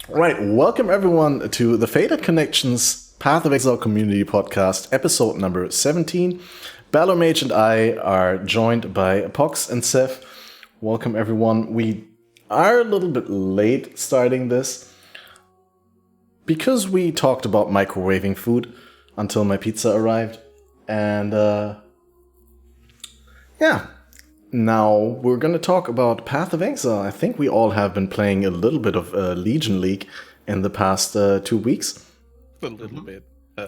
Right, welcome everyone to the Faded Connections Path of Exile Community Podcast, episode number 17. BalorMage and I are joined by Pohx and Sef. Welcome everyone. We are a little bit late starting this because we talked about microwaving food until my pizza arrived. And now we're going to talk about Path of Exile. I think we all have been playing a little bit of Legion League in the past 2 weeks. A little bit. A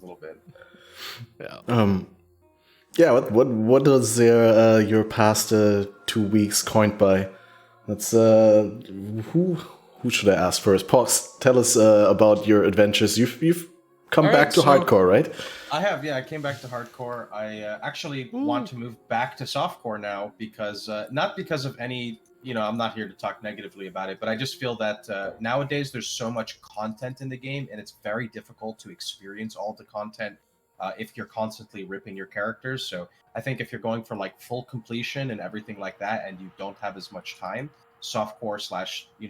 little bit. Yeah. Yeah. What does your past 2 weeks coined by? Let's who should I ask first? Pohx, tell us about your adventures. You've come back to hardcore, right? I have, yeah. I came back to hardcore. I actually want to move back to softcore now because not because of any, I'm not here to talk negatively about it, but I just feel that nowadays there's so much content in the game, and it's very difficult to experience all the content if you're constantly ripping your characters. So I think if you're going for like full completion and everything like that, and you don't have as much time, softcore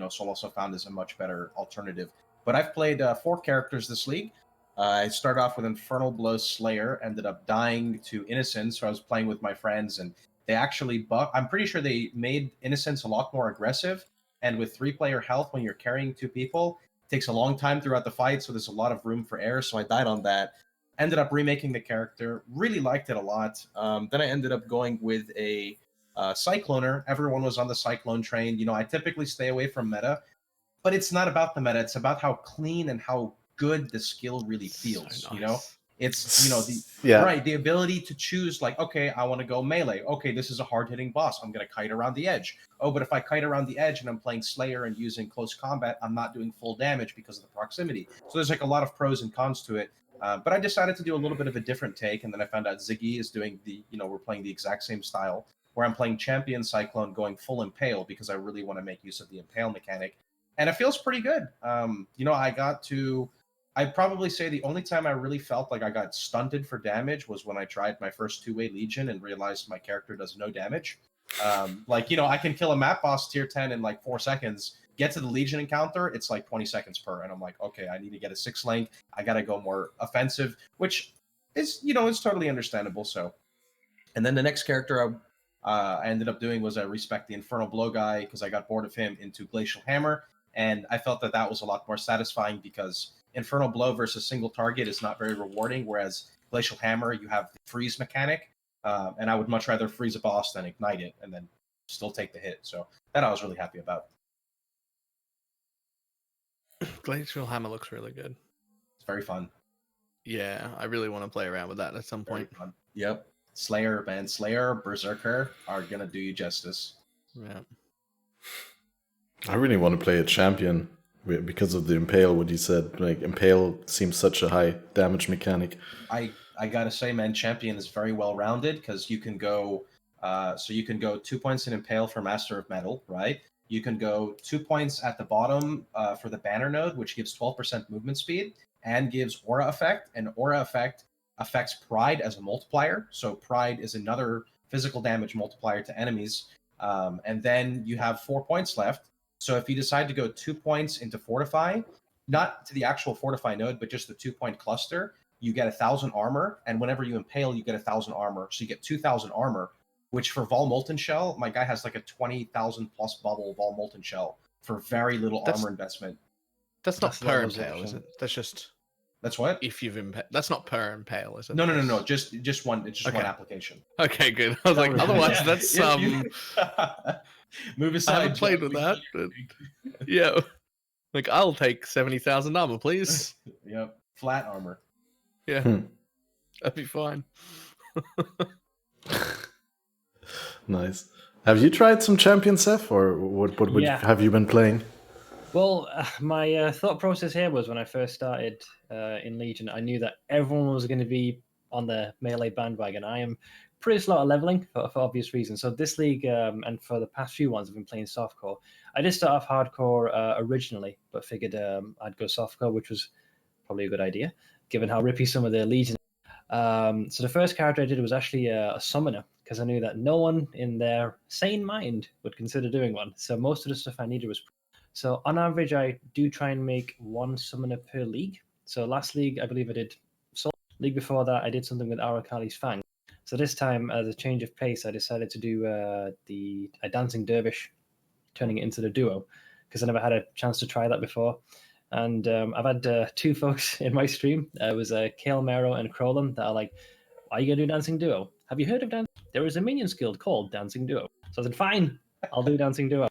/ solo self-found is a much better alternative. But I've played 4 characters this league. I started off with Infernal Blow Slayer, ended up dying to Innocence, so I was playing with my friends, and they actually I'm pretty sure they made Innocence a lot more aggressive, and with 3-player health, when you're carrying 2 people, it takes a long time throughout the fight, so there's a lot of room for error, so I died on that. Ended up remaking the character, really liked it a lot. Then I ended up going with a Cycloner. Everyone was on the Cyclone train. I typically stay away from meta, but it's not about the meta, it's about how clean and how good the skill really feels. So nice. It's the ability to choose, like, okay, I want to go melee. Okay, this is a hard-hitting boss, I'm going to kite around the edge. Oh, but if I kite around the edge and I'm playing Slayer and using close combat, I'm not doing full damage because of the proximity. So there's like a lot of pros and cons to it. But I decided to do a little bit of a different take, and then I found out Ziggy is doing we're playing the exact same style, where I'm playing Champion Cyclone going full Impale because I really want to make use of the Impale mechanic. And it feels pretty good. I'd probably say the only time I really felt like I got stunted for damage was when I tried my first 2-way Legion and realized my character does no damage. I can kill a map boss tier 10 in like 4 seconds, get to the Legion encounter, it's like 20 seconds per, and I'm like, okay, I need to get a 6 link, I gotta go more offensive, which is, is totally understandable. So, and then the next character I ended up doing was I respect the Infernal Blow guy because I got bored of him into Glacial Hammer, and I felt that was a lot more satisfying because Infernal Blow versus single target is not very rewarding, whereas Glacial Hammer, you have the freeze mechanic, and I would much rather freeze a boss than ignite it and then still take the hit. So that I was really happy about. Glacial Hammer looks really good. It's very fun. Yeah, I really want to play around with that at some point. Fun. Yep. Slayer, Berserker are going to do you justice. Yeah. I really want to play a champion because of the Impale, what you said. Like, Impale seems such a high damage mechanic. I gotta say, man, Champion is very well rounded because you can go 2 points in Impale for Master of Metal, right? You can go 2 points at the bottom for the Banner node, which gives 12% movement speed and gives Aura Effect, and Aura Effect affects Pride as a multiplier. So Pride is another physical damage multiplier to enemies. And then you have 4 points left. So if you decide to go 2 points into Fortify, not to the actual Fortify node, but just the 2-point cluster, you get 1,000 armor. And whenever you Impale, you get 1,000 armor. So you get 2,000 armor, which for Vol Molten Shell, my guy has like a 20,000 plus bubble Vol Molten Shell for very little armor investment. That's not per Impale, is it? That's just... That's what? If you've that's not per Impale, is it? No. Just one. It's just one application. Okay, good. I was like, otherwise that's move aside. I haven't played with that, but yeah. Like, I'll take 70,000 armor, please. Yep, flat armor. Yeah, that'd be fine. Nice. Have you tried some champion, Seth, or what have you been playing? Well, my thought process here was when I first started in Legion, I knew that everyone was going to be on the melee bandwagon. I am pretty slow at leveling for obvious reasons. So this league, and for the past few ones, I've been playing softcore. I did start off hardcore originally, but figured I'd go softcore, which was probably a good idea, given how rippy some of the Legion. So the first character I did was actually a summoner, because I knew that no one in their sane mind would consider doing one. So most of the stuff I needed was... So on average, I do try and make one summoner per league. So last league, I believe I did Soul. League before that, I did something with Arakali's Fang. So this time, as a change of pace, I decided to do a Dancing Dervish, turning it into the duo, because I never had a chance to try that before. And I've had two folks in my stream. It was Kale Mero and Crowlem that are like, are you going to do Dancing Duo? Have you heard of Dancing? There is a Minions Guild called Dancing Duo. So I said, fine, I'll do Dancing Duo.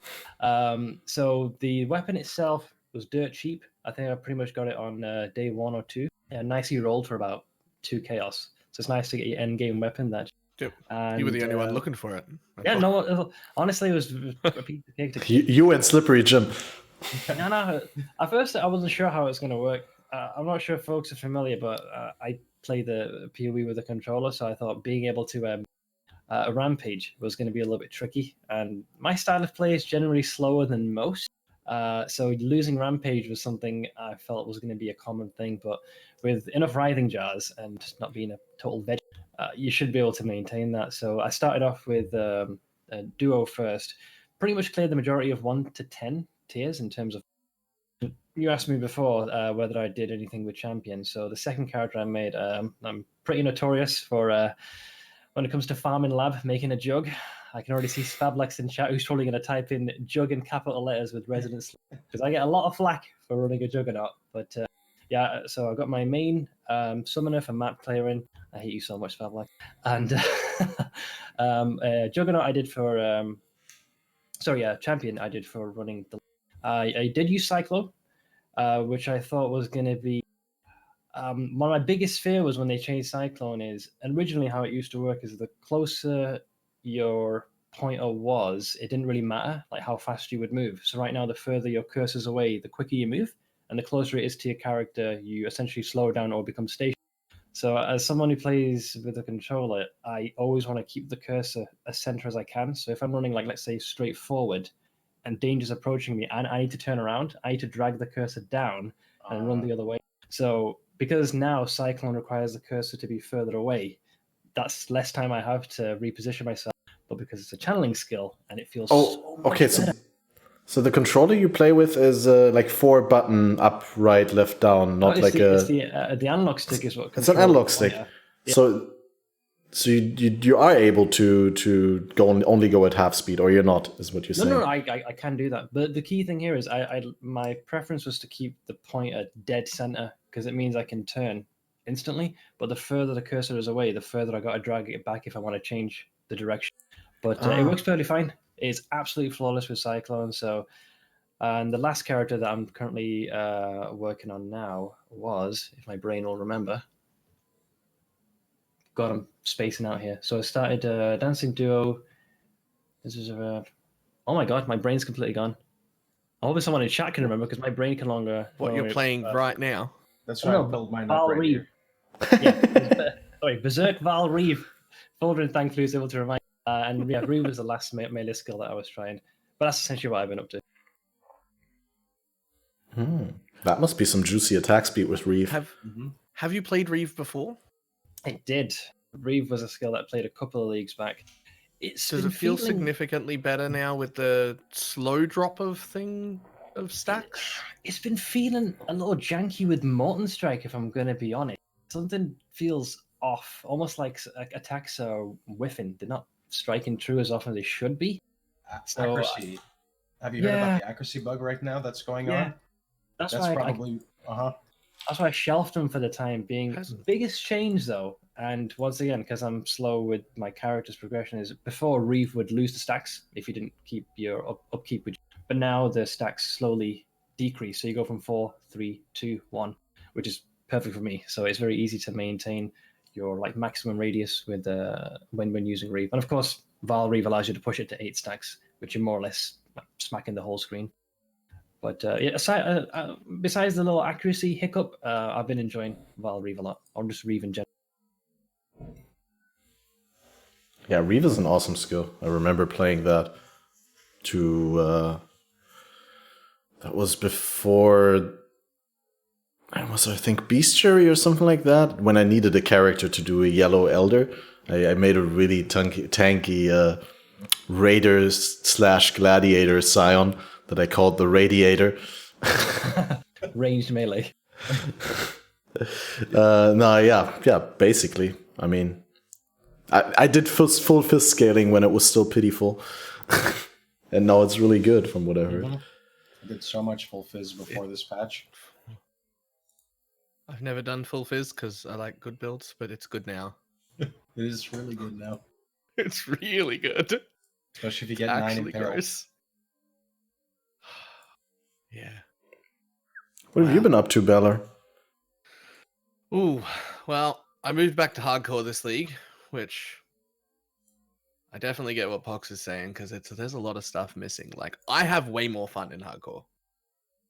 So the weapon itself was dirt cheap. I think I pretty much got it on day 1 or 2. Yeah, nicely rolled for about 2 chaos. So it's nice to get your end game weapon. That Yep. and, You were the only one looking for it. Yeah, no, honestly, it was a piece of cake to You and Slippery Jim. No. At first, I wasn't sure how it was going to work. I'm not sure if folks are familiar, but I play the PoE with a controller, so I thought being able to rampage was going to be a little bit tricky. And my style of play is generally slower than most, so losing rampage was something I felt was going to be a common thing. But with enough writhing jars and not being a total veg, you should be able to maintain that. So I started off with a duo first, pretty much cleared the majority of 1 to 10 tiers in terms of. You asked me before whether I did anything with champions. So the second character I made, I'm pretty notorious for when it comes to farming lab, making a jug. I can already see Spablex in chat who's probably going to type in jug in capital letters with residence, because I get a lot of flack for running a juggernaut. But yeah, so I got my main summoner for map clearing. I hate you so much, Spablex. And juggernaut I did for champion I did for running the. I did use Cyclone, which I thought was going to be one of my biggest fear was when they changed Cyclone. Is originally how it used to work is the closer your pointer was, it didn't really matter like how fast you would move. So right now, the further your cursor's away, the quicker you move, and the closer it is to your character, you essentially slow down or become stationary. So as someone who plays with a controller, I always want to keep the cursor as center as I can. So if I'm running like, let's say, straight forward and danger's approaching me and I need to turn around, I need to drag the cursor down and run the other way. So because now Cyclone requires the cursor to be further away, that's less time I have to reposition myself. But because it's a channeling skill and it feels So the controller you play with is like 4-button up, right, left, down, not like the analog stick is what. It's an analog stick. Yeah. So you are able to only go at half speed, or you're not, is what you're saying. No, I can do that. But the key thing here is my preference was to keep the pointer dead center, because it means I can turn instantly. But the further the cursor is away, the further I got to drag it back if I want to change the direction. But it works perfectly fine. It's absolutely flawless with Cyclone. So, and the last character that I'm currently working on now was, if my brain will remember. God, I'm spacing out here. So I started Dancing Duo. This is oh my God, my brain's completely gone. I hope someone in chat can remember, because my brain can longer. What you're playing right now? That's right. I pulled mine up right here. Yeah, sorry, Berserk Val Reeve. Foldering, thankfully, was able to remind. And yeah, Reeve was the last melee skill that I was trying. But that's essentially what I've been up to. That must be some juicy attack speed with Reeve. Have you played Reeve before? I did. Reeve was a skill that I played a couple of leagues back. Does it feel significantly better now with the slow drop of stacks? It's been feeling a little janky with Molten Strike, if I'm going to be honest. Something feels off, almost like attacks are whiffing. They're not striking true as often as they should be. Accuracy. Have you heard about the accuracy bug right now that's going on? That's probably... That's why I shelved them for the time being. Biggest change, though, and once again, because I'm slow with my character's progression, is before Reeve would lose the stacks if you didn't keep your upkeep. But now the stacks slowly decrease. So you go from 4, 3, 2, 1, which is perfect for me. So it's very easy to maintain your like maximum radius with when using Reeve. And of course, Val Reeve allows you to push it to 8 stacks, which you're more or less smacking the whole screen. But besides the little accuracy hiccup, I've been enjoying Val Reeve a lot, or just Reeve in general. Yeah, Reeve is an awesome skill. I remember playing that that was before, I think Bestiary or something like that, when I needed a character to do a yellow elder. I made a really tanky Raiders / Gladiator Scion that I called the Radiator. Ranged melee. No, yeah, basically. I mean, I did full fist scaling when it was still pitiful. And now it's really good from what I heard. I did so much full fizz before this patch. I've never done full fizz because I like good builds, but it's good now. It is really good now. It's really good. Especially if you get Actually 9 impaled. gross. Yeah. What have you Wow. been up to, Balor? Ooh, well, I moved back to hardcore this league, which I definitely get what Pohx is saying because there's a lot of stuff missing. Like I have way more fun in hardcore,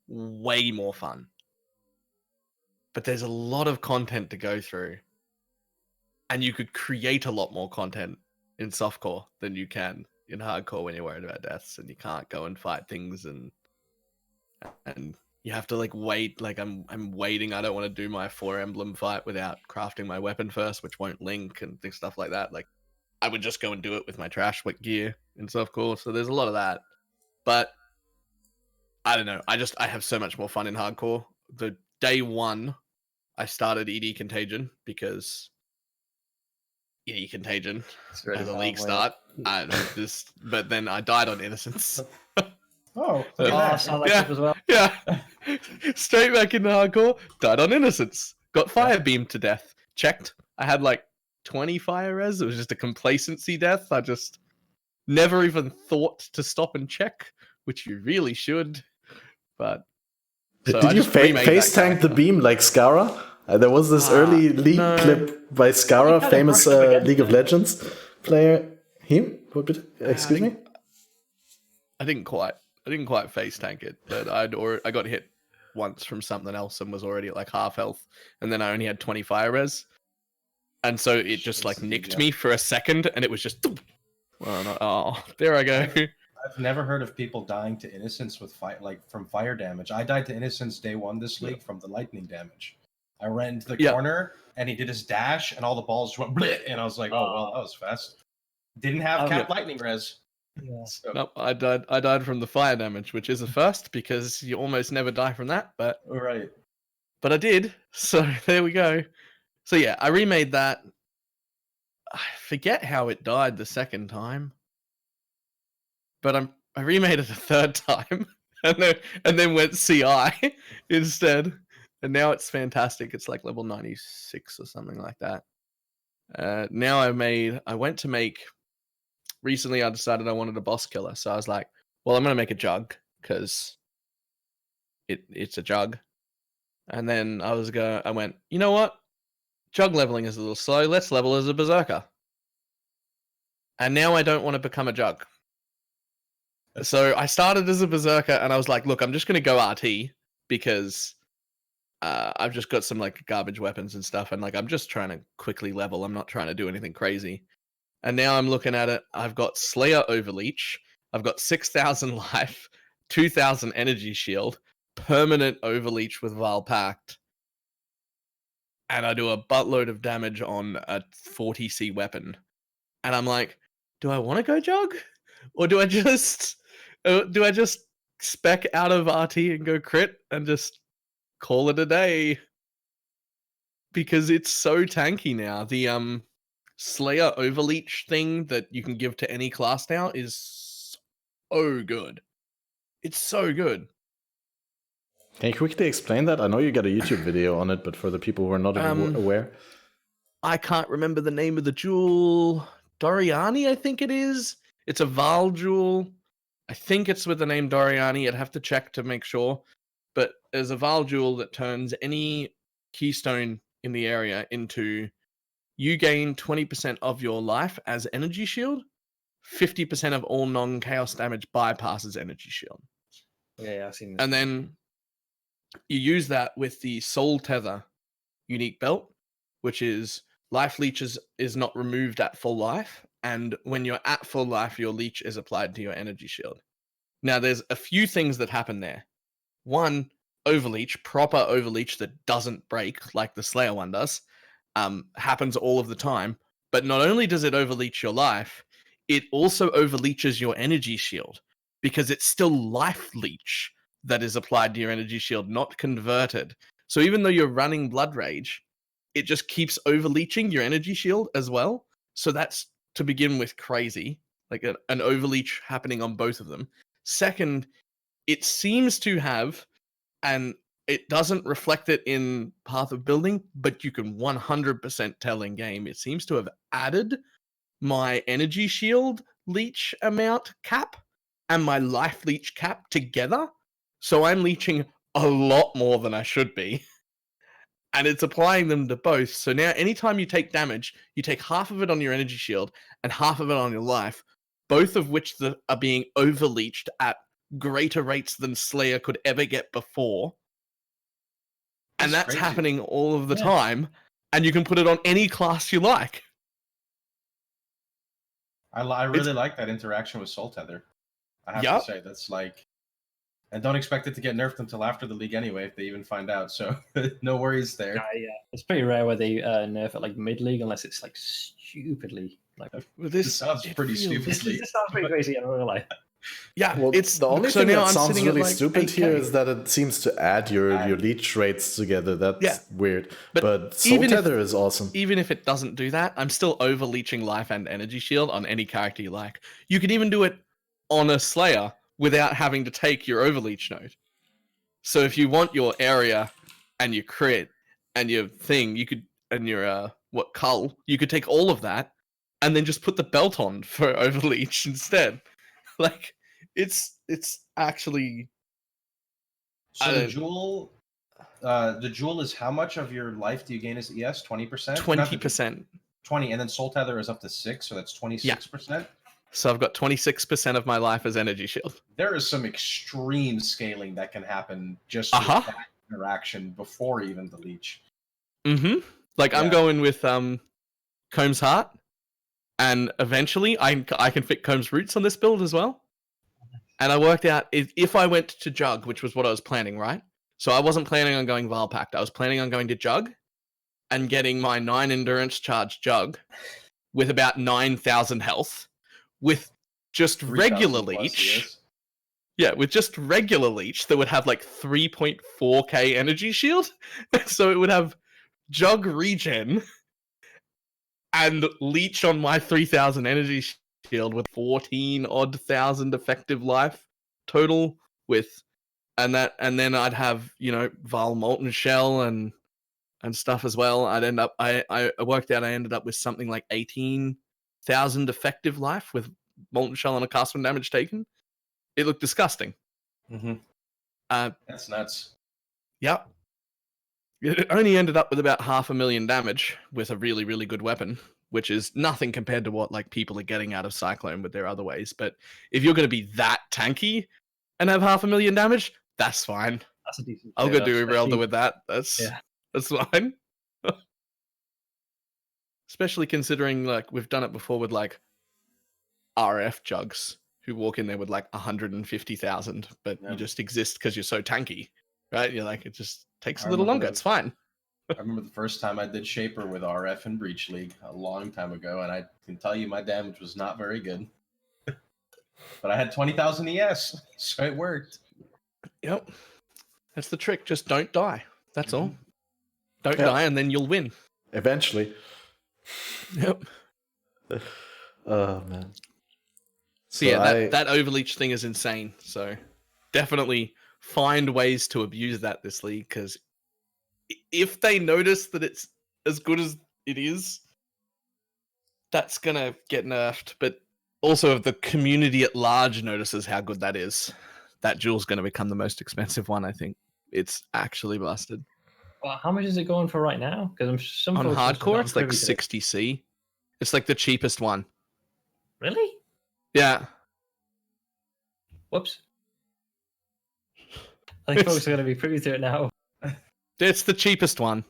way more fun, but there's a lot of content to go through, and you could create a lot more content in softcore than you can in hardcore when you're worried about deaths and you can't go and fight things and you have to like wait. Like I'm waiting. I don't want to do my 4 emblem fight without crafting my weapon first, which won't link and things stuff like that. Like I would just go and do it with my trash gear in softcore. So there's a lot of that. But I don't know. I have so much more fun in hardcore. The day 1 I started ED Contagion because ED Contagion as a league start. But then I died on Innocence. Oh, Oh, look at I that. saw that clip as well. Yeah. Straight back into hardcore. Died on Innocence. Got fire beamed to death. Checked. I had like 20 fire res. It was just a complacency death. I just never even thought to stop and check, which you really should. But so Did I you just remade face that tank the character. beam like Skara? There was this early league no. clip by Skara, He kinda famous brushed him again. League of Legends player. Him? Excuse me? I didn't quite face tank it, but I got hit once from something else and was already at like half health, and then I only had 20 fire res, and so it just like nicked me for a second, and it was just. Oh, there I go. I've never heard of people dying to Innocence with from fire damage. I died to Innocence day 1 this league from the lightning damage. I ran into the corner and he did his dash and all the balls just went bleh, and I was like, oh well, that was fast. Didn't have cap lightning res. Yeah. So, Nope, I died from the fire damage, which is a first because you almost never die from that, but right. I did. So there we go. So yeah, I remade that. I forget how it died the second time, but I remade it a third time, and then went CI instead, and now it's fantastic. It's like level 96 or something like that. Now I went to make. Recently, I decided I wanted a boss killer, so I was like, well, I'm gonna make a jug because it's a jug, and then I went, you know what? Jug leveling is a little slow. Let's level as a berserker. And now I don't want to become a jug. So I started as a berserker, and I was like, look, I'm just going to go RT because I've just got some like garbage weapons and stuff, and like I'm just trying to quickly level. I'm not trying to do anything crazy. And now I'm looking at it. I've got Slayer Overleach. I've got 6,000 life, 2,000 energy shield, permanent Overleach with Vile Pact. And I do a buttload of damage on a 40C weapon. And I'm like, do I want to go jug? Or do I just spec out of RT and go crit and just call it a day? Because it's so tanky now. The Slayer Overleach thing that you can give to any class now is so good. It's so good. Can you quickly explain that? I know you got a YouTube video on it, but for the people who are not aware. I can't remember the name of the jewel. Doriani, I think it is. It's a Val jewel. I think it's with the name Doriani. I'd have to check to make sure. But there's a Val jewel that turns any keystone in the area into you gain 20% of your life as energy shield. 50% of all non-chaos damage bypasses energy shield. Yeah, I've seen this. And then you use that with the Soul Tether unique belt, which is life leech is not removed at full life. And when you're at full life, your leech is applied to your energy shield. Now, there's a few things that happen there. One, overleach, proper overleach that doesn't break like the Slayer one does, happens all of the time. But not only does it overleach your life, it also overleaches your energy shield. because it's still life leech that is applied to your energy shield, not converted. So even though you're running Blood Rage, it just keeps overleeching your energy shield as well. So that's, to begin with, crazy. Like an overleech happening on both of them. Second, it seems to have, and it doesn't reflect it in Path of Building, but you can 100% tell in game, it seems to have added my energy shield leech amount cap and my life leech cap together. So I'm leeching a lot more than I should be. And it's applying them to both. So now anytime you take damage, you take half of it on your energy shield and half of it on your life, both of which are being overleached at greater rates than Slayer could ever get before. And that's crazy. happening all of the time. And you can put it on any class you like. I really like that interaction with Soul Tether. I have to say, that's like... And don't expect it to get nerfed until after the league anyway, if they even find out. So no worries there. Yeah. It's pretty rare where they nerf it like mid-league, unless it's like stupidly... like. This sounds pretty stupidly. This sounds pretty crazy in real life. Yeah, well, it's the only so thing now that I'm sounds sitting really at like stupid 8K. here is that it seems to add your leech rates together. That's weird. But Soul Tether is awesome. Even if it doesn't do that, I'm still overleeching life and energy shield on any character you like. You could even do it on a Slayer without having to take your overleech node. So if you want your area and your crit and your thing, you could, and your cull, you could take all of that and then just put the belt on for overleech instead. Like, it's actually... So the jewel is how much of your life do you gain as ES? 20%? 20%. 20, and then Soul Tether is up to 6, so that's 26%? Yeah. So I've got 26% of my life as energy shield. There is some extreme scaling that can happen just with that interaction before even the leech. Mm-hmm. Like, I'm going with Comb's Heart, and eventually I can fit Comb's Roots on this build as well. And I worked out if I went to Jug, which was what I was planning, right? So I wasn't planning on going Vile Pact. I was planning on going to Jug and getting my 9 endurance charge Jug with about 9,000 health with just regular leech. Yeah, with just regular leech that would have like 3.4k energy shield. So it would have Jug regen and leech on my 3,000 energy shield with 14,000 effective life total with, and then I'd have, Vile Molten Shell and stuff as well. I'd end up, I worked out I ended up with something like 18,000 effective life with Molten Shell and a cast when damage taken. It looked disgusting. Mm-hmm. That's nuts. Yep. It only ended up with about 500,000 damage with a really, really good weapon, which is nothing compared to what like people are getting out of Cyclone with their other ways. But if you're going to be that tanky and have 500,000 damage, that's fine. That's a decent. I'll go do Irelda with that. That's fine. Especially considering like we've done it before with like RF jugs who walk in there with like 150,000, but you just exist because you're so tanky, right? You're like, it just takes a little longer. It's fine. I remember the first time I did Shaper with RF in Breach League a long time ago, and I can tell you my damage was not very good. But I had 20,000 ES, so it worked. Yep. That's the trick. Just don't die. That's all. Don't die, and then you'll win. Eventually. Yep. Oh, man. So yeah, that overleach thing is insane. So definitely find ways to abuse that this league, because if they notice that it's as good as it is, that's going to get nerfed. But also if the community at large notices how good that is, that jewel's going to become the most expensive one, I think. It's actually busted. Well, how much is it going for right now? Because on hardcore, it's like 60C. It's like the cheapest one. Really? Yeah. Whoops. I think folks are going to be privy to it now. It's the cheapest one.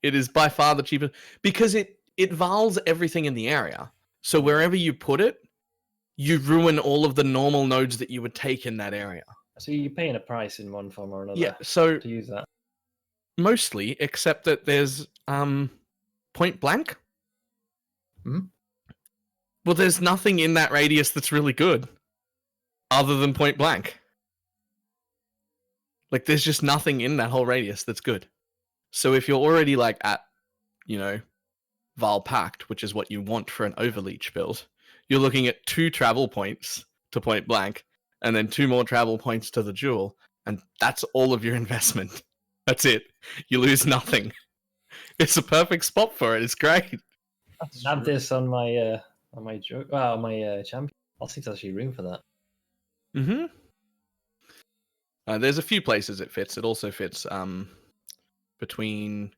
It is by far the cheapest because it vals everything in the area. So wherever you put it, you ruin all of the normal nodes that you would take in that area. So you're paying a price in one form or another to use that. Mostly, except that there's point blank. Hmm? Well, there's nothing in that radius that's really good. other than point blank. Like, there's just nothing in that whole radius that's good. So if you're already like at, you know, Val Pact, which is what you want for an Overleech build, you're looking at 2 travel points to point blank, and then 2 more travel points to the jewel, and that's all of your investment. That's it. You lose nothing. It's a perfect spot for it. It's great. I have this on my champion. I'll see if there's actually room for that. Mm-hmm. There's a few places it fits. It also fits between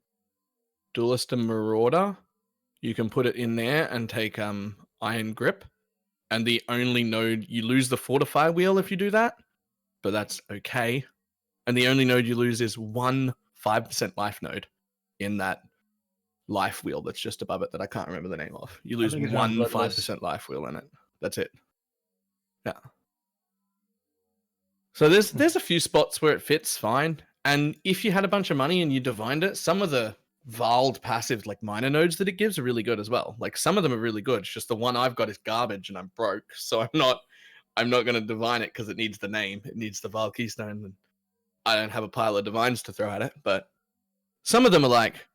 Duelist and Marauder. You can put it in there and take Iron Grip, and the only node you lose the Fortify wheel if you do that, but that's okay. And the only node you lose is 1 5% life node in that life wheel that's just above it that I can't remember the name of. You lose 1 5% life wheel in it. That's it. Yeah. So there's a few spots where it fits fine. And if you had a bunch of money and you divined it, some of the Vald passive like minor nodes that it gives are really good as well. Like some of them are really good. It's just the one I've got is garbage and I'm broke. So I'm not gonna divine it because it needs the name. It needs the Vald Keystone, and I don't have a pile of divines to throw at it. But some of them are like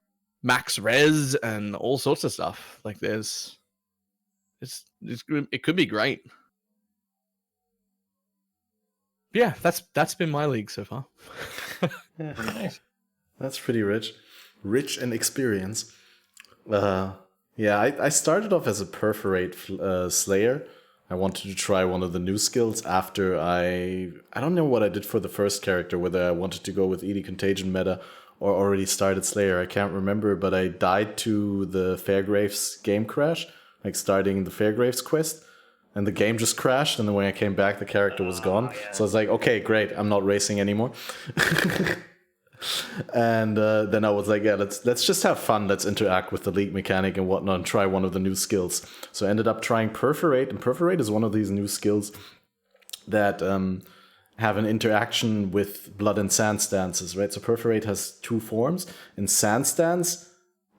max res and all sorts of stuff. Like it could be great. Yeah, that's been my league so far. Yeah. Nice. That's pretty rich in experience. Yeah, I started off as a Perforate Slayer. I wanted to try one of the new skills after I don't know what I did for the first character, whether I wanted to go with ED Contagion meta or already started Slayer. I can't remember, but I died to the Fairgraves game crash, like starting the Fairgraves quest. And the game just crashed, and then when I came back, the character was gone. Yeah. So I was like, okay, great, I'm not racing anymore. And then I was like, yeah, let's just have fun. Let's interact with the league mechanic and whatnot and try one of the new skills. So I ended up trying Perforate, and Perforate is one of these new skills that have an interaction with Blood and Sand stances, right? So Perforate has 2 forms. In Sand stance,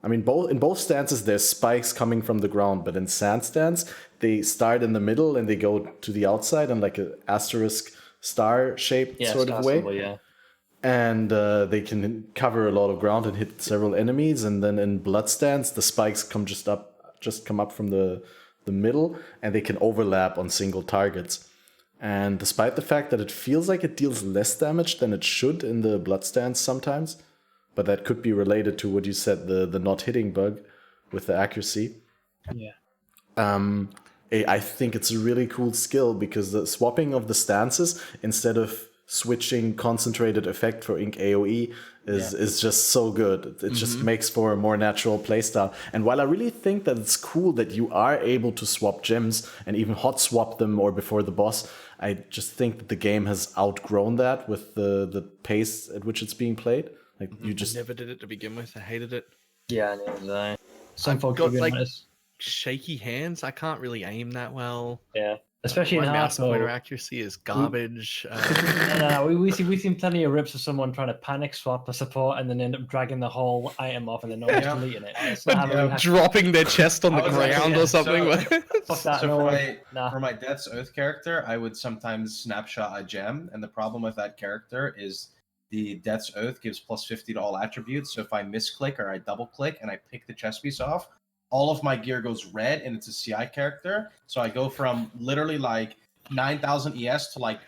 I mean, in both stances, there's spikes coming from the ground, but in Sand stance, they start in the middle and they go to the outside in like an asterisk star-shaped sort of way. Symbol, yeah. And they can cover a lot of ground and hit several enemies. And then in Blood stance, the spikes come up from the middle, and they can overlap on single targets. And despite the fact that it feels like it deals less damage than it should in the Blood stance sometimes, but that could be related to what you said, the not hitting bug with the accuracy. Yeah. I think it's a really cool skill because the swapping of the stances instead of switching concentrated effect for Ink AoE is just so good. It just makes for a more natural playstyle. And while I really think that it's cool that you are able to swap gems and even hot swap them or before the boss, I just think that the game has outgrown that with the pace at which it's being played. Like you just never did it to begin with. I hated it. Yeah, no. Some folks got like shaky hands. I can't really aim that well. Yeah, especially my in mouse pointer hardcore. accuracy is garbage. We've seen plenty of rips of someone trying to panic swap a support and then end up dragging the whole item off and then almost deleting it. It's not dropping their chest on the ground or something. For my Death's Oath character, I would sometimes snapshot a gem, and the problem with that character is the Death's Oath gives plus 50 to all attributes. So if I misclick or I double click and I pick the chest piece off, all of my gear goes red, and it's a CI character. So I go from literally like 9,000 ES to like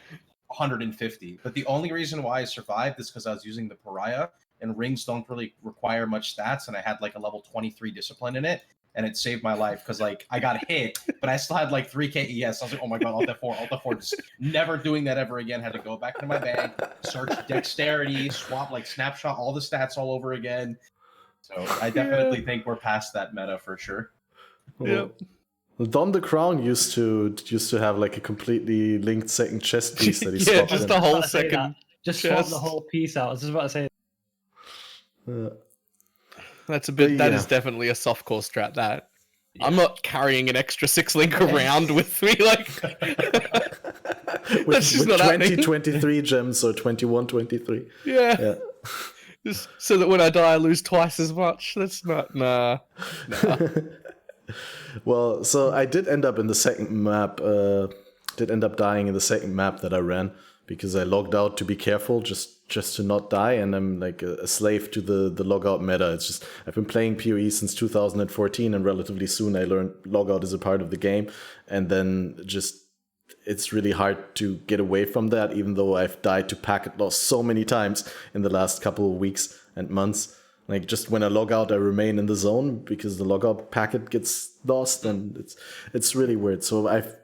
150. But the only reason why I survived is because I was using the Pariah, and rings don't really require much stats, and I had like a level 23 discipline in it, and it saved my life because like I got hit, but I still had like 3k ES. I was like, oh my god, Alt F4, just never doing that ever again. Had to go back to my bag, search dexterity, swap like snapshot all the stats all over again. So I definitely think we're past that meta for sure. Yep. Well, Don the Crown used to have like a completely linked second chest piece that he swapped just in. the whole second. Just swap the whole piece out. I was just about to say. That's a bit. That is definitely a softcore strat. That I'm not carrying an extra 6 link around with me. Like that's just not 23 gems or 23. Yeah. Just so that when I die, I lose twice as much. That's not nah. Well, so I did end up in the second map did end up dying in the second map that I ran because I logged out to be careful, just to not die, and I'm like a slave to the logout meta. It's just I've been playing PoE since 2014, and relatively soon I learned logout is a part of the game, and then just it's really hard to get away from that, even though I've died to packet loss so many times in the last couple of weeks and months. Like, just when I log out, I remain in the zone because the logout packet gets lost, and it's really weird. So I've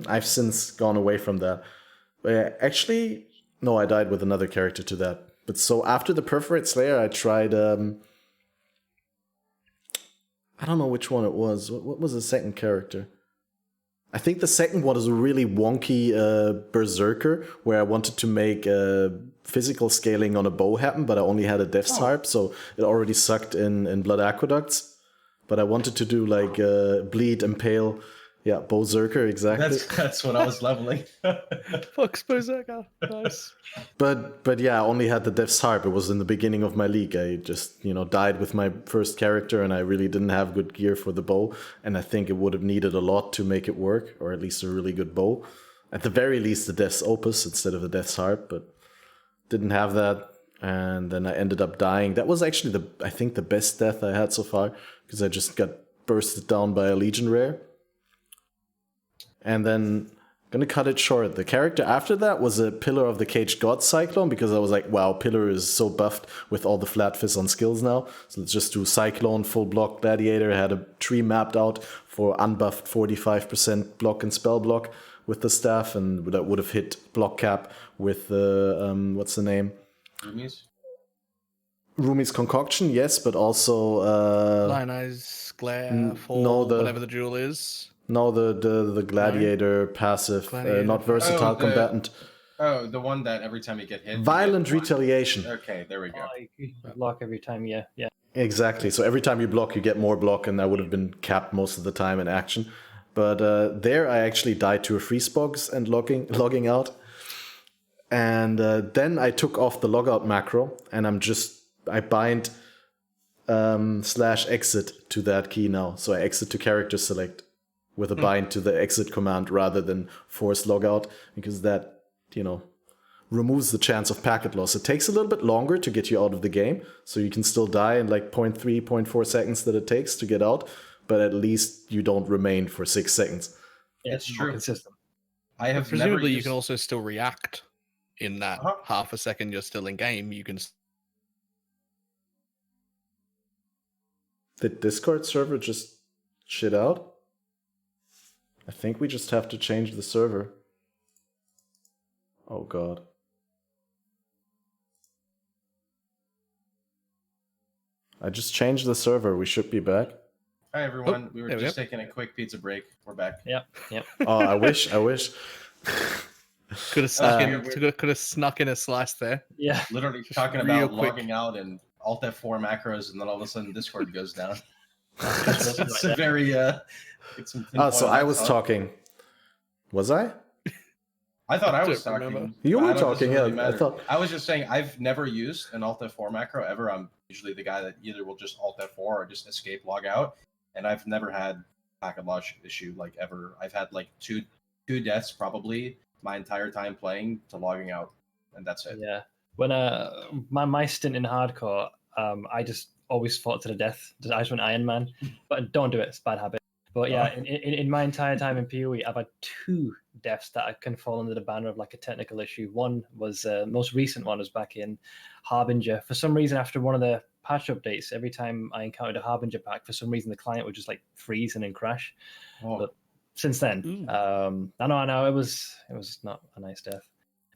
I've since gone away from that. Actually, no, I died with another character to that. But so after the Perforate Slayer, I tried I don't know which one it was. What was the second character? I think the second one is a really wonky Berserker, where I wanted to make physical scaling on a bow happen, but I only had a Death's Harp, so it already sucked in Blood Aqueducts. But I wanted to do like Bleed, Impale, yeah, Berserker, exactly. That's what I was leveling. Fox Berserker, nice. But yeah, I only had the Death's Harp. It was in the beginning of my league. I just, died with my first character, and I really didn't have good gear for the bow. And I think it would have needed a lot to make it work, or at least a really good bow. At the very least, the Death's Opus instead of the Death's Harp, but didn't have that. And then I ended up dying. That was actually I think the best death I had so far, because I just got bursted down by a Legion rare. And then gonna cut it short. The character after that was a Pillar of the Caged God Cyclone, because I was like, wow, Pillar is so buffed with all the flat fist on skills now. So let's just do Cyclone, full block Gladiator. I had a tree mapped out for unbuffed 45% block and spell block with the staff, and that would have hit block cap with the, what's the name? Rumi's Concoction, yes, but also... Lionized Glare, Fall, whatever the jewel is. No, the Gladiator passive, not versatile combatant. The one that every time you get hit... Violent Retaliation. Okay, there we go. You block every time, yeah. Exactly, so every time you block, you get more block, and I would have been capped most of the time in action. But there I actually died to a freeze box and logging out. And then I took off the logout macro, and I bind /exit to that key now. So I exit to character select with a bind to the exit command rather than force logout, because that, removes the chance of packet loss. It takes a little bit longer to get you out of the game, so you can still die in like 0.3, 0.4 seconds that it takes to get out, but at least you don't remain for 6 seconds. Yeah, it's true. Consistent. I have presumably you can also still react in that half a second you're still in game. You can. The Discord server just shit out? I think we just have to change the server. Oh god. I just changed the server. We should be back. Hi everyone. We were just taking a quick pizza break. We're back. Yep. Oh, I wish. Could have snuck in a slice there. Yeah. Literally talking about logging out and Alt F4 macros, and then all of a sudden Discord goes down. It's a very so I was talking. Was I? I thought I was talking. You were talking, yeah. I was just saying I've never used an Alt F4 macro ever. I'm usually the guy that either will just Alt F4 or just escape log out, and I've never had packet loss issue like ever. I've had like two deaths probably my entire time playing to logging out, and that's it. Yeah. When my stint in hardcore, I just always fought to the death. I just went Iron Man, but don't do it. It's a bad habit. But yeah, in my entire time in PoE, I've had 2 deaths that can fall under the banner of like a technical issue. One was most recent one was back in Harbinger. For some reason, after one of the patch updates, every time I encountered a Harbinger pack, for some reason the client would just like freeze and then crash. But since then, I know it was not a nice death.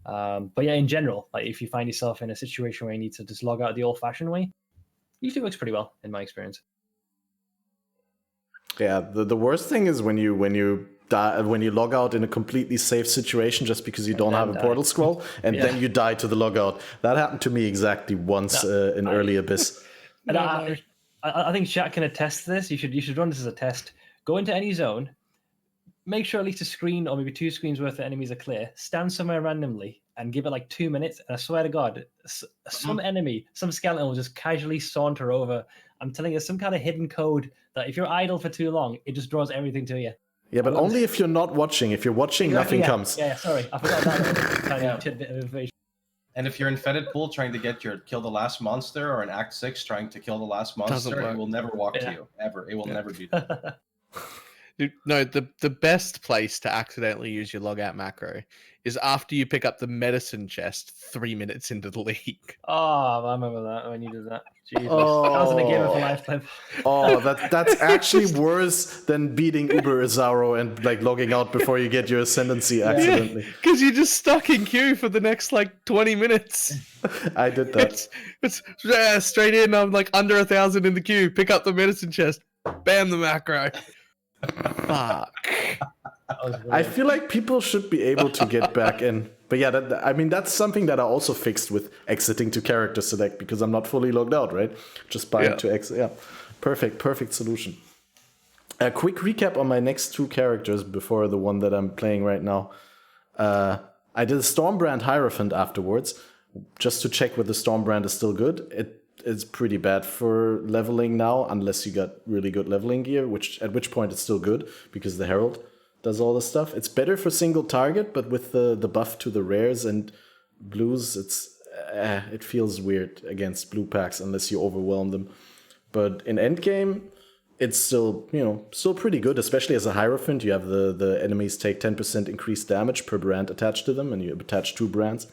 But yeah, in general, like if you find yourself in a situation where you need to just log out the old-fashioned way, usually works pretty well in my experience. Yeah, the worst thing is when you log out in a completely safe situation just because you don't have a portal scroll, and then you die to the logout. That happened to me exactly once in early Abyss. And I think chat can attest to this. You should run this as a test. Go into any zone, make sure at least a screen or maybe 2 screens worth of enemies are clear. Stand somewhere randomly and give it like 2 minutes. And I swear to God, some enemy, some skeleton will just casually saunter over. I'm telling you, some kind of hidden code that if you're idle for too long, it just draws everything to you. Yeah, but only if you're not watching. If you're watching, nothing comes. Yeah, sorry. I forgot that tiny tidbit of information. And if you're in Fetid Pool trying to get your kill the last monster, or in Act 6 trying to kill the last monster, it will never walk to you. Ever. It will never do that. Dude, no, the best place to accidentally use your logout macro is after you pick up the medicine chest 3 minutes into the league. Oh, I remember that when you did that. Jesus. That was in a Game of a Life clip. Oh, that's actually worse than beating Uber Azaro and like logging out before you get your ascendancy accidentally. Because you're just stuck in queue for the next like 20 minutes. I did that. It's straight in. I'm like under 1,000 in the queue. Pick up the medicine chest. Bam the macro. Fuck. I feel like people should be able to get back in. But yeah, that's something that I also fixed with exiting to character select because I'm not fully logged out, right? Just buying to exit. Yeah, perfect solution. A quick recap on my next 2 characters before the one that I'm playing right now. I did a Stormbrand Hierophant afterwards, just to check whether Stormbrand is still good. It's pretty bad for leveling now, unless you got really good leveling gear, at which point it's still good, because the Herald does all the stuff. It's better for single target, but with the buff to the rares and blues, it feels weird against blue packs unless you overwhelm them. But in endgame, it's still pretty good, especially as a Hierophant. You have the enemies take 10% increased damage per brand attached to them, and you attach 2 brands.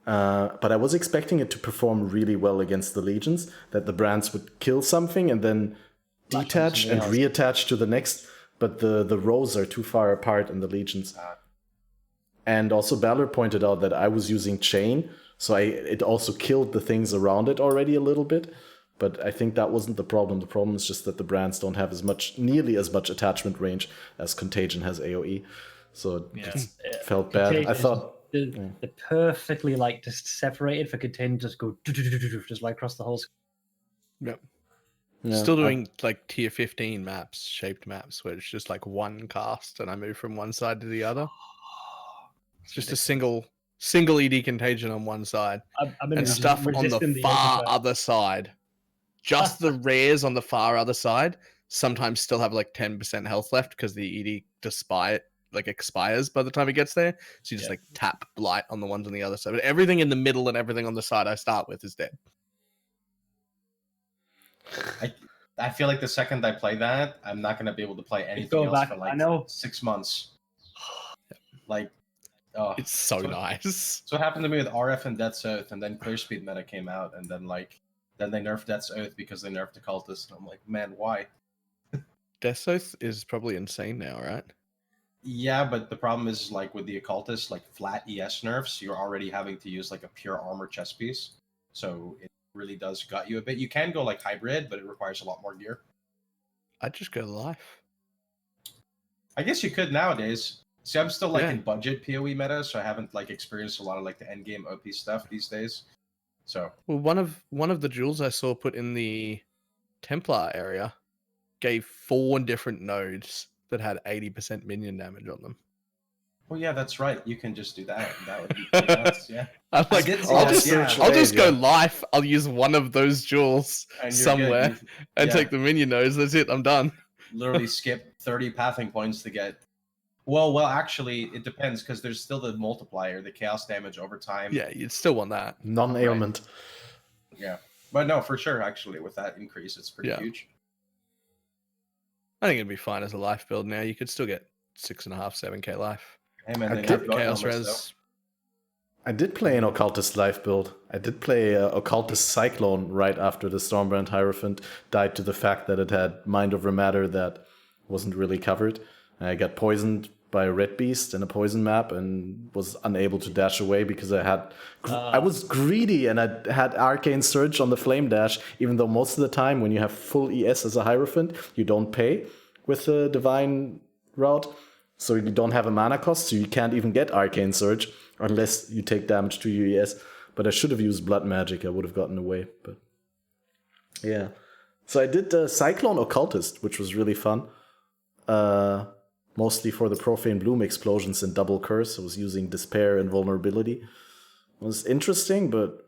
But I was expecting it to perform really well against the legions, that the brands would kill something and then detach and reattach to the next, but the rows are too far apart in the legions. And also Balor pointed out that I was using chain, so it also killed the things around it already a little bit, but I think that wasn't the problem. The problem is just that the brands don't have nearly as much attachment range as Contagion has AoE, so it felt bad. I thought they're perfectly like just separated for Contagion, just go just right across the whole screen. Yep. Yeah, still doing like tier 15 maps, shaped maps, where it's just like one cast and I move from one side to the other. It's just a single ED Contagion on one side and stuff on the far other side. Just the rares on the far other side sometimes still have like 10% health left because the ED expires by the time it gets there. So you just like tap blight on the ones on the other side. But everything in the middle and everything on the side I start with is dead. I feel like the second I play that, I'm not going to be able to play anything else for like 6 months. Like, it's so nice. So it happened to me with RF and Death's Oath, and then Clear Speed meta came out, and then they nerfed Death's Oath because they nerfed Occultist, and I'm like, man, why? Death's Oath is probably insane now, right? Yeah, but the problem is like with the Occultist, like flat ES nerfs, you're already having to use like a pure armor chest piece, so it really does gut you a bit. You can go like hybrid, but it requires a lot more gear. I'd just go life. I guess you could nowadays. See, I'm still like in budget PoE meta, so I haven't like experienced a lot of like the end game OP stuff these days. So one of the jewels I saw put in the Templar area gave 4 different nodes that had 80% minion damage on them. Well, yeah, that's right. You can just do that. That would be pretty nuts, yeah. I'm like, I'll just go life. I'll use one of those jewels somewhere and take the minion nodes. That's it. I'm done. Literally skip 30 pathing points to get. Well, actually, it depends because there's still the multiplier, the chaos damage over time. Yeah, you'd still want that. Non-ailment. Right. Yeah. But no, for sure, actually, with that increase, it's pretty huge. I think it'd be fine as a life build now. You could still get 6.5, 7k life. Hey man, they have chaos res. I did play an Occultist life build. I did play Occultist Cyclone right after the Stormbrand Hierophant died to the fact that it had Mind Over Matter that wasn't really covered. I got poisoned by a red beast in a poison map and was unable to dash away because I was greedy and I had Arcane Surge on the Flame Dash, even though most of the time when you have full ES as a Hierophant, you don't pay with the Divine route. So you don't have a mana cost, so you can't even get Arcane Surge unless you take damage to your ES. But I should have used Blood Magic, I would have gotten away. But yeah. So I did Cyclone Occultist, which was really fun. Mostly for the Profane Bloom explosions and Double Curse. I was using Despair and Vulnerability. It was interesting, but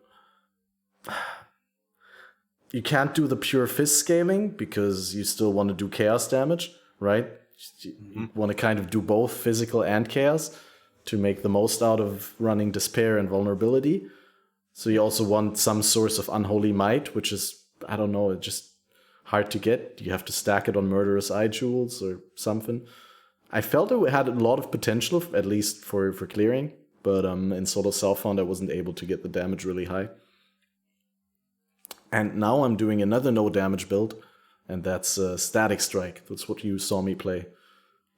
you can't do the pure fist scaling because you still want to do chaos damage, right? You want to kind of do both physical and chaos to make the most out of running despair and vulnerability. So you also want some source of unholy might, which is, I don't know, it's just hard to get. You have to stack it on murderous eye jewels or something. I felt it had a lot of potential, at least for clearing, but in Solo Self-Found I wasn't able to get the damage really high. And now I'm doing another no damage build, and that's Static Strike. That's what you saw me play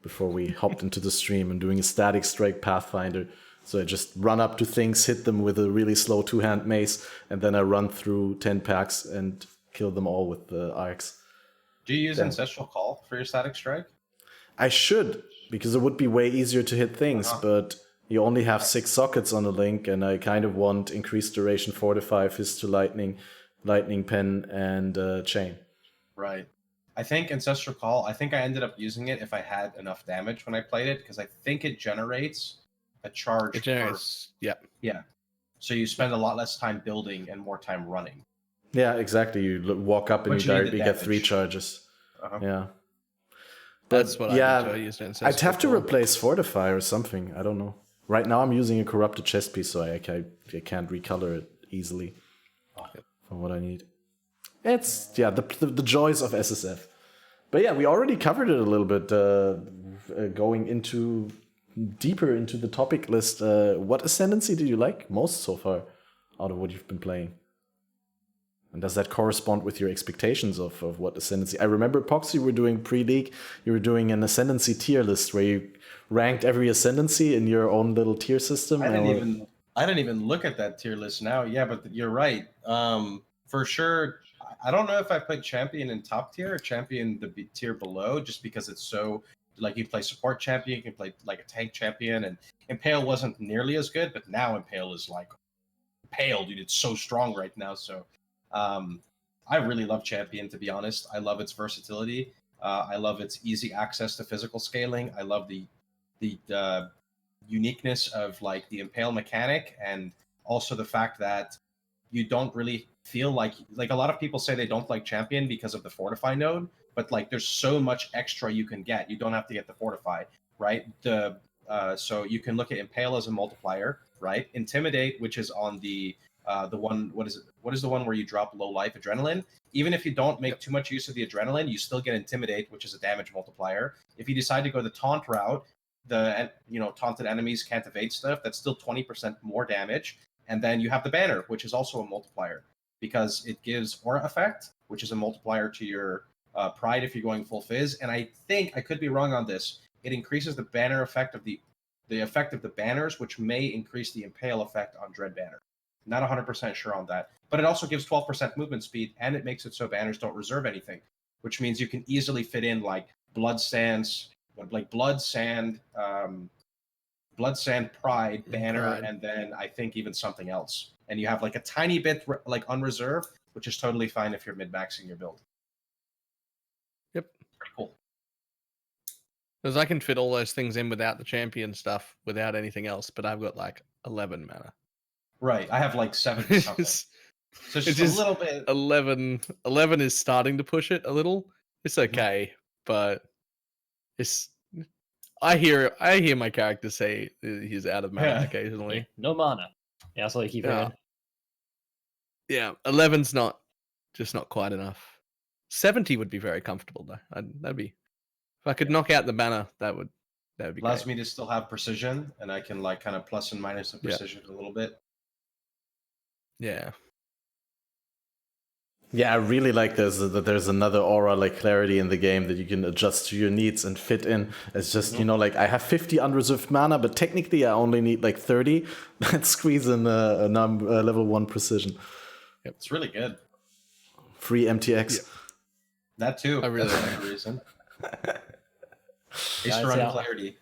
before we hopped into the stream. I'm doing a Static Strike Pathfinder. So I just run up to things, hit them with a really slow two-hand mace, and then I run through 10 packs and kill them all with the arcs. Do you use Ancestral Call for your Static Strike? I should, because it would be way easier to hit things, but you only have 6 sockets on the link, and I kind of want increased duration Fortify, Fist to Lightning, Lightning Pen, and Chain. Right. I think Ancestral Call, I think I ended up using it if I had enough damage when I played it, because I think it generates a charge. It generates, yeah. So you spend a lot less time building and more time running. Yeah, exactly. You walk up and you directly get 3 charges. Yeah. But that's what I used it. I'd have to replace Fortify or something. I don't know. Right now I'm using a corrupted chest piece, so I can't recolor it easily for what I need. It's the joys of SSF. But yeah, we already covered it a little bit. Going into deeper into the topic list, what Ascendancy did you like most so far out of what you've been playing? And does that correspond with your expectations of what Ascendancy? I remember, Pohx, you were doing pre-league, you were doing an Ascendancy tier list where you ranked every Ascendancy in your own little tier system. I didn't even look at that tier list now. Yeah, but you're right. For sure, I don't know if I put Champion in top tier or Champion the tier below, just because it's so, like, you play support champion, you can play like a tank champion, and Impale wasn't nearly as good, but now Impale is like Impale, dude. It's so strong right now. So I really love Champion, to be honest. I love its versatility. I love its easy access to physical scaling. I love the uniqueness of like the Impale mechanic, and also the fact that you don't really feel like a lot of people say they don't like Champion because of the Fortify node, but like there's so much extra you can get. You don't have to get the Fortify, right? So you can look at Impale as a multiplier, right? Intimidate, which is on the one, what is it? What is the one where you drop low life adrenaline? Even if you don't make too much use of the adrenaline, you still get Intimidate, which is a damage multiplier. If you decide to go the taunt route, taunted enemies can't evade stuff. That's still 20% more damage. And then you have the banner, which is also a multiplier because it gives aura effect, which is a multiplier to your pride if you're going full fizz. And I think, I could be wrong on this, it increases the banner effect of the effect of the banners, which may increase the Impale effect on Dread Banner. Not 100% sure on that. But it also gives 12% movement speed, and it makes it so banners don't reserve anything, which means you can easily fit in like Blood Sand, Pride, Banner, and then I think even something else. And you have like a tiny bit like unreserved, which is totally fine if you're mid-maxing your build. Yep. Pretty cool. Because I can fit all those things in without the champion stuff, without anything else, but I've got like 11 mana. Right. I have like 70 something. So it's just a little bit. 11 is starting to push it a little. It's okay, but it's. I hear my character say he's out of mana occasionally. Yeah, no mana. Yeah, that's all you keep hearing. Yeah, 11's not quite enough. 70 would be very comfortable though. That'd be, if I could knock out the mana, that would be allows great. me to still have precision, and I can like kind of plus and minus the precision a little bit. Yeah. Yeah, I really like that there's another aura like clarity in the game that you can adjust to your needs and fit in. It's just, like I have 50 unreserved mana, but technically I only need like 30. Let's squeeze in a level 1 precision. Yep. It's really good. Free MTX. Yep. That too. I really like a reason. It's run clarity.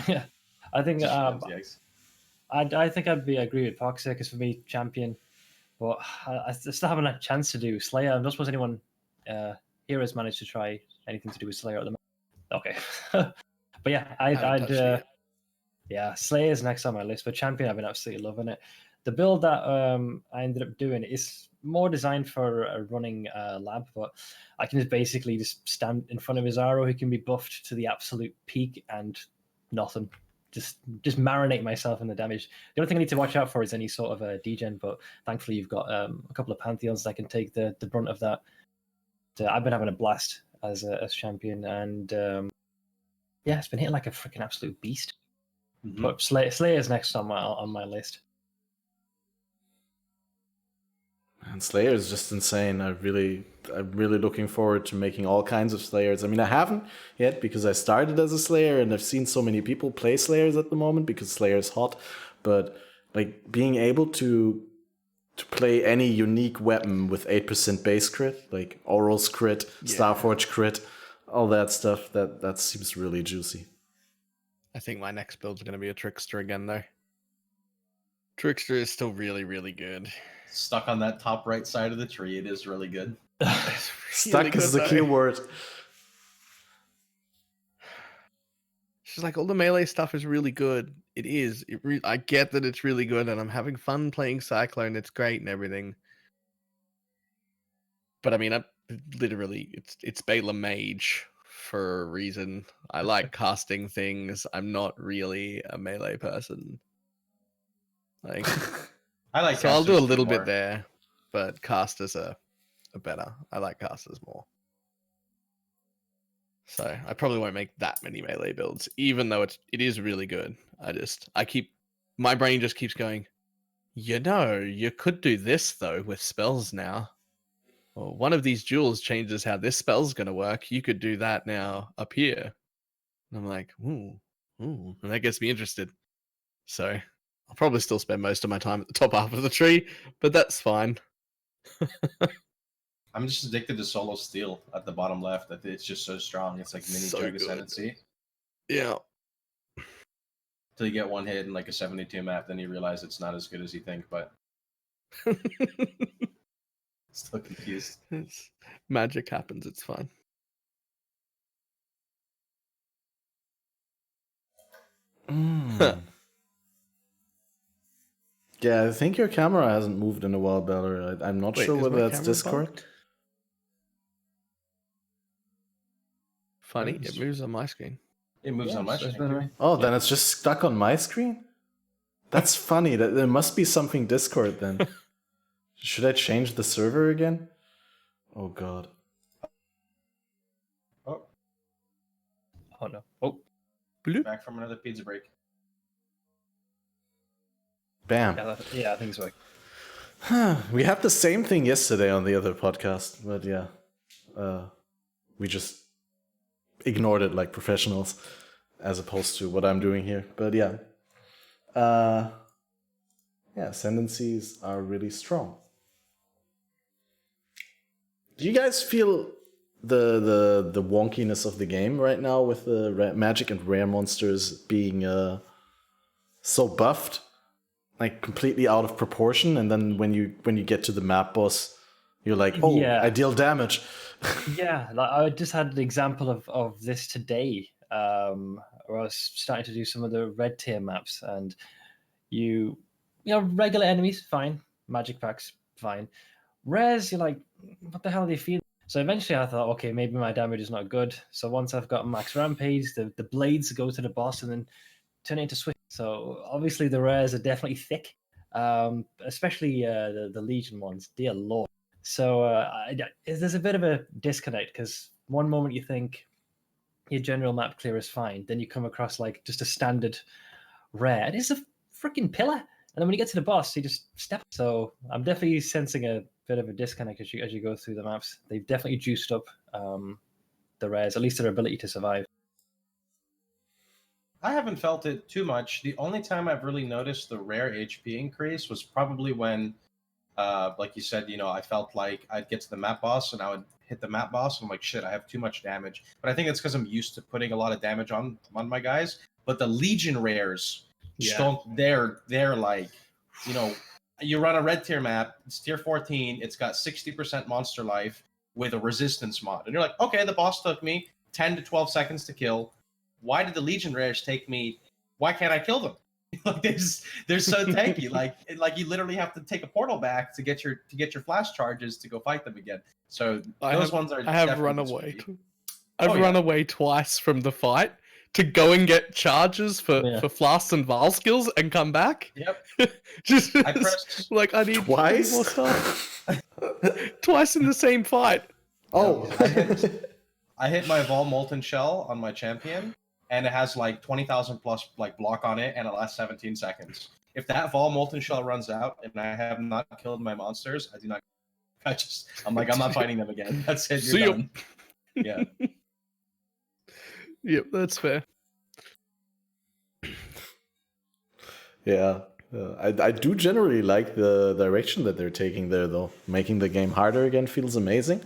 Yeah, I think I think I'd agree with Pohx here, because for me, Champion. But I still haven't had a chance to do Slayer. I'm not suppose anyone here has managed to try anything to do with Slayer at the moment. Okay. But yeah, Slayer's next on my list. But Champion, I've been absolutely loving it. The build that I ended up doing is more designed for a running lab, but I can just basically just stand in front of his arrow. He can be buffed to the absolute peak and nothing. Just marinate myself in the damage. The only thing I need to watch out for is any sort of a degen, but thankfully you've got a couple of Pantheons that can take the brunt of that. I've been having a blast as champion, and yeah, it's been hitting like a freaking absolute beast. Mhm. But Slayer's next on my list. And Slayer is just insane. I'm really looking forward to making all kinds of Slayers. I mean, I haven't yet because I started as a Slayer, and I've seen so many people play Slayers at the moment because Slayer is hot. But like being able to play any unique weapon with 8% base crit, like Oral's crit, Starforge crit, all that stuff, that seems really juicy. I think my next build's going to be a Trickster again, though. Trickster is still really, really good. Stuck on that top right side of the tree. It is really good. It's Stuck really is good, the key though. word. She's like, all the melee stuff is really good. It is. I get that it's really good, and I'm having fun playing Cyclone. It's great and everything. But I mean, literally, it's BalorMage for a reason. I like casting things. I'm not really a melee person. Like, I like. so I'll do a casters little more. bit there, but casters are better. I like casters more. So I probably won't make that many melee builds, even though it is really good. My brain just keeps going, you could do this though with spells now. Well, one of these jewels changes how this spell's going to work. You could do that now up here. And I'm like, ooh, and that gets me interested. So I'll probably still spend most of my time at the top half of the tree, but that's fine. I'm just addicted to Solo Steel at the bottom left. It's just so strong. It's like mini So Jug good. Ascendancy. Yeah. Till you get one hit in like a 72 map, then you realize it's not as good as you think, but still confused. Magic happens. It's fine. Yeah, I think your camera hasn't moved in a while, Balor. I'm not Wait, sure is whether my that's camera Discord. bugged? Funny, it moves on my screen. It moves on my so it's screen. been too. a- Oh, then it's just stuck on my screen? That's funny. That there must be something Discord then. Should I change the server again? Oh god. Oh, Oh no! Oh, back from another pizza break. Bam. yeah, I think so. We had the same thing yesterday on the other podcast, but yeah. We just ignored it like professionals as opposed to what I'm doing here. But yeah. Ascendancies are really strong. Do you guys feel the wonkiness of the game right now with the magic and rare monsters being so buffed, like completely out of proportion, and then when you get to the map boss, you're like, oh, Yeah. I deal damage. Yeah, like I just had an example of this today, where I was starting to do some of the red tier maps, and you know, regular enemies, fine, magic packs, fine. Rares, you're like, what the hell are they feeling? So eventually I thought, okay, maybe my damage is not good. So once I've got max rampage, the blades go to the boss and then turn it into switch. So obviously the rares are definitely thick, especially the Legion ones, dear lord. So there's a bit of a disconnect because one moment you think your general map clear is fine, then you come across like just a standard rare. It is a freaking pillar, and then when you get to the boss, you just step. So I'm definitely sensing a bit of a disconnect as you go through the maps. They've definitely juiced up the rares, at least their ability to survive. I haven't felt it too much. The only time I've really noticed the rare HP increase was probably when, like you said, I felt like I'd get to the map boss and I would hit the map boss and I'm like, shit, I have too much damage. But I think it's because I'm used to putting a lot of damage on my guys. But the Legion rares, they're like, you run a red tier map, it's tier 14, it's got 60% monster life with a resistance mod. And you're like, okay, the boss took me 10 to 12 seconds to kill. Why did the Legion rares take me? Why can't I kill them? Like they're so tanky. Like you literally have to take a portal back to get your flash charges to go fight them again. So those ones are. I have definitely run away. tricky. I've Oh, run yeah. away twice from the fight to go and get charges for flasks and vial skills and come back. Yep. Just I pressed like I need Twice? more stuff. Twice in the same fight. Oh, I hit my Vol Molten Shell on my champion, and it has like 20,000 plus like block on it, and it lasts 17 seconds. If that Vol Molten Shell runs out and I have not killed my monsters, I do not. I'm like, I'm not fighting them again. That's it. See You're ya. done. Yeah. Yep, that's fair. yeah. I do generally like the direction that they're taking there, though. Making the game harder again feels amazing,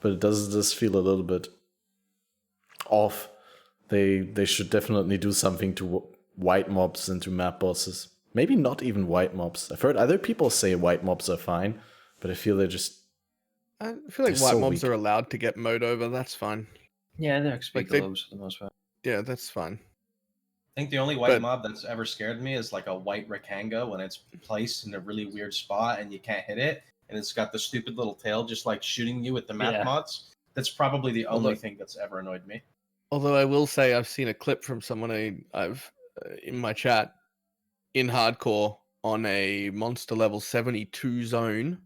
but it does just feel a little bit off. They should definitely do something to white mobs and to map bosses. Maybe not even white mobs. I've heard other people say white mobs are fine, but I feel they're just... I feel like They're white so mobs weak. are allowed to get mowed over. That's fine. Yeah, they're Like they- experiments for the most part. Yeah, that's fine. I think the only white But- mob that's ever scared me is like a white Rakanga when it's placed in a really weird spot and you can't hit it, and it's got the stupid little tail just like shooting you with the map Yeah. mods. That's probably the only Although- thing that's ever annoyed me. Although I will say I've seen a clip from someone I've in my chat in hardcore on a monster level 72 zone,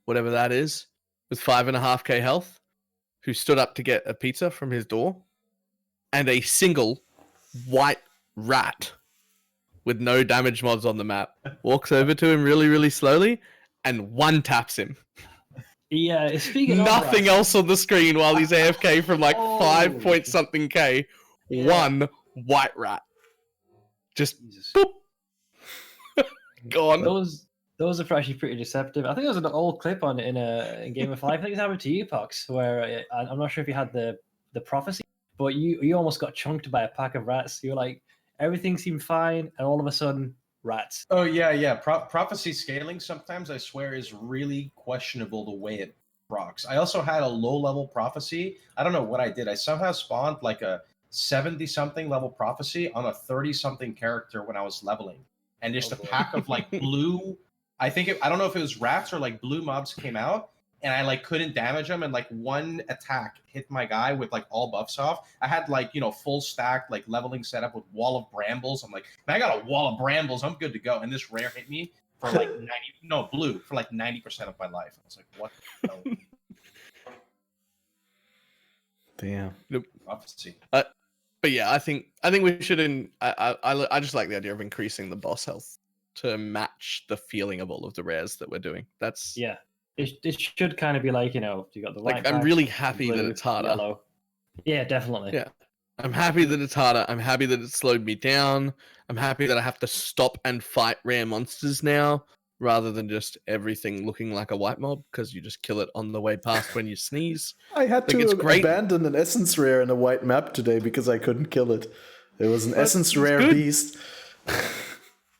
whatever that is, with 5.5k health, who stood up to get a pizza from his door, and a single white rat with no damage mods on the map walks over to him really, really slowly and one taps him. Yeah, speaking of Nothing rats, else on the screen while he's AFK from like Oh. 5 point something K. Yeah. One white rat. Just Jesus. boop. Gone. Those are actually pretty deceptive. I think there was an old clip on it in Game of Life. I think it's happened to you, Pohx, where I'm not sure if you had the prophecy, but you almost got chunked by a pack of rats. You were like, everything seemed fine, and all of a sudden, rats. Oh yeah. Prophecy scaling sometimes I swear is really questionable the way it rocks. I also had a low level prophecy. I don't know what I did. I somehow spawned like a 70 something level prophecy on a 30 something character when I was leveling, and just Oh, a boy. pack of like blue. I don't know if it was rats or like blue mobs came out, and I like couldn't damage them, and like one attack hit my guy with like all buffs off. I had like full stack like leveling setup with wall of brambles. I'm like, man, I got a wall of brambles. I'm good to go. And this rare hit me for like 90 blue for like 90% of my life. I was like, what the hell? Damn. Prophecy. But yeah, I think we should. I just like the idea of increasing the boss health to match the feeling of all of the rares that we're doing. That's Yeah, it should kind of be like you got the white. like I'm patch, really the happy that blue, it's harder. Yellow. Yeah, definitely. Yeah. I'm happy that it's harder. I'm happy that it slowed me down. I'm happy that I have to stop and fight rare monsters now rather than just everything looking like a white mob because you just kill it on the way past when you sneeze. I had Like, it's to great. abandon an essence rare in a white map today because I couldn't kill it. It was an essence it's rare good. beast.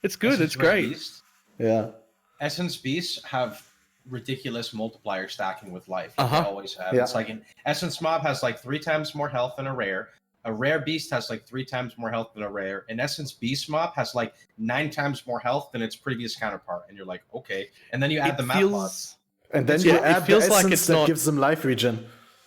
It's good. Essence It's great. Beast. Yeah. Essence beasts have ridiculous multiplier stacking with life. Uh-huh. They always have. Yeah. It's like an essence mob has like 3 times more health than a rare. A rare beast has like 3 times more health than a rare. An essence beast mob has like 9 times more health than its previous counterpart. And you're like, okay. And then you add the map mods. And then Yeah, you it add the feels like essence it's that not- gives them life regen.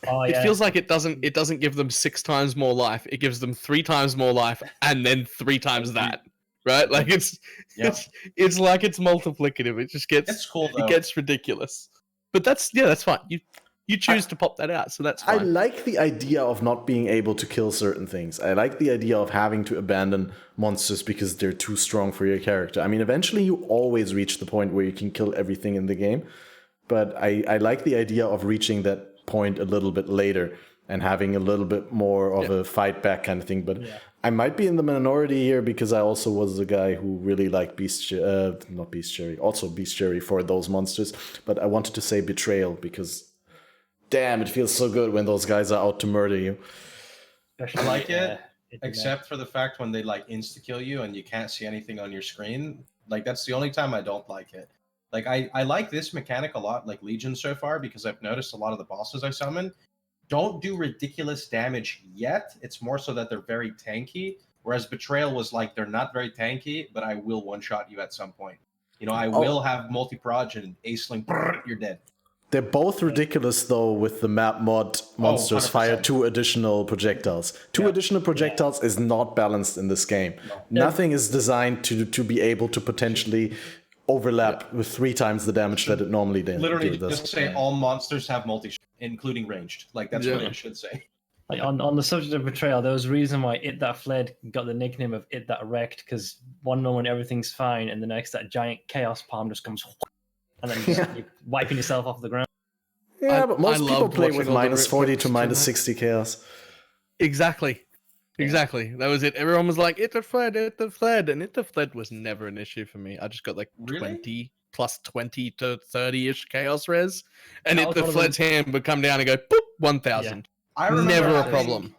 Oh, It yeah. feels like it doesn't give them 6 times more life. It gives them 3 times more life and then 3 times that. Right? Like it's like it's multiplicative. It just gets It's cool though. it gets ridiculous. But that's fine. You choose to pop that out, so that's I fine. like the idea of not being able to kill certain things. I like the idea of having to abandon monsters because they're too strong for your character. I mean, eventually you always reach the point where you can kill everything in the game. But I like the idea of reaching that point a little bit later and having a little bit more of a fight back kind of thing. But I might be in the minority here because I also was the guy who really liked not Bestiary, also Bestiary for those monsters. But I wanted to say Betrayal because, damn, it feels so good when those guys are out to murder you. Especially, I like it, in except for the fact when they like insta kill you and you can't see anything on your screen. Like that's the only time I don't like it. Like I like this mechanic a lot, like Legion so far, because I've noticed a lot of the bosses I summon don't do ridiculous damage yet. It's more so that they're very tanky. Whereas Betrayal was like, they're not very tanky, but I will one-shot you at some point. You know, I will have multi-proj and ace-link, you're dead. They're both ridiculous, though, with the map mod monsters 100%. fire 2 additional projectiles. Two additional projectiles is not balanced in this game. No. Nothing is designed to be able to potentially overlap with 3 times the damage that it normally does. Literally, just say all monsters have multi, including ranged. Like, that's what it should say. Like on the subject of Betrayal, there was a reason why It That Fled got the nickname of It That Wrecked, because one moment everything's fine, and the next that giant chaos palm just comes, and then you're wiping yourself off the ground. Yeah, but most people loved play watching with all the minus rip 40 flips to too minus much. 60 chaos. Exactly. That was it. Everyone was like, It That Fled, and It That Fled was never an issue for me. I just got like Really? 20 plus 20 to 30-ish chaos res, and That It was That one of Fled's hand would come down and go, boop, 1,000. I remember Never a having- problem.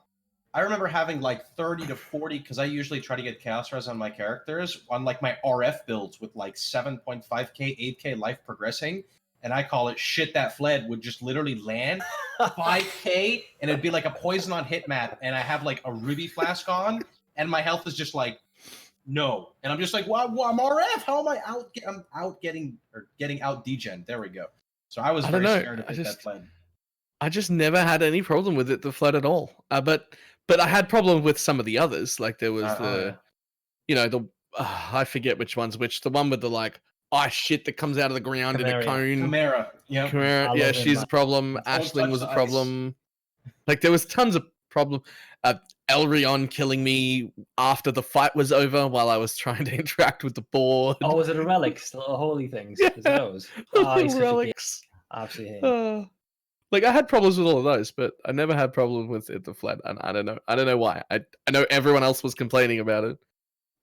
I remember having like 30 to 40, because I usually try to get chaos res on my characters on like my RF builds with like 7.5k, 8k life progressing. And I call it shit that fled would just literally land 5k, and it'd be like a poison on hit map. And I have like a ruby flask on, and my health is just like, no. And I'm just like, well, I'm RF. How am I out? I'm out getting out degen. There we go. So I was I don't very know. scared of that fled. I just never had any problem with It That Fled at all. But I had problem with some of the others. Like there was I forget which one's which. The one with the like ice shit that comes out of the ground in a cone. Chimera. Yeah. Chimera, yeah, she's a problem. Ashling was a problem. Like there was tons of problem. Elrion killing me after the fight was over while I was trying to interact with the board. Oh, was it a relics? The little holy things? Yeah. Was it those? Oh, he's such a relics. Absolutely hate him. Like I had problems with all of those, but I never had problems with It That Fled, and I don't know why. I know everyone else was complaining about it,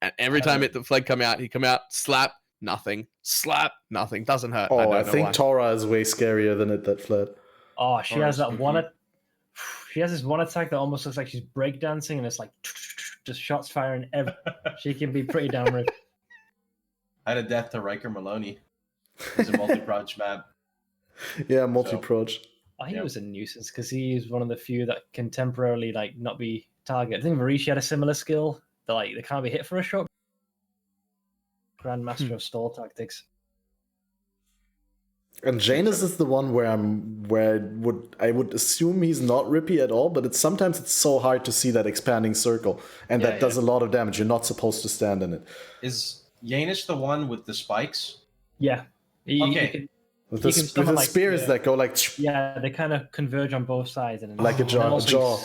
and every time It That Fled he'd come out, slap, nothing, doesn't hurt. Oh, I I think Tora is way scarier than It That Fled. Oh, she has that spooky. one. She has this one attack that almost looks like she's breakdancing, and it's like just shots firing. She can be pretty damn. I had a death to Riker Maloney. It's a multi-proj map. Yeah, multi-proj. Oh, he was a nuisance because he's one of the few that can temporarily like not be targeted. I think Marishi had a similar skill that like they can't be hit for a shot. Grandmaster of stall tactics. And Janus is the one where I would assume he's not rippy at all, but sometimes it's so hard to see that expanding circle, and that does a lot of damage. You're not supposed to stand in it. Is Janus the one with the spikes? Yeah. Okay. With the spears that go like... Yeah, they kind of converge on both sides. And like a jaw.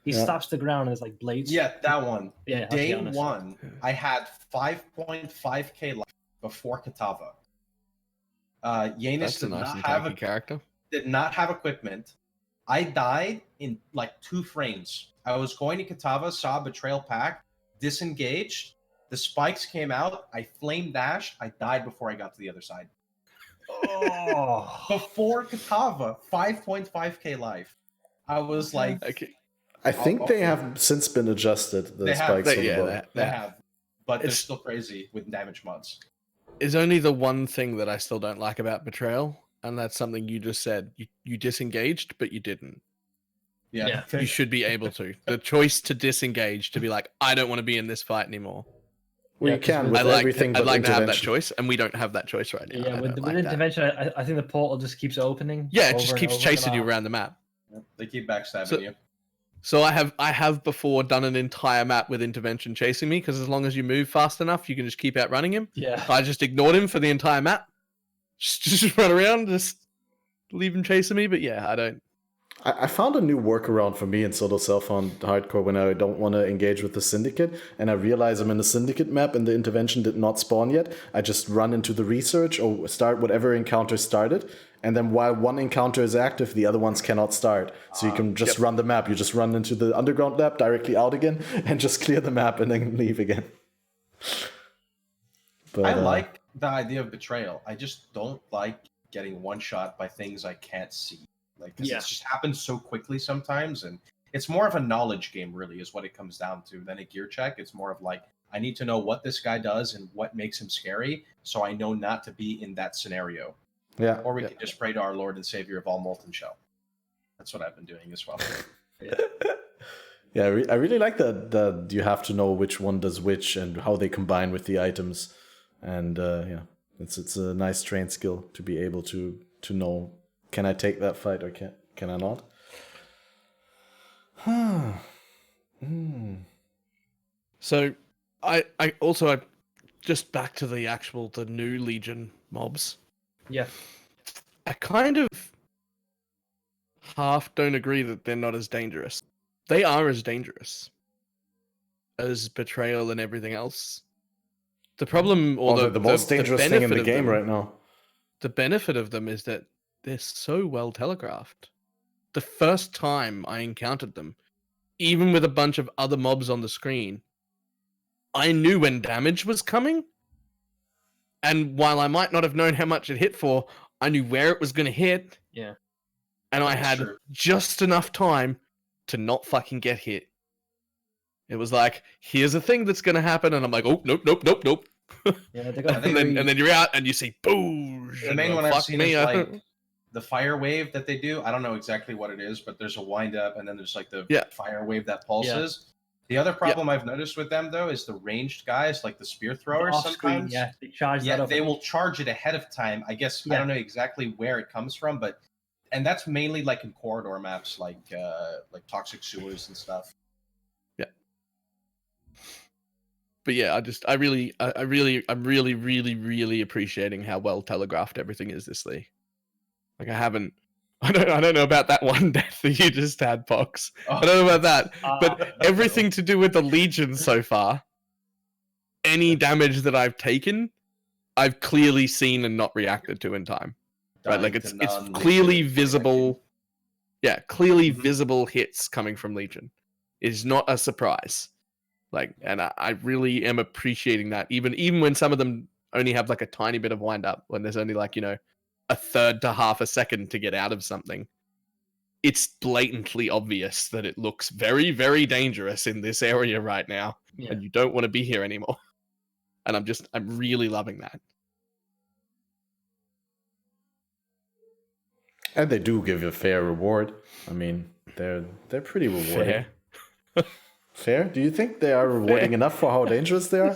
He stops the ground and it's like blades. Yeah, that one. Yeah, Day one, I had 5.5k life before Katava. Janus That's a nice and tanky character. Did not have equipment. I died in like 2 frames. I was going to Katava, saw a betrayal pack, disengaged. The spikes came out. I flame dashed. I died before I got to the other side. Oh. Before Katava, 5.5k life. I was like, I think they have since been adjusted. The spikes. They have, but they're still crazy with damage mods. Is only the one thing that I still don't like about Betrayal, and that's something you just said. You disengaged, but you didn't. Yeah. You should be able to. The choice to disengage, to be like, I don't want to be in this fight anymore. Well, you can with everything but I'd like to have that intervention. choice, and we don't have that choice right now. Yeah, with intervention, I think the portal just keeps opening. Yeah, it just keeps chasing you around the map. They keep backstabbing you. So I have before done an entire map with intervention chasing me, because as long as you move fast enough, you can just keep outrunning him. Yeah. I just ignored him for the entire map. Just run around, just leave him chasing me. But yeah, I don't. I found a new workaround for me in solo self on hardcore when I don't want to engage with the syndicate, and I realize I'm in the syndicate map and the intervention did not spawn yet. I just run into the research or start whatever encounter started, and then while one encounter is active, the other ones cannot start. So you can just run the map. You just run into the underground lab, directly out again, and just clear the map and then leave again. But, I like the idea of betrayal. I just don't like getting one shot by things I can't see. Like, cause it just happens so quickly sometimes, and it's more of a knowledge game, really, is what it comes down to than a gear check. It's more of like, I need to know what this guy does and what makes him scary, so I know not to be in that scenario. Yeah. Or we can just pray to our Lord and Savior of all molten shell. That's what I've been doing as well. Yeah, I really like that you have to know which one does which and how they combine with the items, and yeah, it's a nice train skill to be able to know, can I take that fight or can I not? So I also just back to the new Legion mobs. Yeah. I kind of half don't agree that they're not as dangerous. They are as dangerous as Betrayal and everything else. The problem, or They're the most dangerous thing in the game right now. The benefit of them is that they're so well telegraphed. The first time I encountered them, even with a bunch of other mobs on the screen, I knew when damage was coming. And while I might not have known how much it hit for, I knew where it was going to hit. Yeah. And I That's had true. just enough time to not fucking get hit. It was like, here's a thing that's going to happen. And I'm like, oh, nope. Yeah, they got and then you're out and you see, boom. The main one I've seen is like the fire wave that they do. I don't know exactly what it is, but there's a wind up and then there's like the fire wave that pulses. The other problem I've noticed with them though is the ranged guys, like the spear throwers. Sometimes, they charge that up. They will charge it ahead of time. I guess I don't know exactly where it comes from, and that's mainly like in corridor maps, like toxic sewers and stuff. Yeah. But yeah, I'm really appreciating how well telegraphed everything is this league. Like I don't know about that one death that you just had, Pohx. I don't know about that. But everything to do with the Legion so far, any damage that I've taken, I've clearly seen and not reacted to in time. Right? Like it's clearly visible. Yeah, clearly visible hits coming from Legion. It is not a surprise. Like, and I really am appreciating that. Even when some of them only have like a tiny bit of wind up, when there's only like, a third to half a second to get out of something, it's blatantly obvious that it looks very, very dangerous in this area right now, and you don't want to be here anymore. And I'm really loving that. And they do give a fair reward. I mean, they're pretty rewarding. Fair? Do you think they are rewarding enough for how dangerous they are?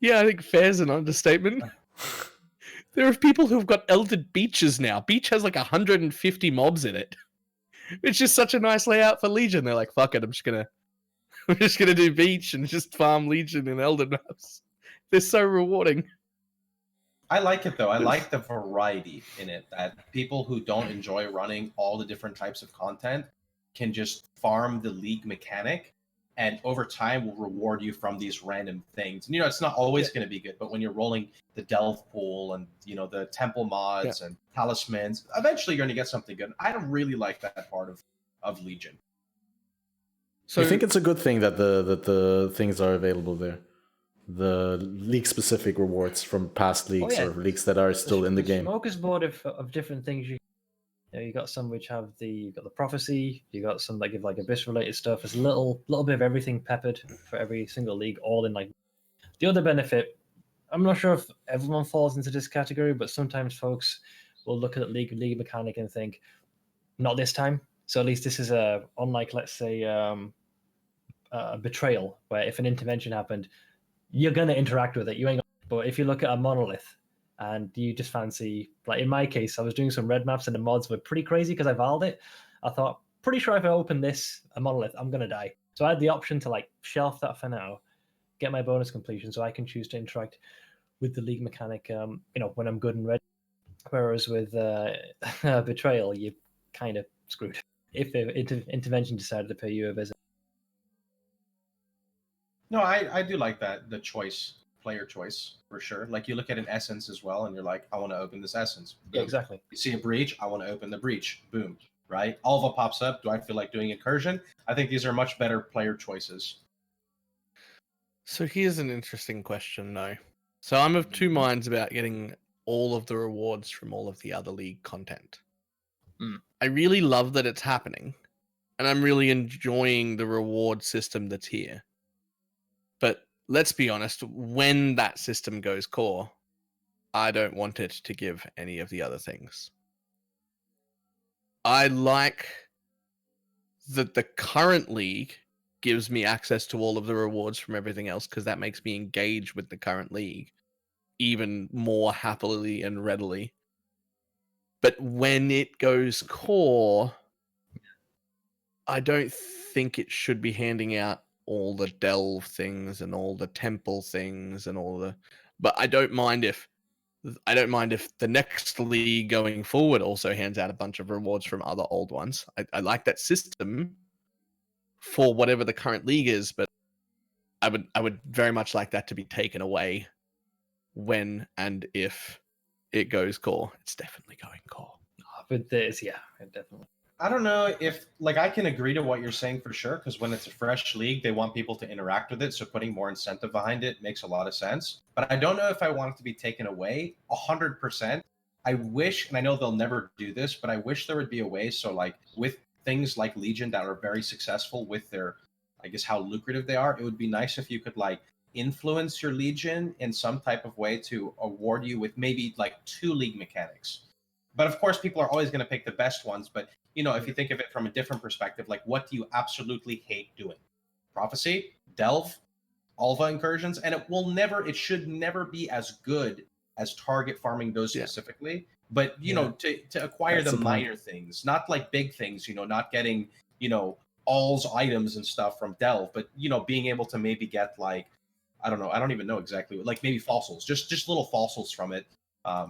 Yeah, I think fair's an understatement. There are people who've got Elded Beaches now. Beach has like 150 mobs in it. It's just such a nice layout for Legion. They're like, fuck it, I'm just gonna do Beach and just farm Legion in Elded maps. They're so rewarding. I like it though. I like the variety in it, that people who don't enjoy running all the different types of content can just farm the league mechanic, and over time will reward you from these random things. And it's not always going to be good, but when you're rolling the delve pool and the temple mods and talismans, eventually you're going to get something good. I don't really like that part of Legion. So you think it's a good thing that the things are available there? The league specific rewards from past leagues or leagues that are still in the game. Smorgasbord of different things. You got some which have the prophecy. You got some that give like abyss related stuff. There's a little bit of everything peppered for every single league, all in like. The other benefit, I'm not sure if everyone falls into this category, but sometimes folks will look at league mechanic and think, not this time. So at least this is unlike, let's say, a betrayal, where if an intervention happened, you're gonna interact with it. You ain't. But if you look at a monolith, and you just fancy, like in my case, I was doing some red maps and the mods were pretty crazy because I valed it. I thought, pretty sure if I open a monolith, I'm going to die. So I had the option to like shelf that for now, get my bonus completion so I can choose to interact with the league mechanic, when I'm good and ready. Whereas with Betrayal, you're kind of screwed if the intervention decided to pay you a visit. No, I do like that, the player choice, for sure. Like you look at an essence as well and you're like, I want to open this essence. Boom. Yeah, exactly. You see a breach, I want to open the breach. Boom. Right? Alva pops up. Do I feel like doing incursion? I think these are much better player choices. So here's an interesting question though. So I'm of two minds about getting all of the rewards from all of the other league content. I really love that it's happening, and I'm really enjoying the reward system that's here. But let's be honest, when that system goes core, I don't want it to give any of the other things. I like the current league gives me access to all of the rewards from everything else, because that makes me engage with the current league even more happily and readily. But when it goes core, I don't think it should be handing out all the delve things and all the temple things and all the. But I don't mind if the next league going forward also hands out a bunch of rewards from other old ones. I like that system for whatever the current league is, but I would very much like that to be taken away when and if it goes core. It's definitely going core. But this, yeah, definitely. I don't know if, like, I can agree to what you're saying for sure, because when it's a fresh league, they want people to interact with it, so putting more incentive behind it makes a lot of sense. But I don't know if I want it to be taken away 100%. I wish, and I know they'll never do this, but I wish there would be a way, so, like, with things like Legion that are very successful with their, I guess, how lucrative they are, it would be nice if you could, like, influence your Legion in some type of way to award you with maybe, like, 2 league mechanics. But of course, people are always going to pick the best ones. But, you know, if you think of it from a different perspective, like, what do you absolutely hate doing? Prophecy, Delve, Alva incursions, and it should never be as good as target farming those specifically. But, you know, to acquire the minor things, not like big things, you know, not getting, you know, all's items and stuff from Delve, but, you know, being able to maybe get, like, I don't know, I don't even know exactly, like maybe fossils, just little fossils from it,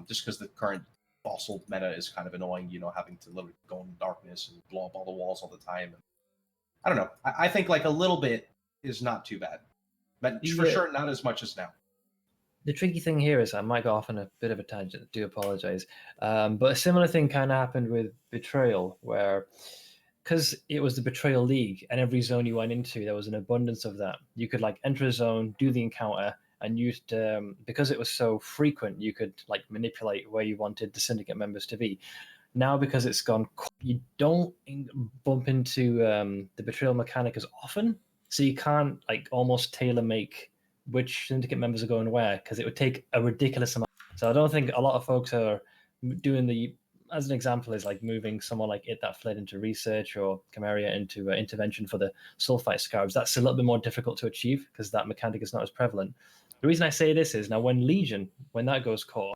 just because the current fossil meta is kind of annoying, you know, having to literally go in darkness and blow up all the walls all the time. I don't know. I think like a little bit is not too bad, but for sure not as much as now. The tricky thing here is I might go off on a bit of a tangent. I do apologize, but a similar thing kind of happened with Betrayal, where because it was the Betrayal League, and every zone you went into, there was an abundance of that. You could like enter a zone, do the encounter, and used because it was so frequent, you could like manipulate where you wanted the syndicate members to be. Now, because it's gone, you don't bump into the betrayal mechanic as often, so you can't like almost tailor make which syndicate members are going where, because it would take a ridiculous amount. So I don't think a lot of folks are doing the, as an example, is like moving someone like It That Fled into research or Chimeria into intervention for the Sulfite Scarabs. That's a little bit more difficult to achieve because that mechanic is not as prevalent. The reason I say this is now when Legion, when that goes core,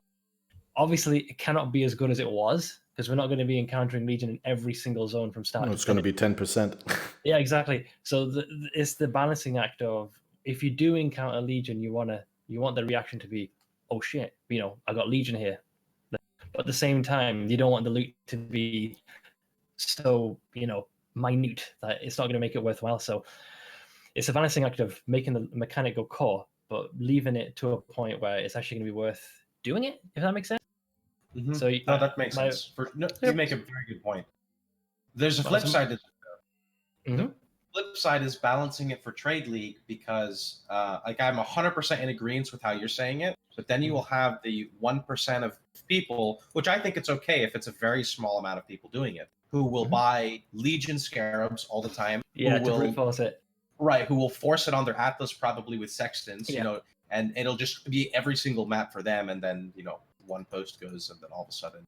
obviously it cannot be as good as it was because we're not going to be encountering Legion in every single zone from start. No, it's going to be 10%. Yeah, exactly. So it's the balancing act of if you do encounter Legion, you want the reaction to be, oh shit, you know, I got Legion here. But at the same time, you don't want the loot to be so, you know, minute that it's not going to make it worthwhile. So it's a balancing act of making the mechanic go core, but leaving it to a point where it's actually going to be worth doing it, if that makes sense. Mm-hmm. So no, that makes sense. You make a very good point. There's a flip side to this. The flip side is balancing it for Trade League because, like, I'm 100% in agreement with how you're saying it, but then you will have the 1% of people, which I think it's okay if it's a very small amount of people doing it, who will buy Legion Scarabs all the time. Yeah, to brute force it. Right, who will force it on their Atlas probably with Sextants, you know, and it'll just be every single map for them, and then, you know, one post goes, and then all of a sudden...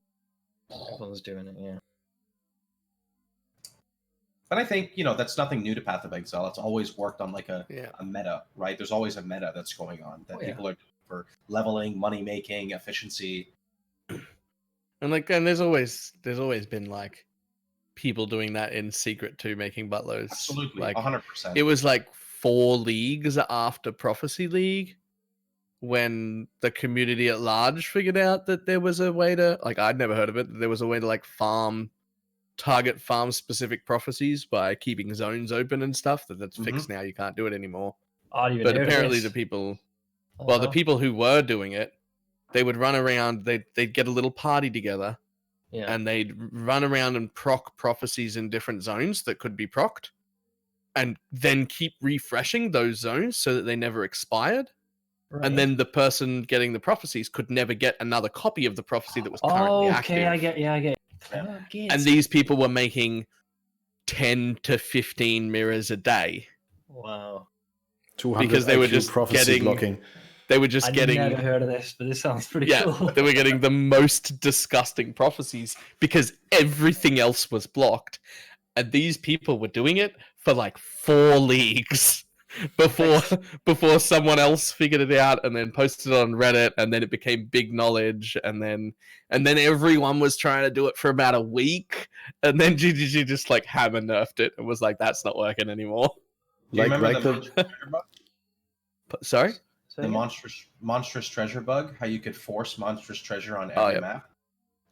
Everyone's doing it, yeah. But I think, you know, that's nothing new to Path of Exile. It's always worked on, like, a meta, right? There's always a meta that's going on that people are doing for leveling, money-making, efficiency. And, like, and there's always been, like, people doing that in secret too, making buttloads. Absolutely, like 100%. It was like 4 leagues after Prophecy League when the community at large figured out that there was a way to, like, I'd never heard of it, there was a way to like target farm specific prophecies by keeping zones open and stuff. That's fixed now. You can't do it anymore. But apparently the people, the people who were doing it, they would run around, they'd get a little party together. Yeah. And they'd run around and proc prophecies in different zones that could be procced, and then keep refreshing those zones so that they never expired. Right. And then the person getting the prophecies could never get another copy of the prophecy that was currently active. Okay, I get. Yeah. And these people were making 10 to 15 mirrors a day. Wow. 200 because they IQ were just prophecy blocking. They were just getting... I've never heard of this, but this sounds pretty cool. They were getting the most disgusting prophecies because everything else was blocked. and these people were doing it for like 4 leagues before someone else figured it out and then posted it on Reddit, and then it became big knowledge, and then everyone was trying to do it for about a week, and then GGG just like hammer nerfed it and was like, that's not working anymore. Do you remember the the monstrous treasure bug? Sorry? So, The yeah. monstrous treasure bug, how you could force monstrous treasure on every yep. map.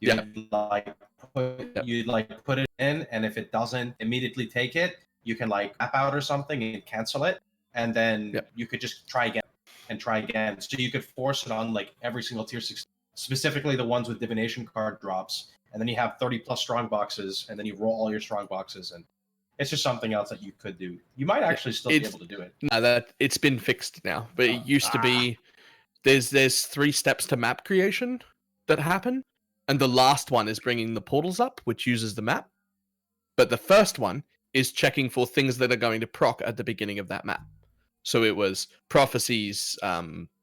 Yep. You'd like put it in, and if it doesn't immediately take it, you can like map out or something and cancel it, and then Yep. you could just try again and try again. So you could force it on like every single tier 6, specifically the ones with divination card drops, and then you have 30 plus strong boxes, and then you roll all your strong boxes, and it's just something else that you could do. You might actually still be able to do it. No, that it's been fixed now, but it used to be there's 3 steps to map creation that happen, and the last one is bringing the portals up, which uses the map. But the first one is checking for things that are going to proc at the beginning of that map. So it was prophecies,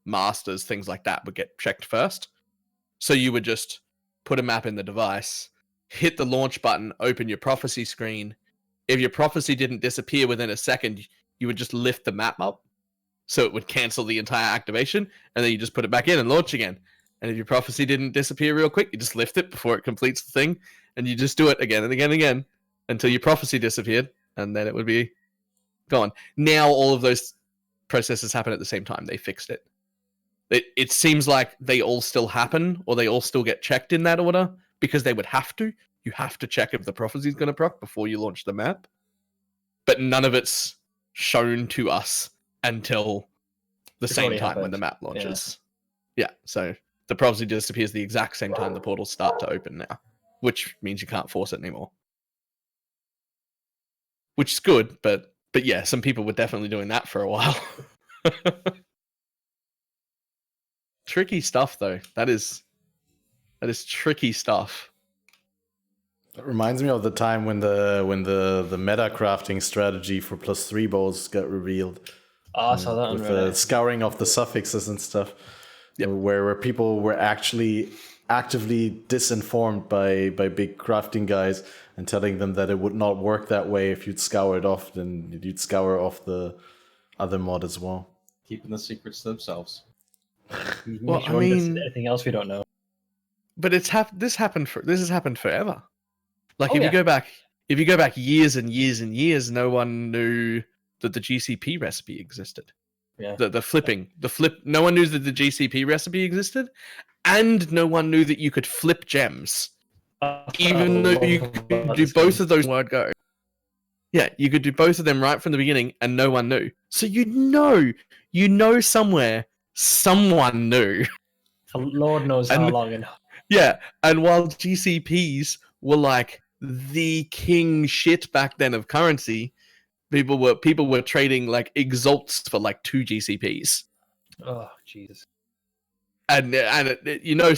masters, things like that would get checked first. So you would just put a map in the device, hit the launch button, open your prophecy screen. If your prophecy didn't disappear within a second, you would just lift the map up. So it would cancel the entire activation, and then you just put it back in and launch again. And if your prophecy didn't disappear real quick, you just lift it before it completes the thing, and you just do it again and again and again until your prophecy disappeared, and then it would be gone. Now all of those processes happen at the same time. They fixed it. It seems like they all still happen, or they all still get checked in that order, because they would have to. You have to check if the prophecy is going to proc before you launch the map. But none of it's shown to us until the It's same already time when happened. the map launches. Yeah, so the prophecy disappears the exact same time the portals start to open now, which means you can't force it anymore. Which is good, but yeah, some people were definitely doing that for a while. Tricky stuff, though. That is tricky stuff. It reminds me of the time when the meta crafting strategy for +3 bows got revealed. Oh, I saw that on With the Reddit. scouring of the suffixes and stuff. Yep. Where people were actually actively disinformed by big crafting guys and telling them that it would not work that way if you'd scour it off, then you'd scour off the other mod as well. Keeping the secrets to themselves. Well, Make I sure there's mean- anything else we don't know. But this has happened forever. Like Oh, if yeah. you go back years and years and years, no one knew that the GCP recipe existed. Yeah. The flip. No one knew that the GCP recipe existed, and no one knew that you could flip gems, even though you could do both of those in one go. Yeah, you could do both of them right from the beginning, and no one knew. So you know somewhere someone knew. Lord knows how And- long. And Yeah, and while GCPs were like the king shit back then of currency, people were trading like exalts for like 2 GCPs. oh, Jesus. And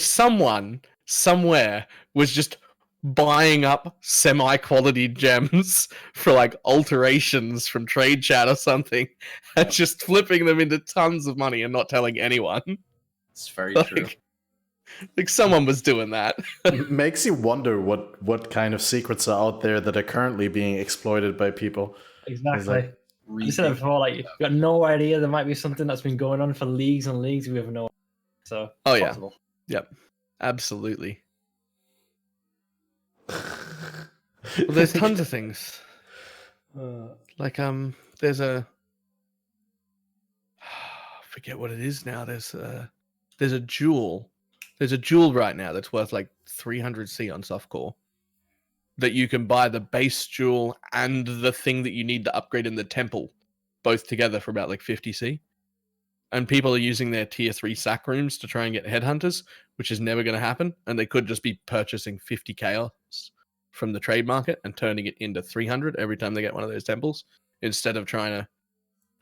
someone somewhere was just buying up semi-quality gems for like alterations from trade chat or something, and just flipping them into tons of money and not telling anyone. It's very Like, true. like someone was doing that. Makes you wonder what kind of secrets are out there that are currently being exploited by people. Exactly. Read You said it the- before, like, you've got no idea. There might be something that's been going on for leagues and leagues. We have no. So. Oh, it's yeah. possible. Yep, absolutely. Well, there's tons of things. Like there's a I forget what it is now. There's a jewel. There's a jewel right now that's worth like 300C on softcore. That you can buy the base jewel and the thing that you need to upgrade in the temple, both together for about like 50C. And people are using their tier 3 sack rooms to try and get headhunters, which is never going to happen. And they could just be purchasing 50 chaos from the trade market and turning it into 300 every time they get one of those temples, instead of trying to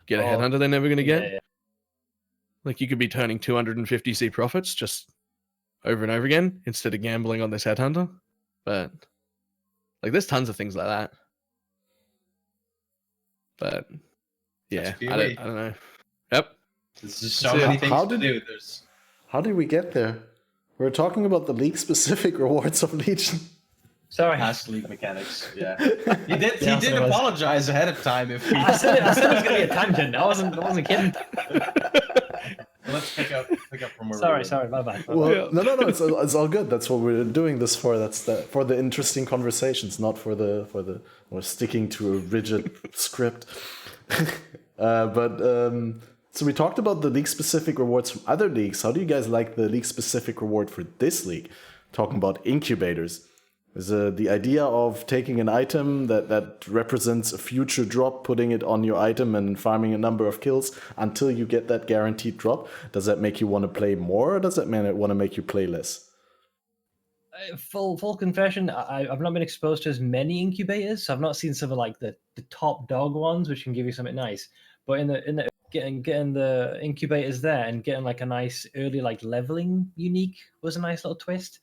get a Oh, headhunter they're never going to get. Yeah, yeah. Like you could be turning 250C profits just over and over again instead of gambling on this headhunter. But like there's tons of things like that. But yeah, That's I PoE. don't know. Yep. There's just so So many how things to did- do. There's How did we get there? We're talking about the league-specific rewards of Legion. Sorry. past league mechanics. Yeah, he did. Yeah, He did so it was- apologize ahead of time. If we... I said it was going to be a tangent. I wasn't kidding. Let's pick up from where we Sorry, were. sorry, my bad. Well, Yeah. no, it's all good. That's what we're doing this for. For the interesting conversations, not for the or sticking to a rigid script. So we talked about the league specific rewards from other leagues. How do you guys like the league specific reward for this league? Talking about incubators. Is the idea of taking an item that represents a future drop, putting it on your item and farming a number of kills until you get that guaranteed drop. Does that make you want to play more, or does that want to make you play less? Full confession, I've not been exposed to as many incubators, so I've not seen some of like the top dog ones, which can give you something nice. But in the getting the incubators there and getting like a nice early like leveling unique was a nice little twist.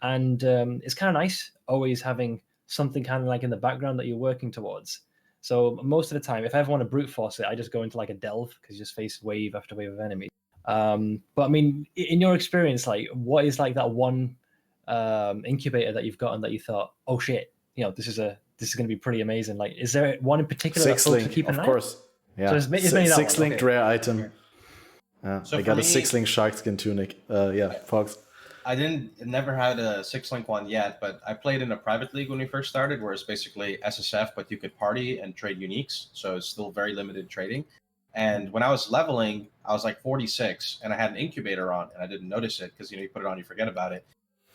And it's kind of nice always having something kind of like in the background that you're working towards. So most of the time, if I ever want to brute force it, I just go into like a delve because you just face wave after wave of enemies. But I mean, in your experience, like what is like that one incubator that you've gotten that you thought, oh shit, this is going to be pretty amazing? Like, is there one in particular that folks are keeping an eye? Of course. Yeah, So it's mainly that six one, linked okay. rare item. So I got a 6-link shark skin tunic. Pohx. I never had a 6-link one yet, but I played in a private league when we first started, where it's basically SSF, but you could party and trade uniques. So it's still very limited trading. And when I was leveling, I was like 46, and I had an incubator on, and I didn't notice it because you put it on, you forget about it.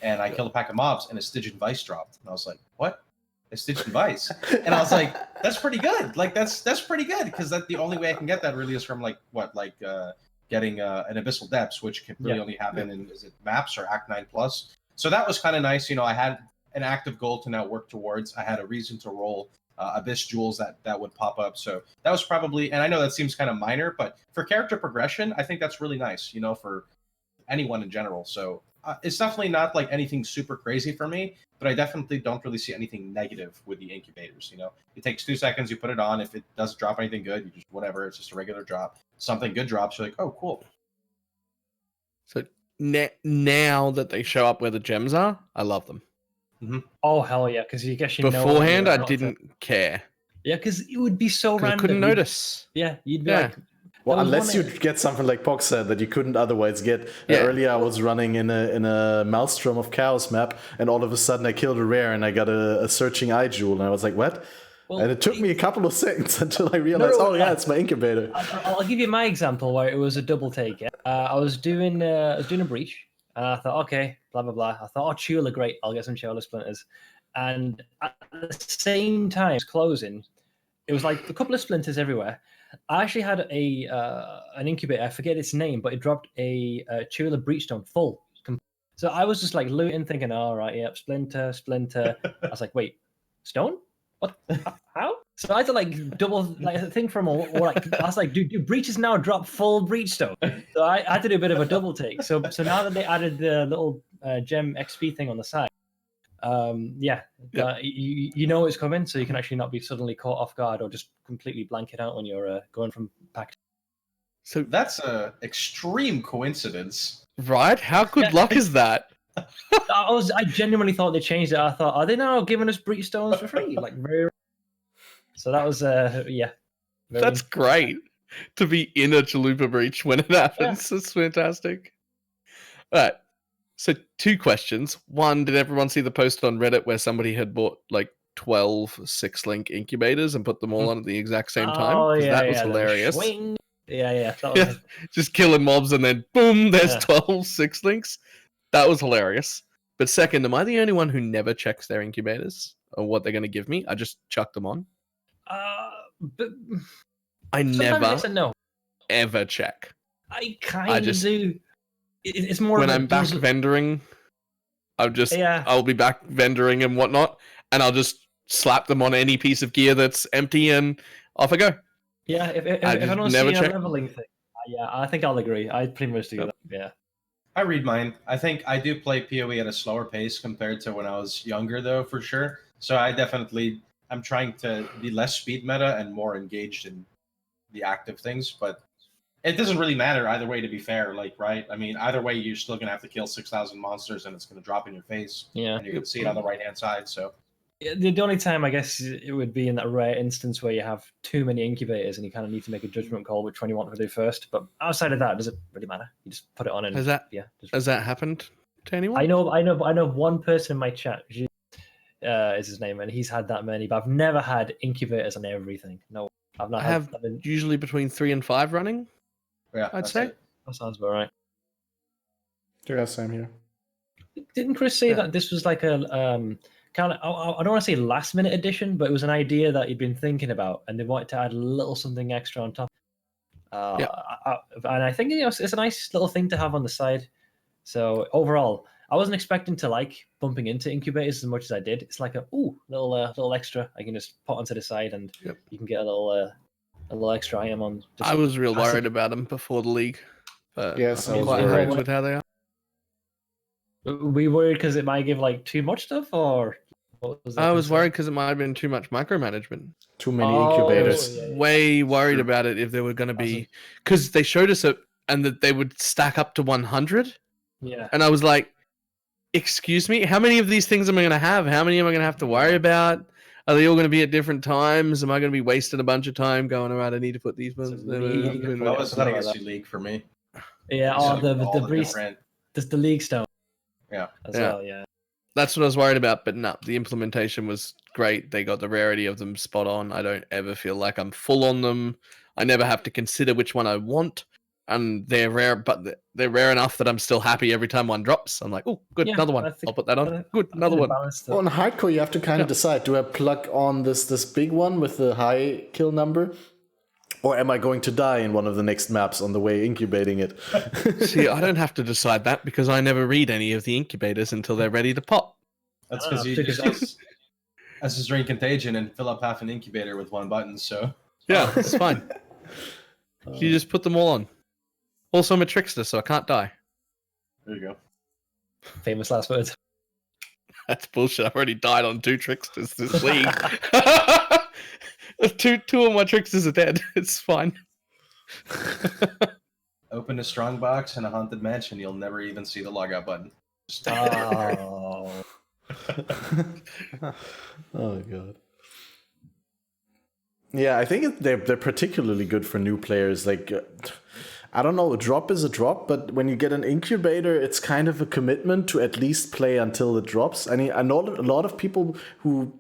And I killed a pack of mobs, and a Stygian Vice dropped, and I was like, "What? A Stygian Vice?" And I was like, "That's pretty good. Like that's pretty good because the only way I can get that really is from getting an Abyssal Depths, which can really only happen in maps or Act 9 plus. So that was kind of nice. I had an active goal to now work towards. I had a reason to roll Abyss Jewels that would pop up. So that was probably, and I know that seems kind of minor, but for character progression, I think that's really nice, for anyone in general. So it's definitely not like anything super crazy for me, but I definitely don't really see anything negative with the incubators. It takes 2 seconds, you put it on. If it doesn't drop anything good, you just whatever. It's just a regular drop. Something good drops, you're like, oh, cool. So now that they show up where the gems are, I love them. Mm-hmm. Oh hell yeah! Because you guess beforehand, know I didn't care. Yeah, because it would be so random. I couldn't notice. Yeah, you'd be like. Well, unless you get something like Pohx said that you couldn't otherwise get. Earlier, I was running in a Maelstrom of Chaos map, and all of a sudden I killed a rare, and I got a Searching Eye Jewel, and I was like, "What?" Well, and it took me a couple of seconds until I realized, it's my incubator. I'll give you my example where it was a double take. Yeah? I was doing a breach, and I thought, okay, blah blah blah. I thought, Chula, great, I'll get some Chula splinters. And at the same time, it's closing. It was like a couple of splinters everywhere. I actually had an incubator. I forget its name, but it dropped a Chula Breachstone full. So I was just like looting, thinking, all right, yeah, splinter. I was like, wait, stone? What? How? So I had to like double like think from or like I was like, dude, breaches now drop full breachstone. So I had to do a bit of a double take. So now that they added the little gem XP thing on the side, you know it's coming, so you can actually not be suddenly caught off guard or just completely blank it out when you're going from pack. So that's a extreme coincidence, right? How good luck is that? I genuinely thought they changed it. I thought, are they now giving us breach stones for free? Like very. So that was That's great to be in a Chalupa breach when it happens. It's fantastic. All right. So 2 questions. One, did everyone see the post on Reddit where somebody had bought like 12 6-link incubators and put them all on at the exact same time? Oh yeah, that was hilarious. Yeah. That was just killing mobs and then boom, there's 12 6-links. That was hilarious. But second, am I the only one who never checks their incubators or what they're going to give me? I just chuck them on. But I never ever check. I kind of do. It's more when I'm back vendoring. I'll be back vendoring and whatnot, and I'll just slap them on any piece of gear that's empty, and off I go. Yeah, if I don't see a leveling thing, I think I'll agree. I pretty much do that. Yeah. I read mine. I think I do play PoE at a slower pace compared to when I was younger, though, for sure. So I'm trying to be less speed meta and more engaged in the active things. But it doesn't really matter either way, to be fair. Like, right? I mean, either way, you're still gonna have to kill 6,000 monsters, and it's gonna drop in your face. Yeah. And you're gonna see it on the right hand side. So The only time I guess it would be in that rare instance where you have too many incubators and you kind of need to make a judgment call which one you want to do first. But outside of that, does it really matter? You just put it on and Has that just has that happened to anyone? I know one person in my chat is his name, and he's had that many, but I've never had incubators on everything. No, I've not. I have usually between 3 and 5 running. yeah, I'd that's say. it. That sounds about right. Yeah, same here. Didn't Chris say Yeah. that this was like a kind of, I don't want to say last minute addition, but it was an idea that he'd been thinking about, and they wanted to add a little something extra on top. And I think it's a nice little thing to have on the side. So overall, I wasn't expecting to like bumping into incubators as much as I did. It's like a little extra I can just put onto the side, and you can get a little extra IM on. I was real worried about them before the league. But Yes, I I'm was quite worried. happy with how they are. We worried because it might give like too much stuff, or what was that I was concern? worried because it might have been too much micromanagement. Too many Oh, I incubators. was yeah. way worried True. about it if there were going to be, because they showed us it and that they would stack up to 100, Yeah. and I was like, "Excuse me, how many of these things am I going to have? How many am I going to have to worry about? Are they all going to be at different times? Am I going to be wasting a bunch of time going around? I need to put these ones." really good That point. was Legacy League for me. Yeah. You Oh, see the all priest, different- the league stone. Yeah. As Yeah. well. Yeah. That's what I was worried about, but no, the implementation was great. They got the rarity of them spot on. I don't ever feel like I'm full on them. I never have to consider which one I want, and they're rare, but they're rare enough that I'm still happy every time one drops. I'm like, oh, good, Yeah, another one. I think- I'll put that on. I Good, another one. On hardcore, you have to kind of decide: do I plug on this big one with the high kill number, or am I going to die in one of the next maps on the way incubating it? See, I don't have to decide that because I never read any of the incubators until they're ready to pop. That's I don't because know, you because just as his drain contagion and fill up half an incubator with one button. So Yeah, it's fine. You just put them all on. Also, I'm a trickster, so I can't die. there you go. Famous last words. That's bullshit. I've already died on 2 tricksters this league. two of my tricksters are dead. It's fine. Open a strong box in a haunted mansion, you'll never even see the logout button. Just Oh. Oh god. Yeah, I think they're particularly good for new players. Like, I don't know, a drop is a drop, but when you get an incubator, it's kind of a commitment to at least play until it drops. I mean, I know a lot of people who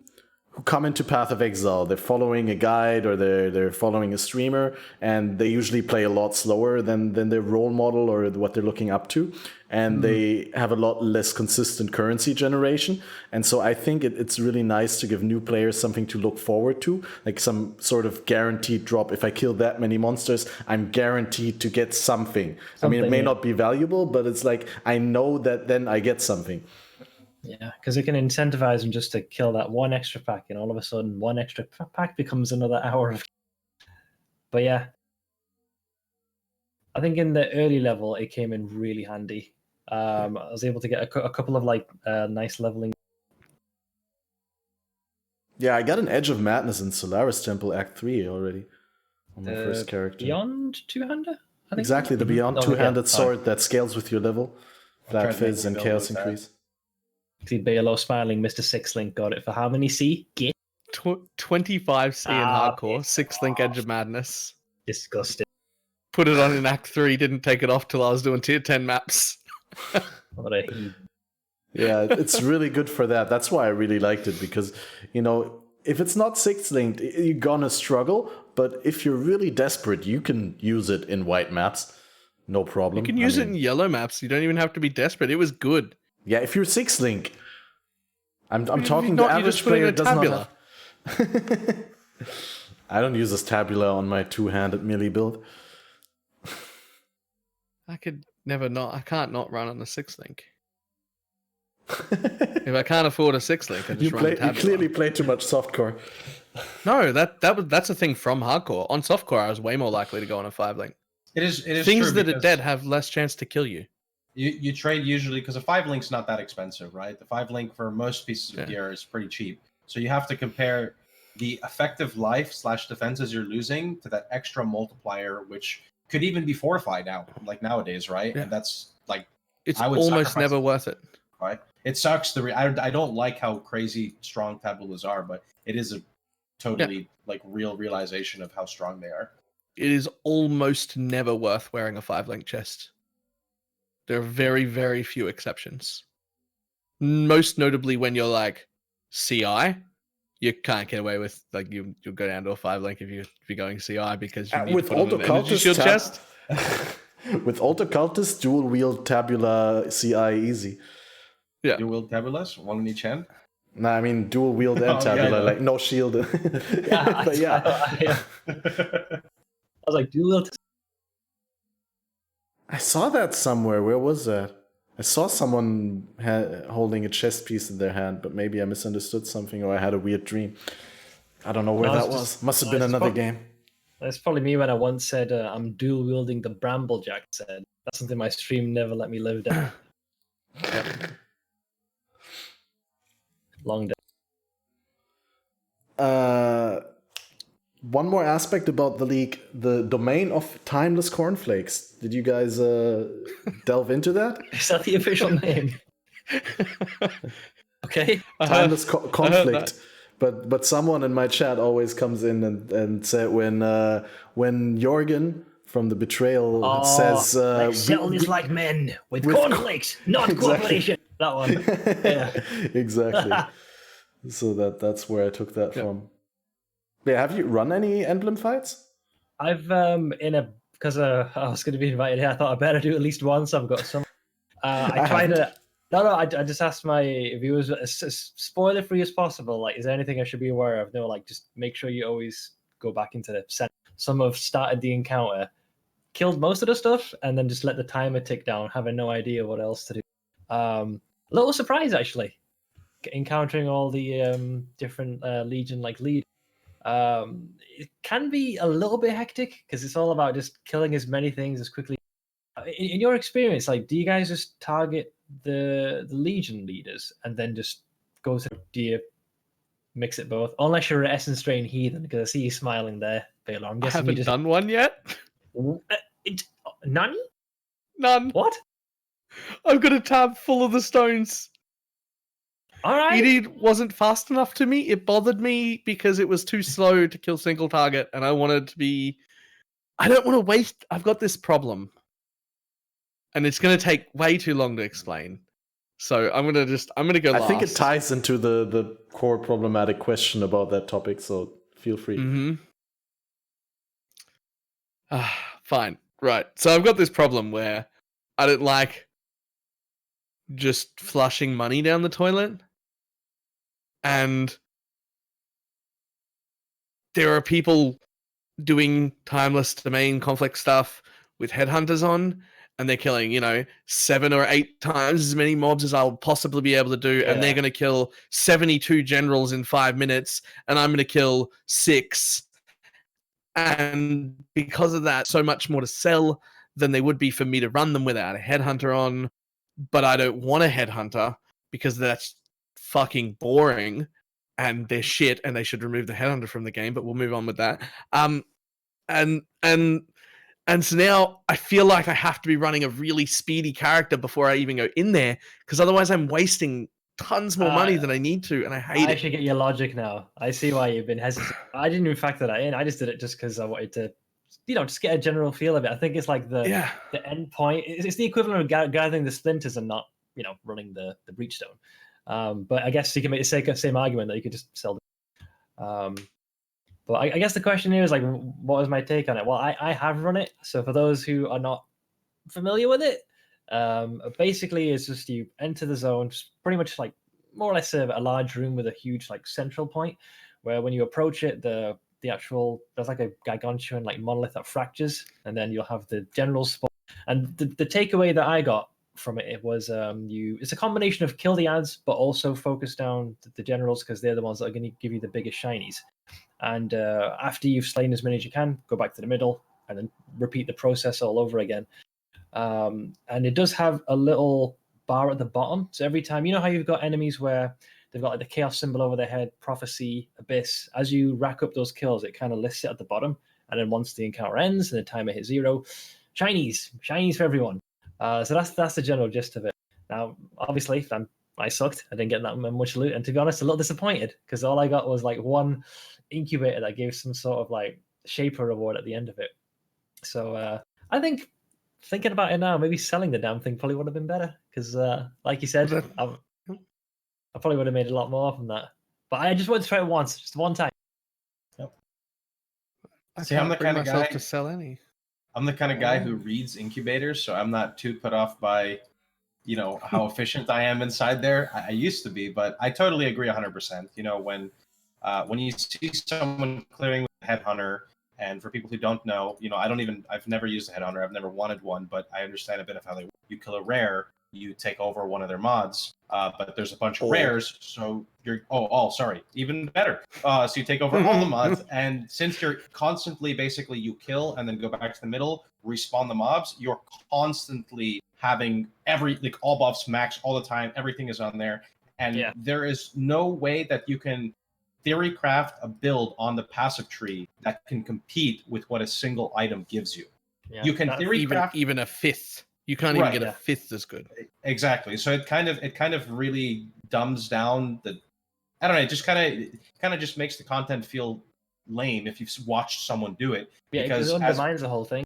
come into Path of Exile. They're following a guide or they're following a streamer, and they usually play a lot slower than their role model or what they're looking up to, and they have a lot less consistent currency generation. And so I think it's really nice to give new players something to look forward to, like some sort of guaranteed drop. If I kill that many monsters, I'm guaranteed to get something. I mean, it may not be valuable, but it's like I know that then I get something. Yeah, because it can incentivize them just to kill that one extra pack, and all of a sudden, one extra pack becomes another hour of. But yeah, I think in the early level, it came in really handy. I was able to get a couple of like nice leveling. Yeah, I got an Edge of Madness in Solaris Temple Act 3 already on my first character. Beyond two-hander? I think. Exactly, the Beyond Oh, two-handed yeah. sword that scales with your level. Black tried Fizz making and a build Chaos with that. Increase. See Balor smiling, Mr. Six Link got it for how many C? Get 25C in hardcore, piss 6 Link Edge of Madness. disgusted. Put it on in Act 3, didn't take it off till I was doing tier 10 maps. What a heathen. Yeah, it's really good for that. That's why I really liked it, because, you know, if it's not 6-linked, you're gonna struggle, but if you're really desperate, you can use it in white maps. No problem. You can use it in yellow maps. You don't even have to be desperate. It was good. Yeah, if you're 6-link. I'm If talking not, the you average just put it in player a does not tabula. have... I don't use this tabula on my two-handed melee build. I can't not run on a 6 Link. If I can't afford a 6 Link, I just run a You tabula. clearly play too much softcore. No, that's a thing from hardcore. On softcore, I was way more likely to go on a 5 Link. It is Things true that are because dead have less chance to kill you. You trade usually because a 5-link's not that expensive, right? The 5-link for most pieces of gear is pretty cheap. So you have to compare the effective life / defenses you're losing to that extra multiplier, which could even be fortified now, like nowadays, right? Yeah. And that's like It's I would almost sacrifice never it. worth it. Right? It sucks. I don't like how crazy strong tabulas are, but it is a totally like real realization of how strong they are. It is almost never worth wearing a 5-link chest. There are very, very few exceptions. Most notably when you're like CI, you can't get away with like you'll go down to a 5-link if you're going CI because you need with to put on an energy shield chest. With Alto Cultist, dual wield tabula CI easy. Yeah. Dual wield tabulas, one in each hand. Nah, I mean dual wield and Oh, yeah, I tabula, know. like no shield. Yeah, But yeah. I was like, dual. I saw that somewhere. Where was that? I saw someone holding a chest piece in their hand, but maybe I misunderstood something or I had a weird dream. I don't know where No, it's that was. just- Must have no, been it's another prob- game. That's probably me when I once said I'm dual wielding the Bramblejack. Said that's something my stream never let me live down. Long day. One more aspect about the league, the domain of timeless cornflakes. Did you guys delve into that? Is that the official name? Okay. Timeless I heard conflict. But someone in my chat always comes in and said when Jorgen from the Betrayal says let's settle this like men with cornflakes, not Exactly. cooperation. That one. Yeah. Exactly. So that's where I took that from. Yeah, have you run any emblem fights? I've because I was going to be invited here. I thought I better do at least one. So I've got some. I tried to. No. I just asked my viewers as spoiler free as possible. Like, is there anything I should be aware of? No, like just make sure you always go back into the set. Some have started the encounter, killed most of the stuff, and then just let the timer tick down, having no idea what else to do. A little surprise actually, encountering all the different Legion like lead. It can be a little bit hectic because it's all about just killing as many things as quickly. In your experience, like, do you guys just target the Legion leaders and then just go to? Do you mix it both? Unless you're an Essence Strain Heathen, because I see you smiling there, Balor. I'm I guessing you haven't just done one yet. Nani? None. What? I've got a tab full of the stones. All right. It wasn't fast enough to me. It bothered me because it was too slow to kill single target, and I wanted to be. I don't want to waste. I've got this problem, and it's going to take way too long to explain. So I'm gonna go last. I think it ties into the core problematic question about that topic. So feel free. Mm-hmm. Fine. Right. So I've got this problem where I don't like just flushing money down the toilet. And there are people doing timeless domain conflict stuff with headhunters on, and they're killing, 7 or 8 times as many mobs as I'll possibly be able to do, and they're going to kill 72 generals in 5 minutes, and I'm going to kill 6. And because of that, so much more to sell than they would be for me to run them without a headhunter on. But I don't want a headhunter because that's fucking boring and they're shit and they should remove the headhunter from the game, but we'll move on with that. And so now I feel like I have to be running a really speedy character before I even go in there, because otherwise I'm wasting tons more money than I need to, and I hate it. I actually get your logic now. I see why you've been hesitant. I didn't even factor that in. I just did it just because I wanted to, just get a general feel of it. I think it's like the end point. It's the equivalent of gathering the splinters and not, running the breachstone. But I guess you can make the same argument that you could just sell them. But I guess the question here is like, what was my take on it? Well, I have run it. So for those who are not familiar with it, basically it's just you enter the zone, just pretty much like more or less a large room with a huge like central point, where when you approach it, the actual there's like a gargantuan like monolith that fractures, and then you'll have the general spot. And the takeaway that I got from it was it's a combination of kill the ads, but also focus down the generals because they're the ones that are going to give you the biggest shinies. And after you've slain as many as you can, go back to the middle and then repeat the process all over again. And it does have a little bar at the bottom. So every time, how you've got enemies where they've got like the chaos symbol over their head, prophecy, abyss. As you rack up those kills, it kind of lists it at the bottom. and then once the encounter ends and the timer hits 0, shinies for everyone. So that's the general gist of it. Now, obviously, I sucked. I didn't get that much loot, and to be honest, a little disappointed because all I got was like one incubator that gave some sort of like shaper reward at the end of it. So I think thinking about it now, maybe selling the damn thing probably would have been better because, like you said, I probably would have made a lot more from that. But I just wanted to try it once, just one time. Yep. I See, can't I'm the bring kind of myself guy to sell any. I'm the kind of guy who reads incubators, so I'm not too put off by, how efficient I am inside there. I used to be, but I totally agree 100%. When you see someone clearing with a headhunter, and for people who don't know, I've never used a headhunter. I've never wanted one, but I understand a bit of how they work. You kill a rare, you take over one of their mods, but there's a bunch of rares, so you're sorry, even better. So you take over all the mods, and since you're constantly basically you kill and then go back to the middle, respawn the mobs, you're constantly having all buffs max all the time. Everything is on there, and there is no way that you can theory craft a build on the passive tree that can compete with what a single item gives you. Yeah, You can theory craft even a fifth. You can't even get a fifth as good. Exactly. So it kind of really dumbs down the. I don't know. It just kind of just makes the content feel lame if you've watched someone do it. Yeah, because it undermines the whole thing.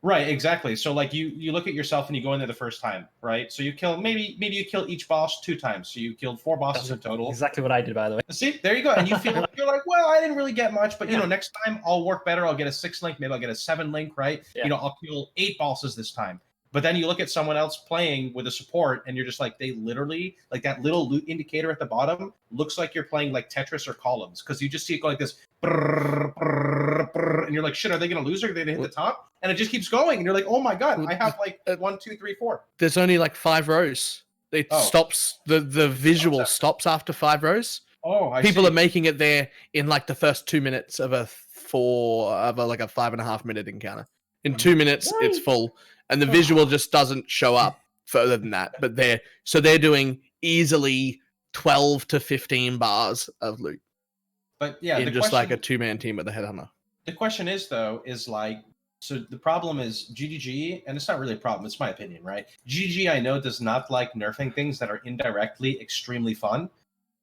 Right, exactly. So like you look at yourself and you go in there the first time, right? So you kill maybe you kill each boss 2 times. So you killed 4 bosses in total. Exactly what I did, by the way. See, there you go. And you're like, well, I didn't really get much, but next time I'll work better. I'll get a 6 link, maybe I'll get a 7 link, right? Yeah. I'll kill 8 bosses this time. But then you look at someone else playing with a support, and you're just like, they literally, like that little loot indicator at the bottom looks like you're playing like Tetris or Columns, because you just see it go like this, brrr, brrr, brrr, and you're like, shit, are they going to lose or are they going to hit the top? And it just keeps going, and you're like, oh my god, I have like 1, 2, 3, 4. There's only like 5 rows. It stops, the visual stops after 5 rows. People are making it there in like the first 2 minutes of a 5.5 minute encounter. In 2 minutes, it's full, and the visual just doesn't show up further than that. But they're doing easily 12 to 15 bars of loot. But yeah, in just like a 2-man team with a headhunter. The question is so the problem is GGG, and it's not really a problem, it's my opinion, right? GGG, I know, does not like nerfing things that are indirectly extremely fun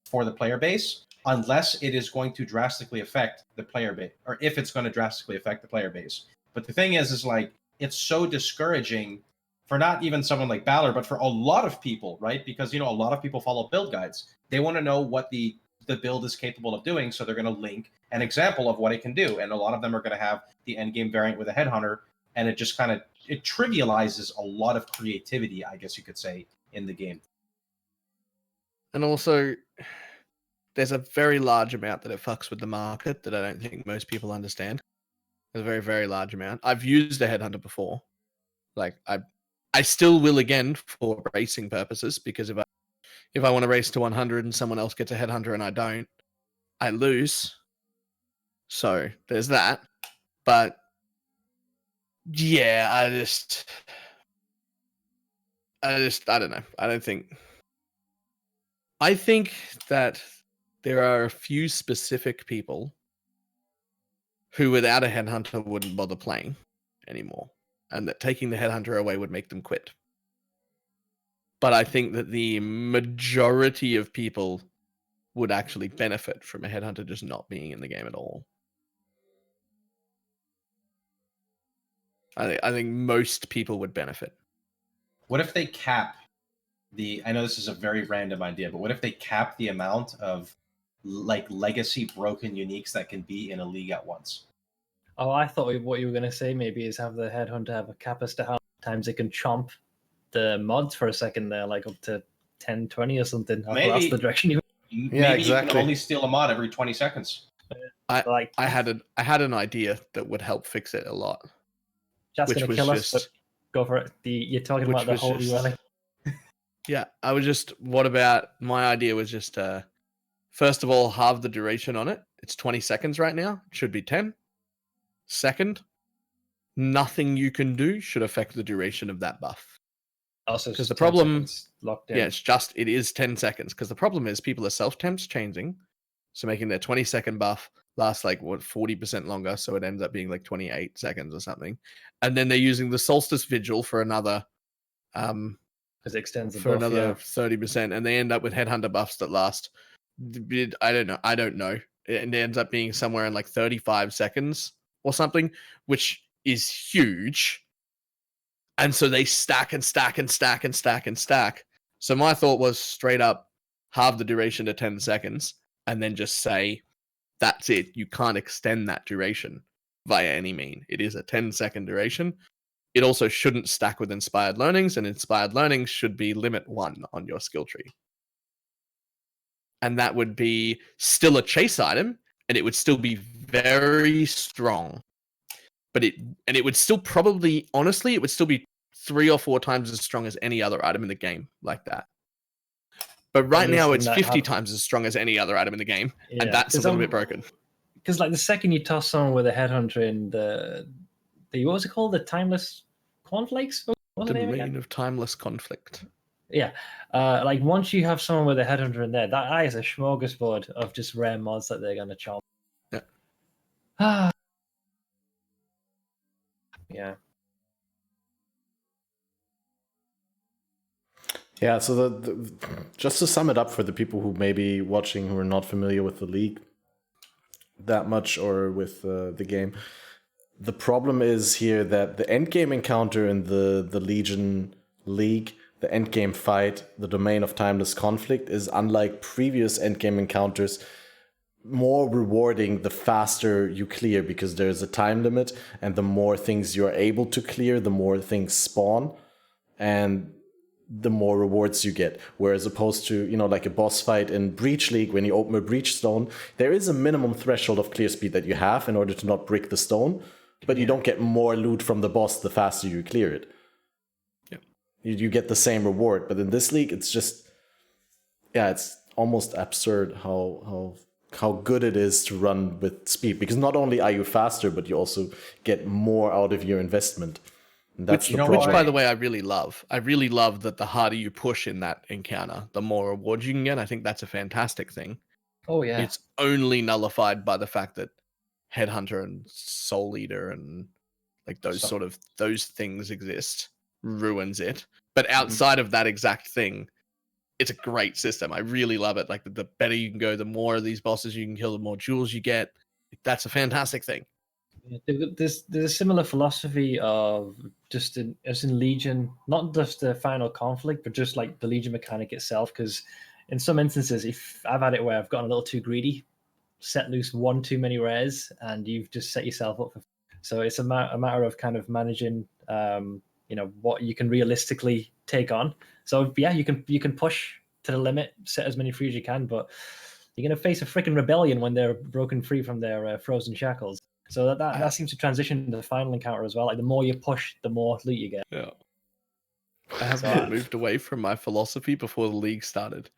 for the player base, unless it is going to drastically affect the player base, or if it's going to drastically affect the player base. But the thing is like, it's so discouraging for not even someone like Balor, but for a lot of people, right? Because, a lot of people follow build guides. They want to know what the build is capable of doing, so they're going to link an example of what it can do. And a lot of them are going to have the endgame variant with a headhunter, and it just it trivializes a lot of creativity, I guess you could say, in the game. And also, there's a very large amount that it fucks with the market that I don't think most people understand. A very, very large amount. I've used a headhunter before. Like I still will again for racing purposes, because if I want to race to 100 and someone else gets a headhunter and I don't, I lose. So there's that. But yeah, I don't know. I think that there are a few specific people who without a headhunter wouldn't bother playing anymore, and that taking the headhunter away would make them quit. But I think that the majority of people would actually benefit from a headhunter just not being in the game at all. I think most people would benefit. What if they cap I know this is a very random idea, but what if they cap the amount of like legacy broken uniques that can be in a league at once? Oh, I thought what you were going to say maybe is have the headhunter have a cap as to how many times it can chomp the mods for a second there, like up to 10, 20 or something. Maybe that's the direction you. Yeah, exactly. You can only steal a mod every 20 seconds. I had an idea that would help fix it a lot. Just going to kill us, but go for it. You're talking about the holy relic. Yeah, what about, my idea was just, first of all, halve the duration on it. It's 20 seconds right now. It should be 10. Second, nothing you can do should affect the duration of that buff. Also, because the problem, locked in. yeah, it is 10 seconds. Because the problem is people are self-temps changing. So making their 20-second buff last like 40% longer, so it ends up being like 28 seconds or something. And then they're using the Solstice Vigil for another because it extends the for buff, another 30%, and they end up with Headhunter buffs that last I don't know. It ends up being somewhere in like 35 seconds or something, which is huge. And so they stack and stack and stack and stack and stack. So my thought was straight up halve the duration to 10 seconds and then just say, that's it. You can't extend that duration via any mean. It is a 10-second duration. It also shouldn't stack with Inspired Learnings, and Inspired Learnings should be limit 1 on your skill tree. And that would be still a chase item, and it would still be very strong. But it would still probably, honestly, it would still be 3 or 4 times as strong as any other item in the game like that. But right now, it's 50 times as strong as any other item in the game, and that's a little bit broken. Because like the second you toss someone with a Headhunter in the what was it called? The Timeless Cornflakes? Domain of Timeless Conflict. Yeah. Like once you have someone with a Headhunter in there, that is a smorgasbord of just rare mods that they're going to chomp. Yeah. Yeah. Yeah, so just to sum it up for the people who may be watching who are not familiar with the league that much or with the game, the problem is here that the endgame encounter in the Legion League, the endgame fight, the domain of timeless conflict, is unlike previous endgame encounters more rewarding the faster you clear, because there's a time limit, and the more things you're able to clear, the more things spawn, and the more rewards you get. Whereas opposed to, like a boss fight in Breach League, when you open a Breach Stone, there is a minimum threshold of clear speed that you have in order to not brick the stone, but you don't get more loot from the boss the faster you clear it. Yeah. You get the same reward, but in this league, it's just, it's almost absurd how good it is to run with speed, because not only are you faster, but you also get more out of your investment. That's which, by the way, I really love. I really love that the harder you push in that encounter, the more rewards you can get. I think that's a fantastic thing. Oh, yeah. It's only nullified by the fact that Headhunter and Soul Eater and like those things exist. Ruins it. But outside of that exact thing, it's a great system. I really love it. Like the better you can go, the more of these bosses you can kill, the more jewels you get. That's a fantastic thing. There's a similar philosophy of just in Legion, not just the final conflict, but just like the Legion mechanic itself. Because in some instances, if I've had it where I've gotten a little too greedy, set loose one too many rares, and you've just set yourself up for. So it's a matter of kind of managing, what you can realistically take on. So yeah, you can push to the limit, set as many free as you can, but you're gonna face a freaking rebellion when they're broken free from their frozen shackles. So that seems to transition to the final encounter as well. Like the more you push, the more loot you get. Yeah. I haven't moved away from my philosophy before the league started.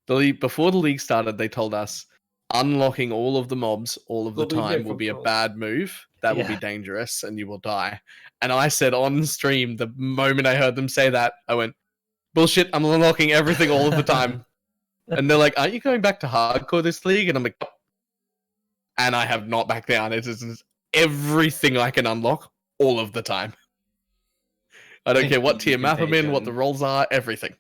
Before the league started, they told us unlocking all of the mobs all of the time will be a bad move. That will be dangerous and you will die. And I said on stream, the moment I heard them say that, I went, bullshit, I'm unlocking everything all of the time. And they're like, aren't you going back to hardcore this league? And I'm like, and I have not backed down. It is everything I can unlock all of the time. I don't care what tier map I'm in, what the roles are, everything.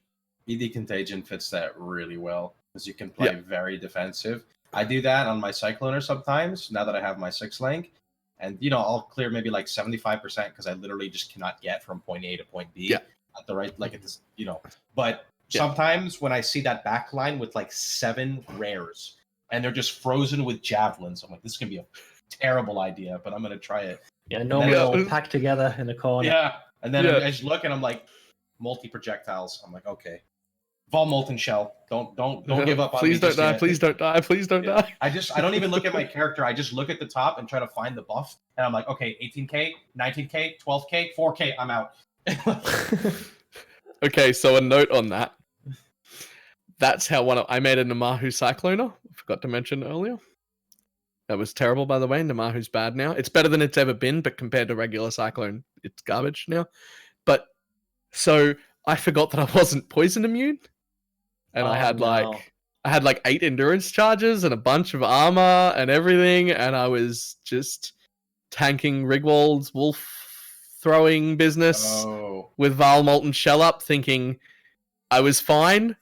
ED Contagion fits that really well, because you can play very defensive. I do that on my Cycloner sometimes, now that I have my 6-link. And, I'll clear maybe like 75% because I literally just cannot get from point A to point B at the right, like it's, But sometimes when I see that back line with like 7 rares, and they're just frozen with javelins, I'm like, this is going to be a terrible idea, but I'm going to try it. Yeah, normally all packed together in a corner. Yeah, and then I just look and I'm like, multi-projectiles. I'm like, okay. Vol Molten Shell. Don't give up on Please me. Don't die. Please don't die. Please don't die. I don't even look at my character. I just look at the top and try to find the buff. And I'm like, okay, 18k, 19k, 12k, 4k, I'm out. Okay, so a note on that. That's how I made a Namahu Cycloner. I forgot to mention earlier. That was terrible, by the way. Namahu's bad now. It's better than it's ever been, but compared to regular Cyclone, it's garbage now. But so I forgot that I wasn't poison immune. And I had I had like 8 endurance charges and a bunch of armor and everything, and I was just tanking Rigwald's wolf throwing business with Val Molten Shell up, thinking I was fine.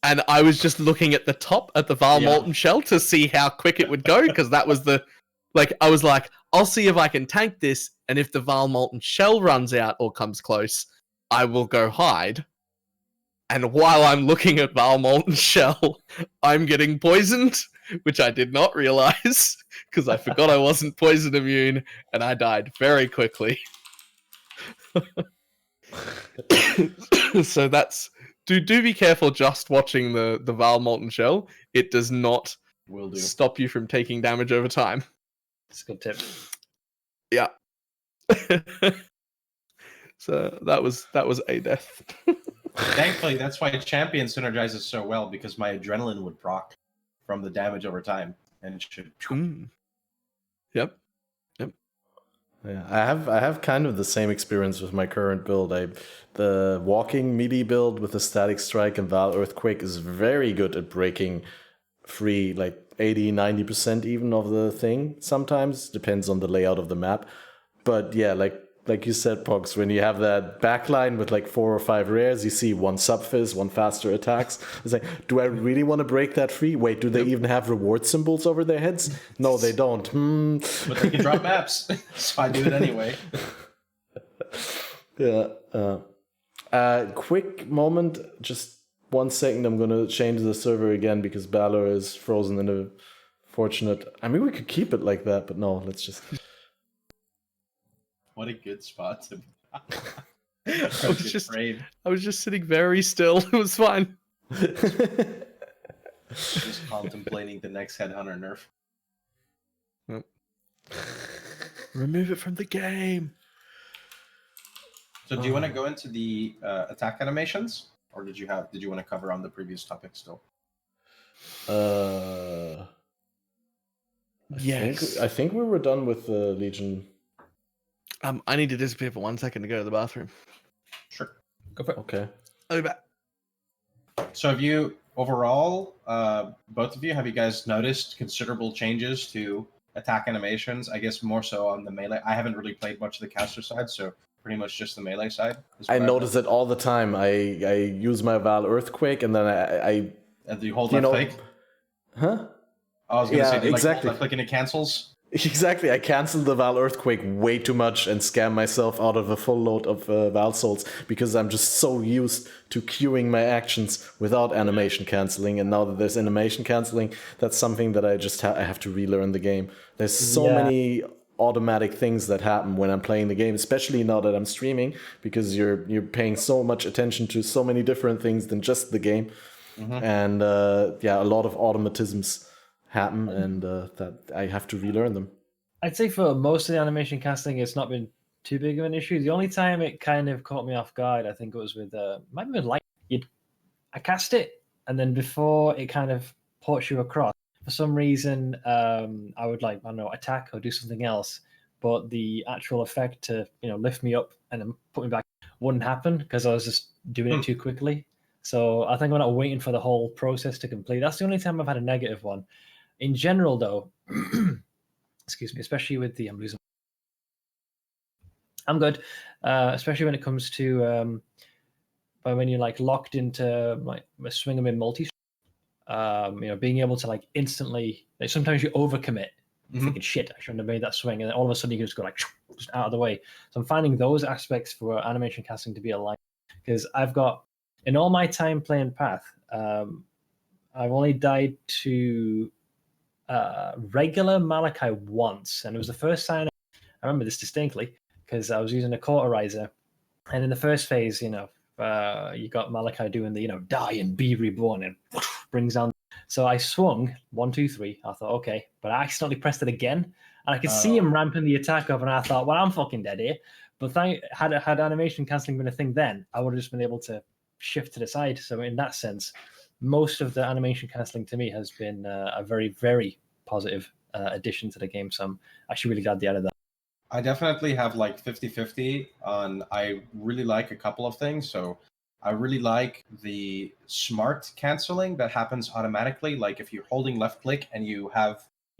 And I was just looking at the top at the Val Molten Shell to see how quick it would go, because that was the I was like, I'll see if I can tank this, and if the Val Molten Shell runs out or comes close, I will go hide. And while I'm looking at Val Molten Shell, I'm getting poisoned, which I did not realize, because I forgot I wasn't poison immune, and I died very quickly. So that's... Do be careful just watching the Val Molten Shell. It does not stop you from taking damage over time. That's a good tip. Yeah. So that was a death. Thankfully, that's why Champion synergizes so well, because my adrenaline would proc from the damage over time, and it should. Yep. Yeah, I have kind of the same experience with my current build. The walking melee build with the static strike and Val Earthquake is very good at breaking free, like 80-90% even of the thing. Sometimes depends on the layout of the map, but yeah, like you said, Pohx, when you have that backline with like 4 or 5 rares, you see 1 subfizz, 1 faster attacks. It's like, do I really want to break that free? Wait, do they even have reward symbols over their heads? No, they don't. But they can drop maps, so I do it anyway. Yeah. Quick moment, just 1 second. I'm going to change the server again because Balor is frozen in a fortunate... I mean, we could keep it like that, but no, let's just... What a good spot to be. I was just sitting very still. It was fine. Just contemplating the next Headhunter nerf. Nope. Remove it from the game. So do you want to go into the attack animations, or did you want to cover on the previous topic still? Yes. I think we were done with the Legion. I need to disappear for 1 second to go to the bathroom. Sure. Go for it. Okay. I'll be back. So have you, overall, both of you, have you guys noticed considerable changes to attack animations? I guess more so on the melee. I haven't really played much of the caster side, so pretty much just the melee side. I notice it all the time. I use my Val Earthquake, and then I and you hold left click? Huh? I was going to say, do you exactly. left click and it cancels? Exactly, I canceled the Val Earthquake way too much and scammed myself out of a full load of Val Souls because I'm just so used to queuing my actions without animation canceling, and now that there's animation canceling, that's something that I just I have to relearn the game. There's so many automatic things that happen when I'm playing the game, especially now that I'm streaming, because you're paying so much attention to so many different things than just the game, and a lot of automatisms happen, and that I have to relearn them. I'd say for most of the animation casting, it's not been too big of an issue. The only time it kind of caught me off guard, I think it was with might have been like I cast it, and then before it kind of ports you across, for some reason, I would attack or do something else, but the actual effect to lift me up and then put me back wouldn't happen because I was just doing it too quickly. So I think I'm not waiting for the whole process to complete. That's the only time I've had a negative one. In general, though, excuse me, especially with the I'm good, especially when it comes to when you're locked into a swing and multi. Being able to instantly. Sometimes you overcommit, thinking shit, I shouldn't have made that swing, and then all of a sudden you can just go just out of the way. So I'm finding those aspects for animation casting to be aligned, because I've got in all my time playing Path, I've only died to regular Malachi once, and it was the first time I remember this distinctly because I was using a cauterizer, and in the first phase, you got Malachi doing the die and be reborn and brings down. So I swung 1, 2, 3. I thought okay, but I accidentally pressed it again, and I could see him ramping the attack up, and I thought, well, I'm fucking dead here. But had animation canceling been a thing then, I would have just been able to shift to the side. So in that sense, most of the animation canceling to me has been a very, very positive addition to the game. So I'm actually really glad they added that. I definitely have 50-50 on. I really like a couple of things. So I really like the smart canceling that happens automatically. Like if you're holding left click and you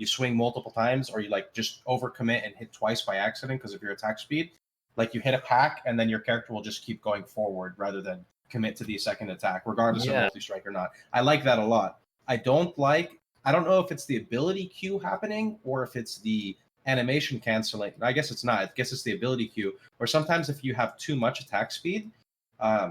swing multiple times, or you like just overcommit and hit twice by accident because of your attack speed, like you hit a pack and then your character will just keep going forward rather than commit to the second attack, regardless of multi-strike or not. I like that a lot. I don't know if it's the ability queue happening or if it's the animation canceling. I guess it's not. I guess it's the ability queue. Or sometimes if you have too much attack speed,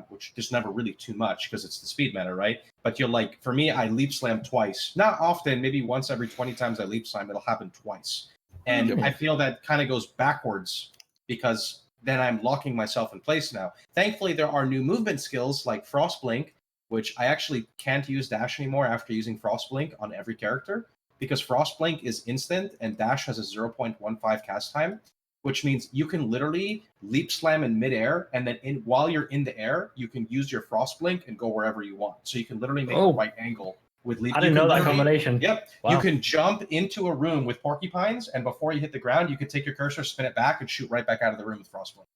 which there's never really too much because it's the speed meta, right? But you're like, for me, I leap slam twice. Not often, maybe once every 20 times I leap slam, it'll happen twice. And I feel that kind of goes backwards because then I'm locking myself in place now. Thankfully, there are new movement skills like Frost Blink, which I actually can't use dash anymore after using Frost Blink on every character, because Frost Blink is instant and dash has a 0.15 cast time, which means you can literally leap slam in midair, and then while you're in the air, you can use your Frost Blink and go wherever you want. So you can literally make a right angle with leap. I didn't know that combination. Yep. Wow. You can jump into a room with porcupines, and before you hit the ground, you can take your cursor, spin it back, and shoot right back out of the room with Frost Blink.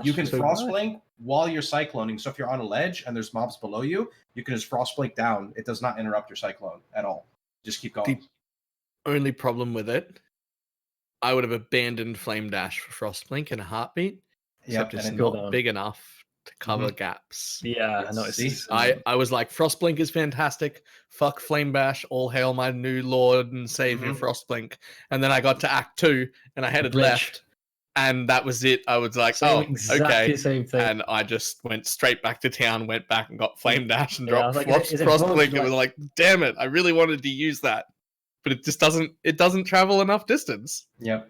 You can Frost Blink while you're cycloning. So if you're on a ledge and there's mobs below you, you can just Frost Blink down. It does not interrupt your cyclone at all. Just keep going. The only problem with it, I would have abandoned Flame Dash for Frost Blink in a heartbeat. Except it's not big enough to cover gaps. Yeah, I noticed. I was like, Frost Blink is fantastic. Fuck Flame Dash. All hail my new lord and savior, Frost Blink. And then I got to Act 2 and I headed left. And that was it. I was like, okay. Same thing. And I just went straight back to town, went back and got Flame Dash and dropped Frost Blink. It was like, damn it, I really wanted to use that. But it just doesn't travel enough distance. Yep.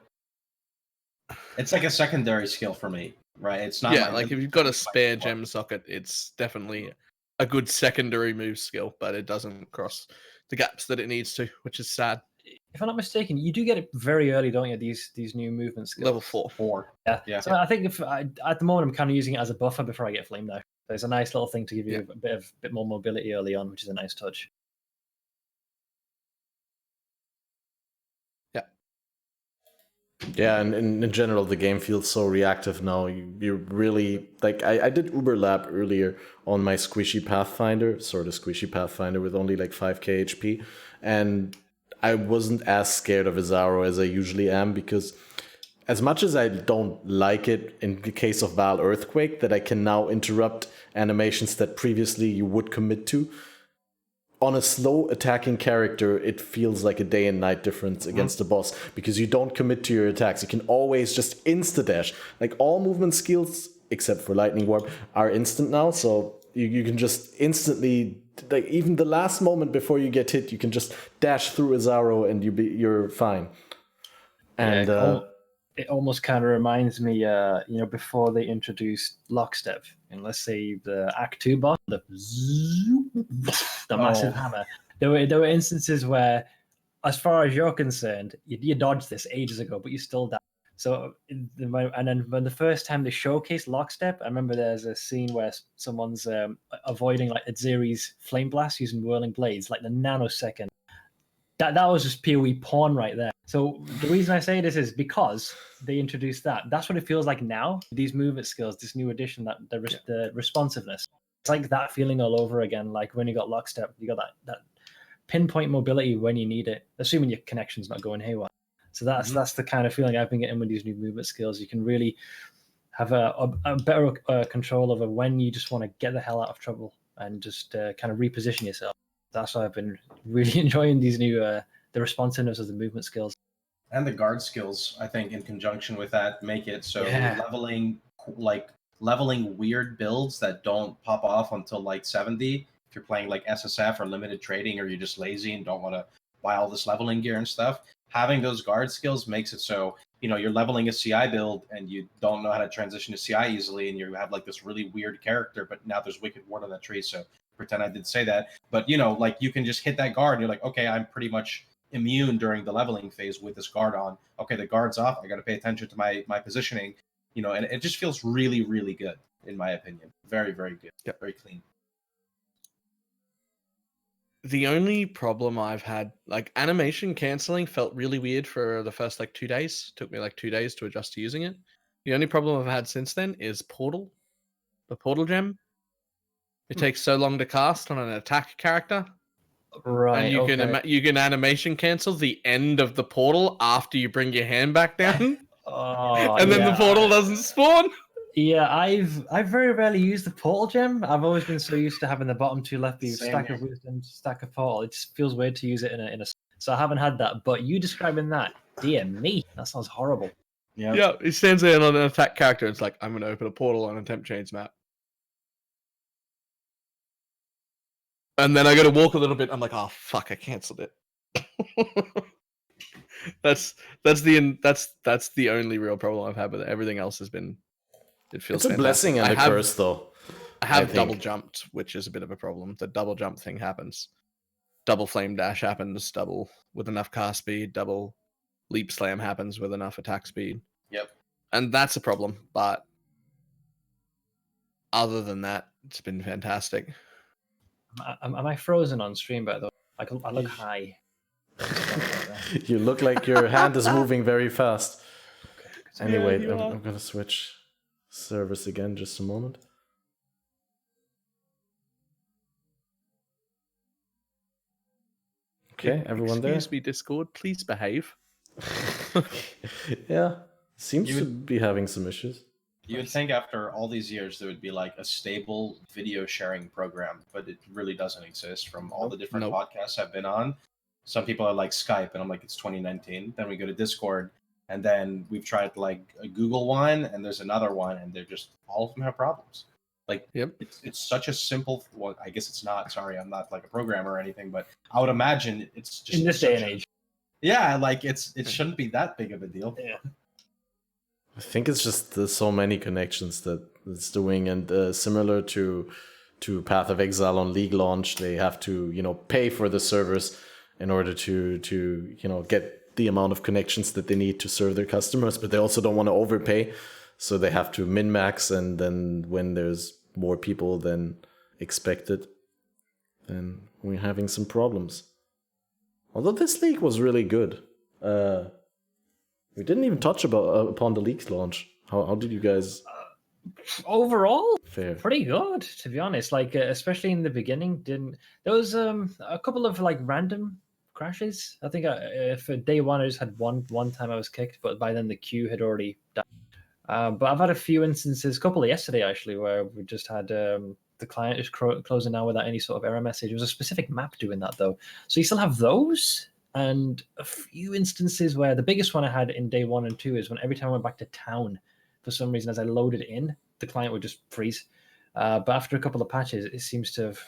It's like a secondary skill for me, right? It's not like if you've got a spare gem socket, it's definitely a good secondary move skill, but it doesn't cross the gaps that it needs to, which is sad. If I'm not mistaken, you do get it very early, don't you? These new movement skills. Level 4. Yeah. So I think at the moment I'm kind of using it as a buffer before I get Flame Dash. So it's a nice little thing to give you a bit more mobility early on, which is a nice touch. Yeah, and in general, the game feels so reactive now. You really, like, I did Uber Lab earlier on my squishy Pathfinder, sort of squishy Pathfinder with only like 5k HP, and I wasn't as scared of Azaro as I usually am, because as much as I don't like it in the case of Val Earthquake, that I can now interrupt animations that previously you would commit to, on a slow attacking character, it feels like a day and night difference against the boss, because you don't commit to your attacks. You can always just insta-dash. Like, all movement skills, except for Lightning Warp, are instant now, so you can just instantly, like, even the last moment before you get hit, you can just dash through Azaro and you're fine. And it almost kind of reminds me, before they introduced Lockstep, and let's say the Act 2 boss, the massive hammer. There were instances where, as far as you're concerned, you dodged this ages ago, but you still died. So, and then when the first time they showcased Lockstep, I remember there's a scene where someone's avoiding like Aziri's Flame Blast using Whirling Blades, like the nanosecond. That was just PoE porn right there. So the reason I say this is because they introduced that. That's what it feels like now. These movement skills, this new addition, that the responsiveness. It's like that feeling all over again. Like when you got Lockstep, you got that pinpoint mobility when you need it, assuming your connection's not going haywire. So that's the kind of feeling I've been getting with these new movement skills. You can really have a better control over when you just want to get the hell out of trouble and just kind of reposition yourself. That's why I've been really enjoying these new the responsiveness of the movement skills. And the guard skills, I think, in conjunction with that, make it so leveling weird builds that don't pop off until like 70. If you're playing like SSF or limited trading, or you're just lazy and don't want to buy all this leveling gear and stuff, having those guard skills makes it so, you're leveling a CI build and you don't know how to transition to CI easily, and you have like this really weird character, but now there's Wicked Ward on that tree, so pretend I did say that. But, like you can just hit that guard and you're like, okay, I'm pretty much immune during the leveling phase with this guard on. Okay, the guard's off. I got to pay attention to my positioning, and it just feels really, really good, in my opinion. Very, very good. Yep. Very clean. The only problem I've had, like, animation canceling felt really weird for the first, 2 days. Took me, 2 days to adjust to using it. The only problem I've had since then is Portal. The Portal gem. It takes so long to cast on an attack character. Right. And you can animation cancel the end of the portal after you bring your hand back down. Oh, And then the portal doesn't spawn. Yeah, I've very rarely used the portal gem. I've always been so used to having the bottom two left be Same stack here. of wisdom, stack of portal. It just feels weird to use it in a. So I haven't had that. But you describing that, dear me, that sounds horrible. Yeah, he stands there on an attack character. And it's like, I'm going to open a portal on a temp change map. And then I got to walk a little bit. I'm like, oh fuck, I cancelled it. that's the only real problem I've had with it. Everything else has been. It feels. It's a fantastic. blessing and a curse, though. I have double jumped, which is a bit of a problem. The double jump thing happens. Double flame dash happens. Double with enough cast speed. Double leap slam happens with enough attack speed. Yep. And that's a problem. But other than that, it's been fantastic. Am I frozen on stream, by the way? I look high. You look like your hand is moving very fast. Okay. Anyway, Yeah, I'm going to switch servers again, just a moment. Okay, everyone there? Excuse me, Discord. Please behave. Yeah, seems to be having some issues. You would think after all these years there would be like a stable video sharing program, but it really doesn't exist from all the different podcasts I've been on. Some people are like Skype, and I'm like, it's 2019. Then we go to Discord, and then we've tried like a Google one, and there's another one, and they're just, all of them have problems. Like, it's such a simple, well, I guess it's not, sorry, I'm not like a programmer or anything, but I would imagine it's just in this day and age. Yeah, like it shouldn't be that big of a deal. Yeah. I think it's just there's so many connections that it's doing, and similar to Path of Exile on League launch, they have to pay for the servers in order to get the amount of connections that they need to serve their customers, but they also don't want to overpay, so they have to min-max, and then when there's more people than expected, then we're having some problems. Although this league was really good. We didn't even touch upon the league's launch. How did you guys? Overall, fare? Pretty good, to be honest. Like especially in the beginning, there was a couple of like random crashes. I think for day one, I just had one time I was kicked, but by then the queue had already died. But I've had a few instances, a couple yesterday actually, where we just had the client just closing down without any sort of error message. It was a specific map doing that though, so you still have those. And a few instances where the biggest one I had in day 1 and 2 is when every time I went back to town, for some reason, as I loaded in, the client would just freeze. But after a couple of patches, it seems to have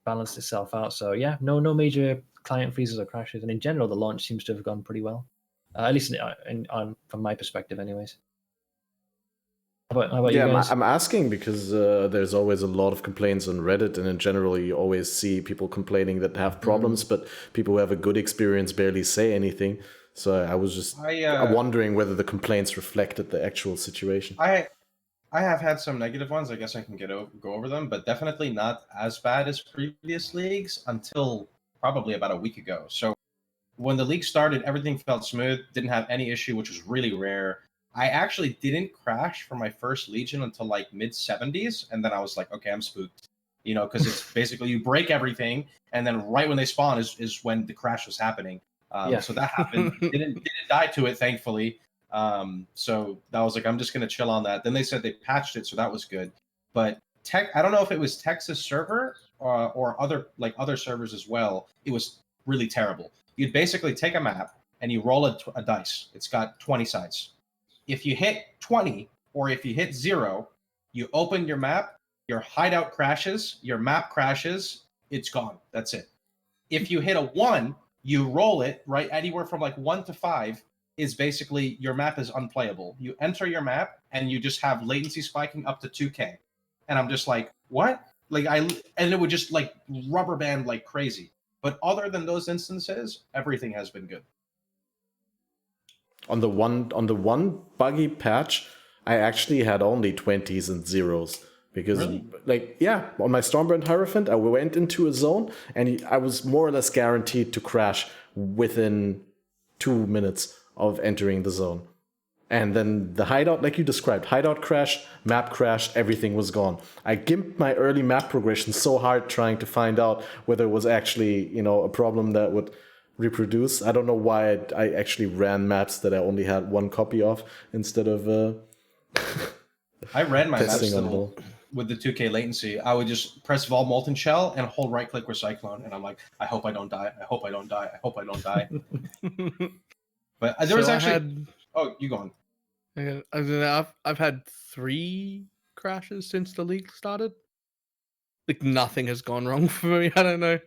balanced itself out. So yeah, no major client freezes or crashes. And in general, the launch seems to have gone pretty well, at least from my perspective, anyways. How about you guys? I'm asking because there's always a lot of complaints on Reddit, and in general, you always see people complaining that have problems, but people who have a good experience barely say anything. So I was just wondering whether the complaints reflected the actual situation. I have had some negative ones. I guess I can go over them, but definitely not as bad as previous leagues until probably about a week ago. So when the league started, everything felt smooth, didn't have any issue, which was really rare. I actually didn't crash for my first Legion until like mid-70s, and then I was like, okay, I'm spooked. Because it's basically you break everything, and then right when they spawn is when the crash was happening. So that happened. didn't die to it, thankfully. So that was like, I'm just going to chill on that. Then they said they patched it, so that was good. But I don't know if it was Texas server or other servers as well. It was really terrible. You'd basically take a map, and you roll a dice. It's got 20 sides. If you hit 20 or if you hit 0, you open your map, your hideout crashes, your map crashes, it's gone. That's it. If you hit a 1, you roll it, right? Anywhere from like 1 to 5 is basically your map is unplayable. You enter your map and you just have latency spiking up to 2K. And I'm just like, what? And it would just like rubber band like crazy. But other than those instances, everything has been good. On the one buggy patch, I actually had only 20s and 0s because, Really? On my Stormbrand Hierophant, I went into a zone and I was more or less guaranteed to crash within 2 minutes of entering the zone. And then the hideout, like you described, hideout crashed, map crashed, everything was gone. I gimped my early map progression so hard trying to find out whether it was actually, a problem that would reproduce. I don't know why I actually ran maps that I only had one copy of instead of I ran my maps testing on still both. with the 2K latency. I would just press Vol Molten Shell and hold right click Recyclone, and I'm like, I hope I don't die. I hope I don't die. I hope I don't die. But there was actually. Oh, you go on. I've had 3 crashes since the league started. Like nothing has gone wrong for me. I don't know.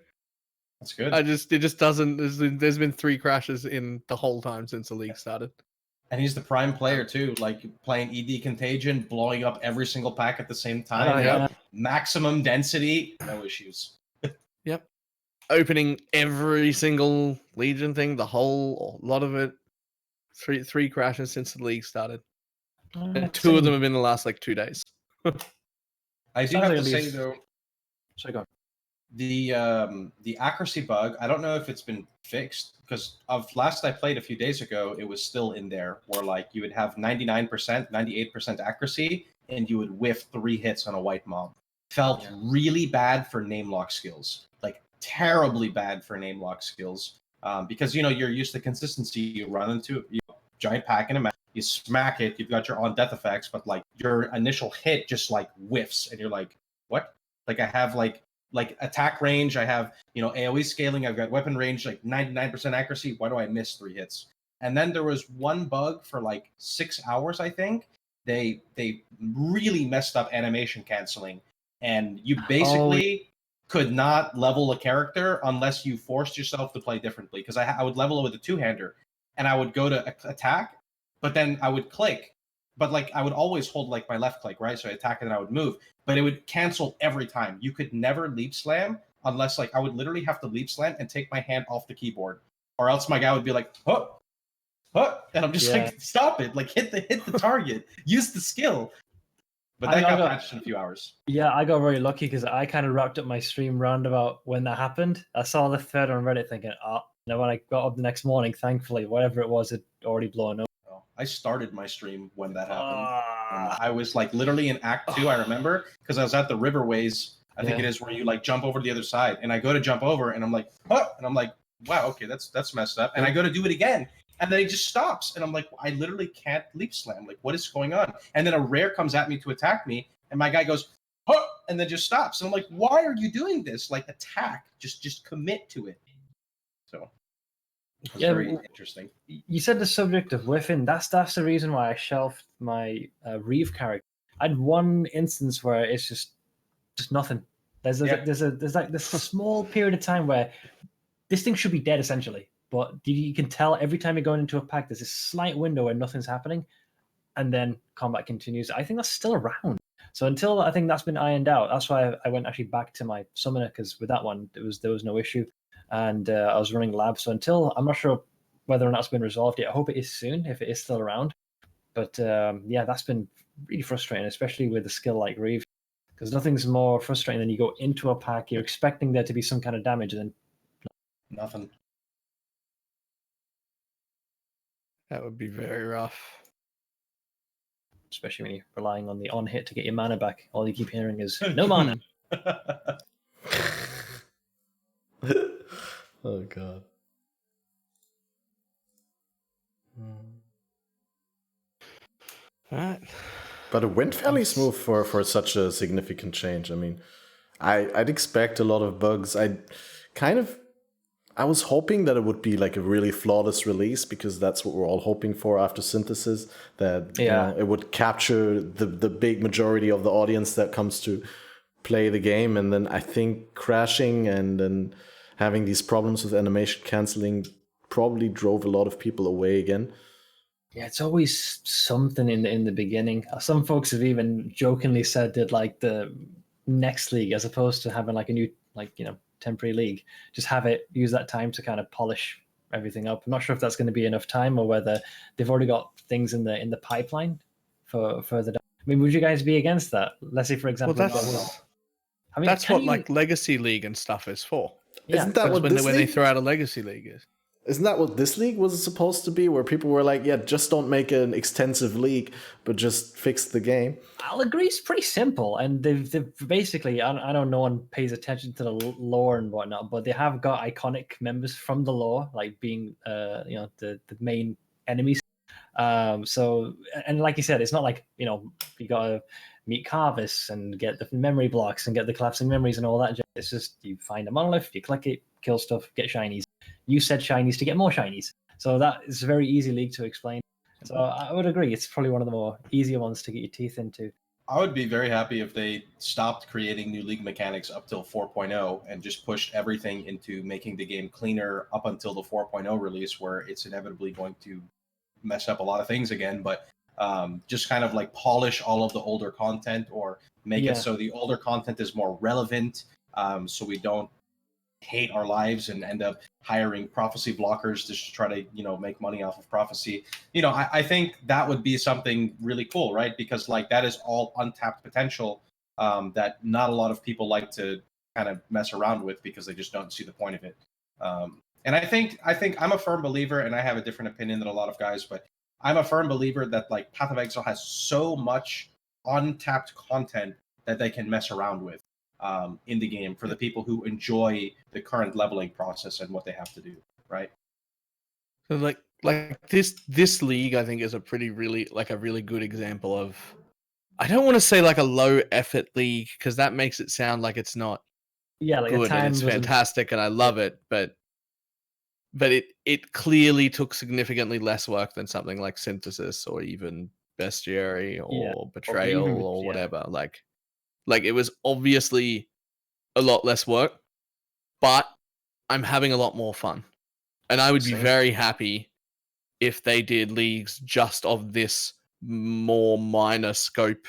That's good. It just doesn't. There's been 3 crashes in the whole time since the league started. And he's the prime player too, like playing ED Contagion, blowing up every single pack at the same time. Oh, yeah. Maximum density, no issues. Yep. Opening every single Legion thing, a lot of it. 3 crashes since the league started. And 2 of them have been the last 2 days. I do Sounds have like to at say least- though, Sorry, go on. the accuracy bug, I don't know if it's been fixed, because of last I played a few days ago, it was still in there where you would have 99%, 98% accuracy, and you would whiff 3 hits on a white mob. Felt really bad for name lock skills, terribly bad for name lock skills, because you're used to consistency. You run into giant pack in a map, you smack it, you've got your on death effects, but your initial hit just whiffs, and you're like, what? I have attack range, I have AoE scaling, I've got weapon range, 99% accuracy. Why do I miss 3 hits? And then there was one bug for 6 hours, I think. They really messed up animation canceling, and you basically could not level a character unless you forced yourself to play differently. Because I would level it with a 2-hander, and I would go to attack, but then I would click, but I would always hold my left click, right? So I attack and then I would move, but it would cancel every time. You could never leap slam unless I would literally have to leap slam and take my hand off the keyboard, or else my guy would be like, huh, and I'm just stop it, hit the target, use the skill. But that got patched in a few hours. Yeah, I got very lucky because I kind of wrapped up my stream roundabout when that happened. I saw the thread on Reddit thinking, when I got up the next morning, thankfully, whatever it was, had already blown up. I started my stream when that happened. I was literally in Act 2, I remember, because I was at the Riverways, I think it is, where you jump over to the other side. And I go to jump over, and I'm like, what? And I'm like, wow, okay, that's messed up. And I go to do it again, and then it just stops. And I'm like, I literally can't leap slam. What is going on? And then a rare comes at me to attack me, and my guy goes, huh, and then just stops. And I'm like, why are you doing this? Attack. Just commit to it. So it's very interesting. You said the subject of whiffing. That's the reason why I shelved my Reeve character. I had one instance where it's just nothing. There's this small period of time where this thing should be dead essentially, but you can tell every time you're going into a pack, there's a slight window where nothing's happening, and then combat continues. I think that's still around. So until I think that's been ironed out, that's why I went actually back to my summoner, because with that one there was no issue. And I was running lab. So until, I'm not sure whether or not it's been resolved yet. I hope it is soon, if it is still around. But that's been really frustrating, especially with a skill like Reeve, because nothing's more frustrating than you go into a pack, you're expecting there to be some kind of damage, and then nothing. That would be very rough. Especially when you're relying on the on hit to get your mana back. All you keep hearing is no mana. Oh god. Right. But it went fairly smooth for such a significant change. I mean, I'd expect a lot of bugs. I was hoping that it would be a really flawless release, because that's what we're all hoping for after Synthesis, that it would capture the big majority of the audience that comes to play the game. And then I think crashing and then having these problems with animation canceling probably drove a lot of people away again. Yeah, it's always something in the beginning. Some folks have even jokingly said that the next league, as opposed to having a new temporary league, just have it use that time to kind of polish everything up. I'm not sure if that's going to be enough time, or whether they've already got things in the pipeline for further down. I mean, would you guys be against that? Let's say, for example, that's what Legacy League and stuff is for. Isn't that what when they throw out a Legacy League is? Isn't that what this league was supposed to be? Where people were like, yeah, just don't make an extensive league, but just fix the game. I'll agree, it's pretty simple, and they've basically, I know no one pays attention to the lore and whatnot, but they have got iconic members from the lore, like being the main enemies. So, and like you said, it's not like, you gotta meet Carvis and get the memory blocks and get the collapsing memories and all that. It's just you find a monolith, you click it, kill stuff, get shinies. You said shinies to get more shinies. So that is a very easy league to explain. So I would agree, it's probably one of the more easier ones to get your teeth into. I would be very happy if they stopped creating new league mechanics up till 4.0 and just pushed everything into making the game cleaner up until the 4.0 release, where it's inevitably going to mess up a lot of things again. But just kind of like polish all of the older content, or make it so the older content is more relevant, so we don't hate our lives and end up hiring prophecy blockers to try to make money off of prophecy. I think that would be something really cool, right? Because like that is all untapped potential that not a lot of people like to kind of mess around with because they just don't see the point of it. And I think I'm a firm believer, and I have a different opinion than a lot of guys, but I'm a firm believer that like Path of Exile has so much untapped content that they can mess around with in the game for the people who enjoy the current leveling process and what they have to do, right? So like this league, I think, is a really good example of, I don't want to say like a low effort league, because that makes it sound like it's not like good and it's fantastic and I love it, but it clearly took significantly less work than something like Synthesis or even Bestiary or Betrayal or whatever. Like it was obviously a lot less work, but I'm having a lot more fun. And I would be very happy if they did leagues just of this more minor scope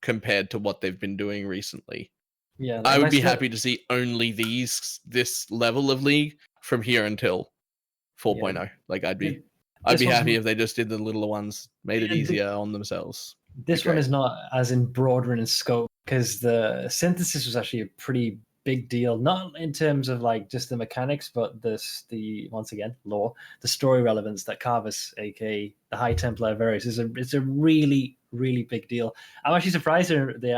compared to what they've been doing recently. Yeah, I would be happy to see only this level of league from here until 4.0. Yeah. Like I'd be happy if they just did the littler ones, made it easier on themselves. This one is not as in broader in scope, because the Synthesis was actually a pretty big deal, not in terms of like just the mechanics, but the once again lore, the story relevance that Carvis, aka the High Templar Varus, it's a really big deal. I'm actually surprised they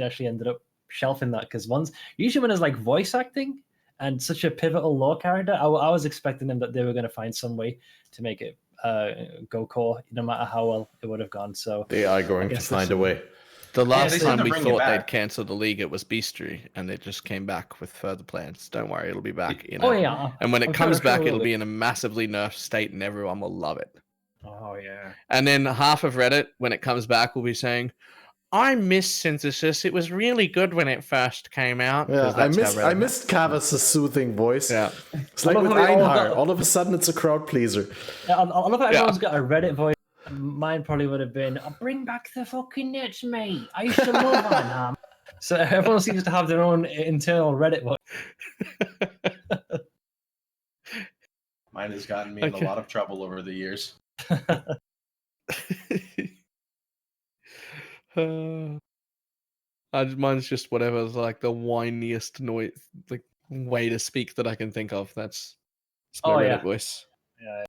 actually ended up shelving that, because usually when there's like voice acting and such a pivotal lore character, I was expecting them that they were going to find some way to make it go core, no matter how well it would have gone. So they are going to find a way. The last time we thought they'd cancel the league, it was Beastery, and they just came back with further plans. Don't worry, it'll be back. And when it comes back, it'll be in a massively nerfed state, and everyone will love it. Oh yeah. And then half of Reddit, when it comes back, will be saying, I miss Synthesis. It was really good when it first came out. Yeah, I missed Carvis' soothing voice. Yeah. It's like with Einhar. All of a sudden, it's a crowd pleaser. Yeah, I love how everyone's got a Reddit voice. Mine probably would have been, bring back the fucking nets, mate. I used to love Einhar. So everyone seems to have their own internal Reddit voice. Mine has gotten me in a lot of trouble over the years. Mine's just whatever's like the whiniest noise, like way to speak that I can think of. That's my Reddit voice. Yeah.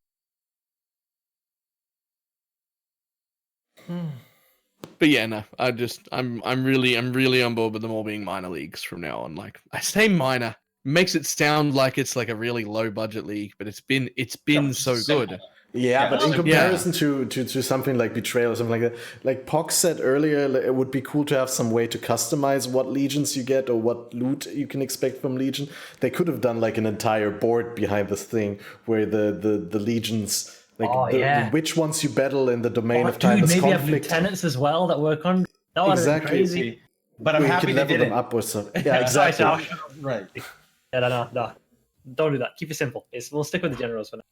But yeah, no, I'm really on board with them all being minor leagues from now on. Like I say minor, makes it sound like it's like a really low budget league, but it's been so good. Yeah, but in comparison to something like Betrayal or something like that, like Pohx said earlier, it would be cool to have some way to customize what legions you get or what loot you can expect from Legion. They could have done like an entire board behind this thing where the legions, like which ones you battle in the domain of timeless maybe conflict. Have lieutenants as well that work on. That exactly. Crazy. But I'm happy they did them up or something. Yeah, exactly. Right. Yeah, no. Don't do that. Keep it simple. We'll stick with the generals for now.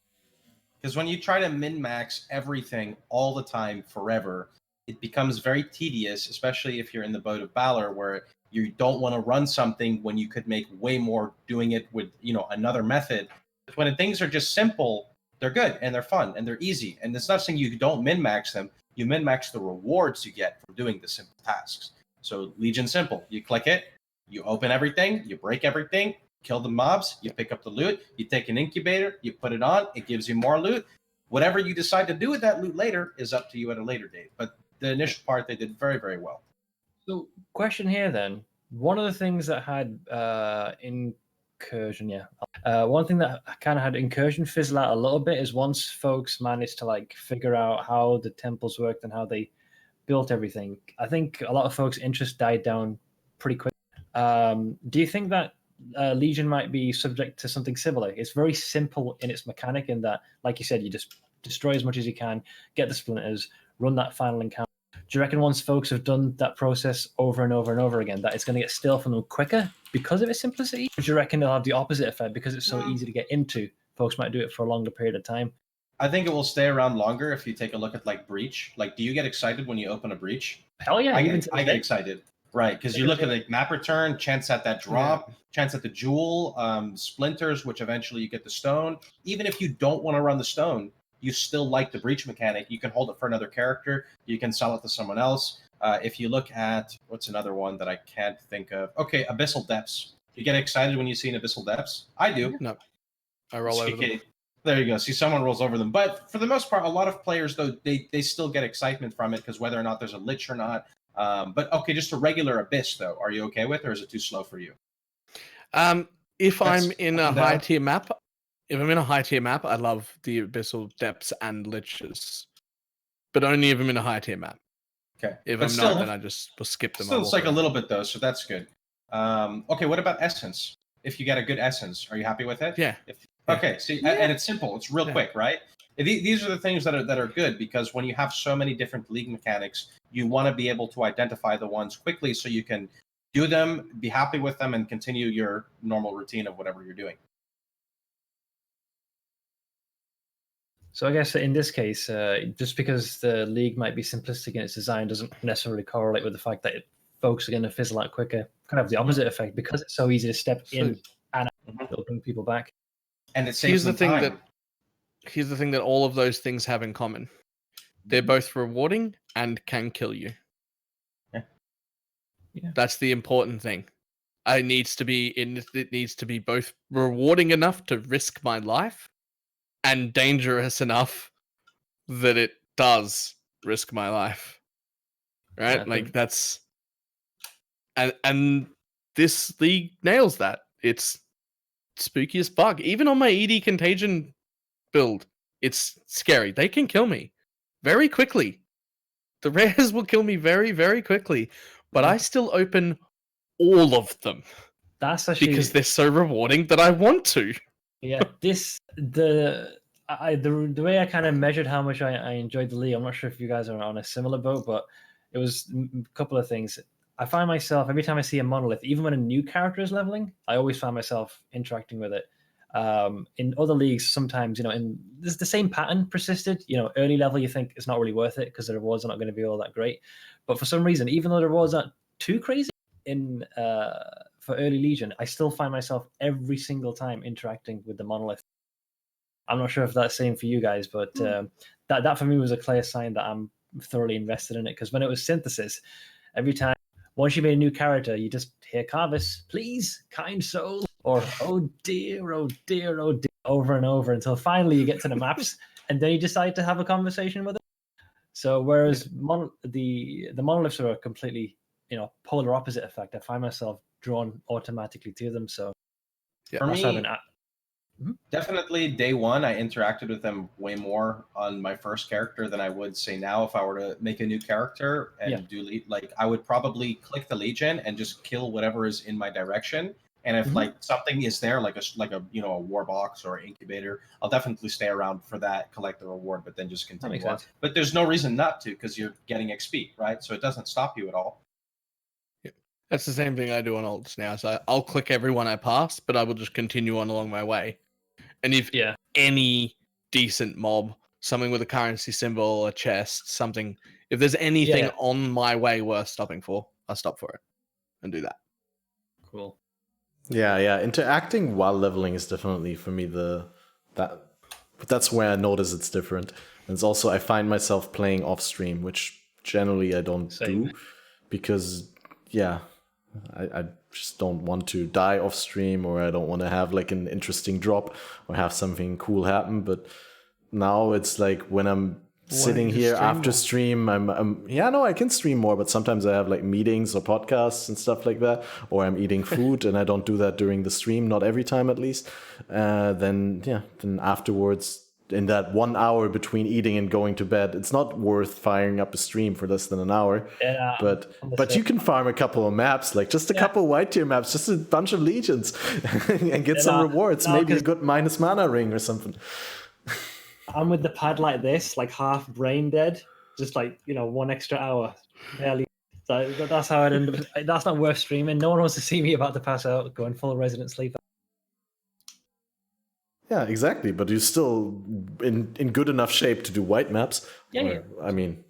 Because when you try to min-max everything all the time forever, it becomes very tedious, especially if you're in the boat of Balor, where you don't want to run something when you could make way more doing it with another method. But when things are just simple, they're good and they're fun and they're easy. And it's not saying you don't min-max them. You min-max the rewards you get from doing the simple tasks. So Legion simple. You click it, you open everything, you break everything, kill the mobs, you pick up the loot, you take an incubator, you put it on, it gives you more loot. Whatever you decide to do with that loot later is up to you at a later date. But the initial part, they did very, very well. So, question here then. One of the things that had incursion, one thing that kind of had incursion fizzle out a little bit is once folks managed to like figure out how the temples worked and how they built everything, I think a lot of folks' interest died down pretty quick. Do you think that Legion might be subject to something similar? It's very simple in its mechanic in that, like you said, you just destroy as much as you can, get the splinters, run that final encounter. Do you reckon once folks have done that process over and over and over again, that it's going to get stale from them quicker because of its simplicity? Or do you reckon it'll have the opposite effect because it's so easy to get into? Folks might do it for a longer period of time. I think it will stay around longer if you take a look at like Breach. Like, do you get excited when you open a Breach? Hell yeah. I get excited. Right, because you look at the map return, chance at that drop, chance at the jewel, splinters, which eventually you get the stone. Even if you don't want to run the stone, you still like the breach mechanic. You can hold it for another character. You can sell it to someone else. If you look at, what's another one that I can't think of? Okay, Abyssal Depths. You get excited when you see an Abyssal Depths? I do. No, I roll over them. There you go. See, someone rolls over them. But for the most part, a lot of players, though, they still get excitement from it because whether or not there's a Lich or not. But okay, just a regular Abyss, though, are you okay with, or is it too slow for you? If I'm in a high tier map, I love the Abyssal Depths and Liches, but only if I'm in a high tier map. Okay. If but I'm still, not, then I just will skip them. Still, it's like a little bit though, so that's good. Okay, what about Essence? If you get a good Essence, are you happy with it? Yeah. Okay, see, and it's simple. It's real quick, right? These are the things that are good because when you have so many different league mechanics, you want to be able to identify the ones quickly so you can do them, be happy with them, and continue your normal routine of whatever you're doing. So I guess in this case, just because the league might be simplistic in its design doesn't necessarily correlate with the fact that folks are going to fizzle out quicker. Kind of the opposite effect because it's so easy to step in and it'll bring people back. And it saves them time. Here's the thing that all of those things have in common. They're both rewarding and can kill you. Yeah. That's the important thing. It needs to be both rewarding enough to risk my life and dangerous enough that it does risk my life. Right? That's and this league nails that. It's spooky as fuck. Even on my ED Contagion build, it's scary. They can kill me very quickly. The rares will kill me very, very quickly. But I still open all of them. That's actually because they're so rewarding that I want to. Yeah, the way I kind of measured how much I enjoyed the league. I'm not sure if you guys are on a similar boat, but it was a couple of things. I find myself every time I see a monolith, even when a new character is leveling, I always find myself interacting with it. In other leagues, sometimes there's the same pattern persisted. Early level, you think it's not really worth it because the rewards are not going to be all that great. But for some reason, even though the rewards aren't too crazy for early Legion, I still find myself every single time interacting with the monolith. I'm not sure if that's the same for you guys, but that for me was a clear sign that I'm thoroughly invested in it. Because when it was Synthesis, every time, once you made a new character, you just hear Carvis, please, kind soul, or oh dear, oh dear, oh dear, over and over until finally you get to the maps, and then you decide to have a conversation with it. So whereas the monoliths are a completely polar opposite effect, I find myself drawn automatically to them. So for me, definitely day one, I interacted with them way more on my first character than I would say now if I were to make a new character and do I would probably click the Legion and just kill whatever is in my direction. And if something is there, like a war box or incubator, I'll definitely stay around for that, collect the reward, but then just continue on. But there's no reason not to because you're getting XP, right? So it doesn't stop you at all. Yeah. That's the same thing I do on ults now. So I'll click everyone I pass, but I will just continue on along my way. And if any decent mob, something with a currency symbol, a chest, something, if there's anything on my way worth stopping for, I'll stop for it and do that. Cool. Yeah. Interacting while leveling is definitely for me that's where I notice it's different. And it's also I find myself playing off stream, which generally I don't do because I just don't want to die off stream, or I don't want to have like an interesting drop or have something cool happen. But now it's like when I'm sitting here after stream, I can stream more, but sometimes I have like meetings or podcasts and stuff like that, or I'm eating food and I don't do that during the stream, not every time at least. Then afterwards, in that 1 hour between eating and going to bed, it's not worth firing up a stream for less than an hour. Yeah, but you can farm a couple of maps, like just a couple white tier maps, just a bunch of legions, and get some rewards. Maybe a good minus mana ring or something. I'm with the pad like this, like half brain dead, just like 1 extra hour, barely. So that's how I'd end up. That's not worth streaming. No one wants to see me about to pass out, going full resident sleep. Yeah, exactly. But you're still in good enough shape to do white maps. Yeah. I mean,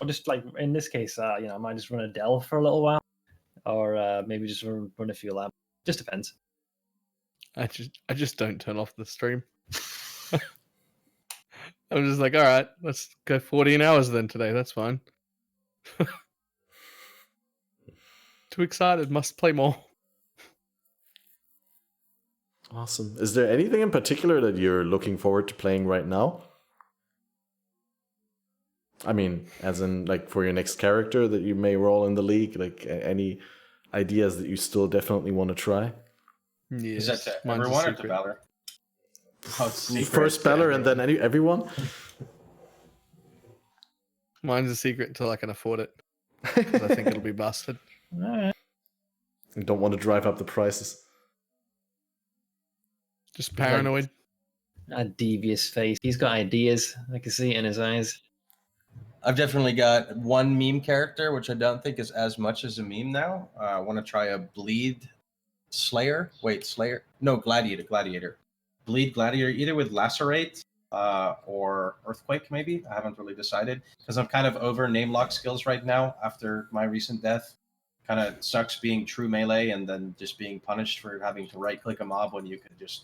or just like in this case, I might just run a delve for a little while, or maybe just run a few labs. Just depends. I just don't turn off the stream. I'm just like, all right, let's go 14 hours then today. That's fine. Too excited. Must play more. awesome. Is there anything in particular that you're looking forward to playing right now? I mean, as in like for your next character that you may roll in the league, like any ideas that you still definitely want to try? Is Yes. that to Mine's a everyone or to secret. Balor? First Balor and then everyone? Mine's a secret until I can afford it. 'Cause I think it'll be busted. All right. You don't want to drive up the prices. Just paranoid. A devious face. He's got ideas. I can see it in his eyes. I've definitely got one meme character, which I don't think is as much as a meme now. I want to try a Bleed Slayer. Wait, Slayer? No, Gladiator. Bleed Gladiator, either with Lacerate or Earthquake, maybe. I haven't really decided because I'm kind of over name lock skills right now after my recent death. Kind of sucks being true melee and then just being punished for having to right click a mob when you could just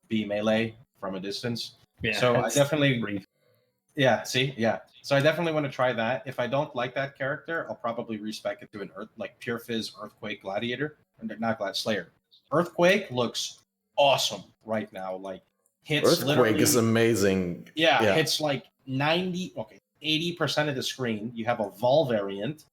be melee from a distance. Yeah, So I that's definitely. brief. Yeah, see? Yeah. So I definitely want to try that. If I don't like that character, I'll probably respec it to an Pure Fizz Earthquake Gladiator. Not Slayer. Earthquake looks awesome right now. Like hits Earthquake is amazing. Yeah, hits like 80% of the screen. You have a Vol variant.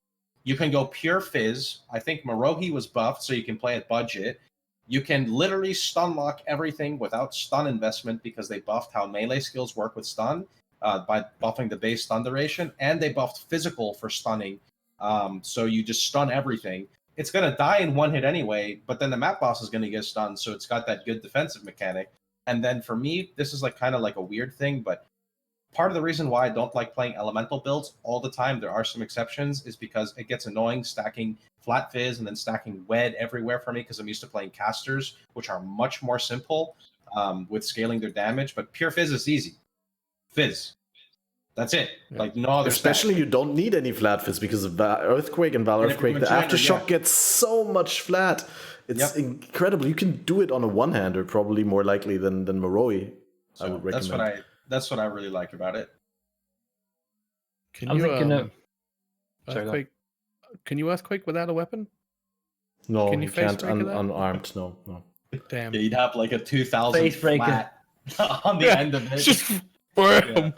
You can go Pure Fizz. I think Marohi was buffed, so you can play at budget. You can literally stun lock everything without stun investment because they buffed how melee skills work with stun. By buffing the base stun duration, and they buffed physical for stunning. So you just stun everything. It's going to die in one hit anyway, but then the map boss is going to get stunned, so it's got that good defensive mechanic. And then for me, this is like kind of like a weird thing, but part of the reason why I don't like playing elemental builds all the time, there are some exceptions, is because it gets annoying stacking Flat Fizz and then stacking Wed everywhere for me because I'm used to playing casters, which are much more simple with scaling their damage, but Pure Fizz is easy. Fizz. That's it. Yeah. Like no other. Especially you don't need any flat fizz because of Earthquake and Valor Earthquake. The aftershock gets so much flat. It's incredible. You can do it on a one-hander probably more likely than Moroi. So I would recommend. That's what I really like about it. Can you Earthquake? Can you Earthquake without a weapon? No, can you can't unarmed. No. Damn. Yeah, you'd have like a 2,000 Face breaker flat on the end of it. Just bam.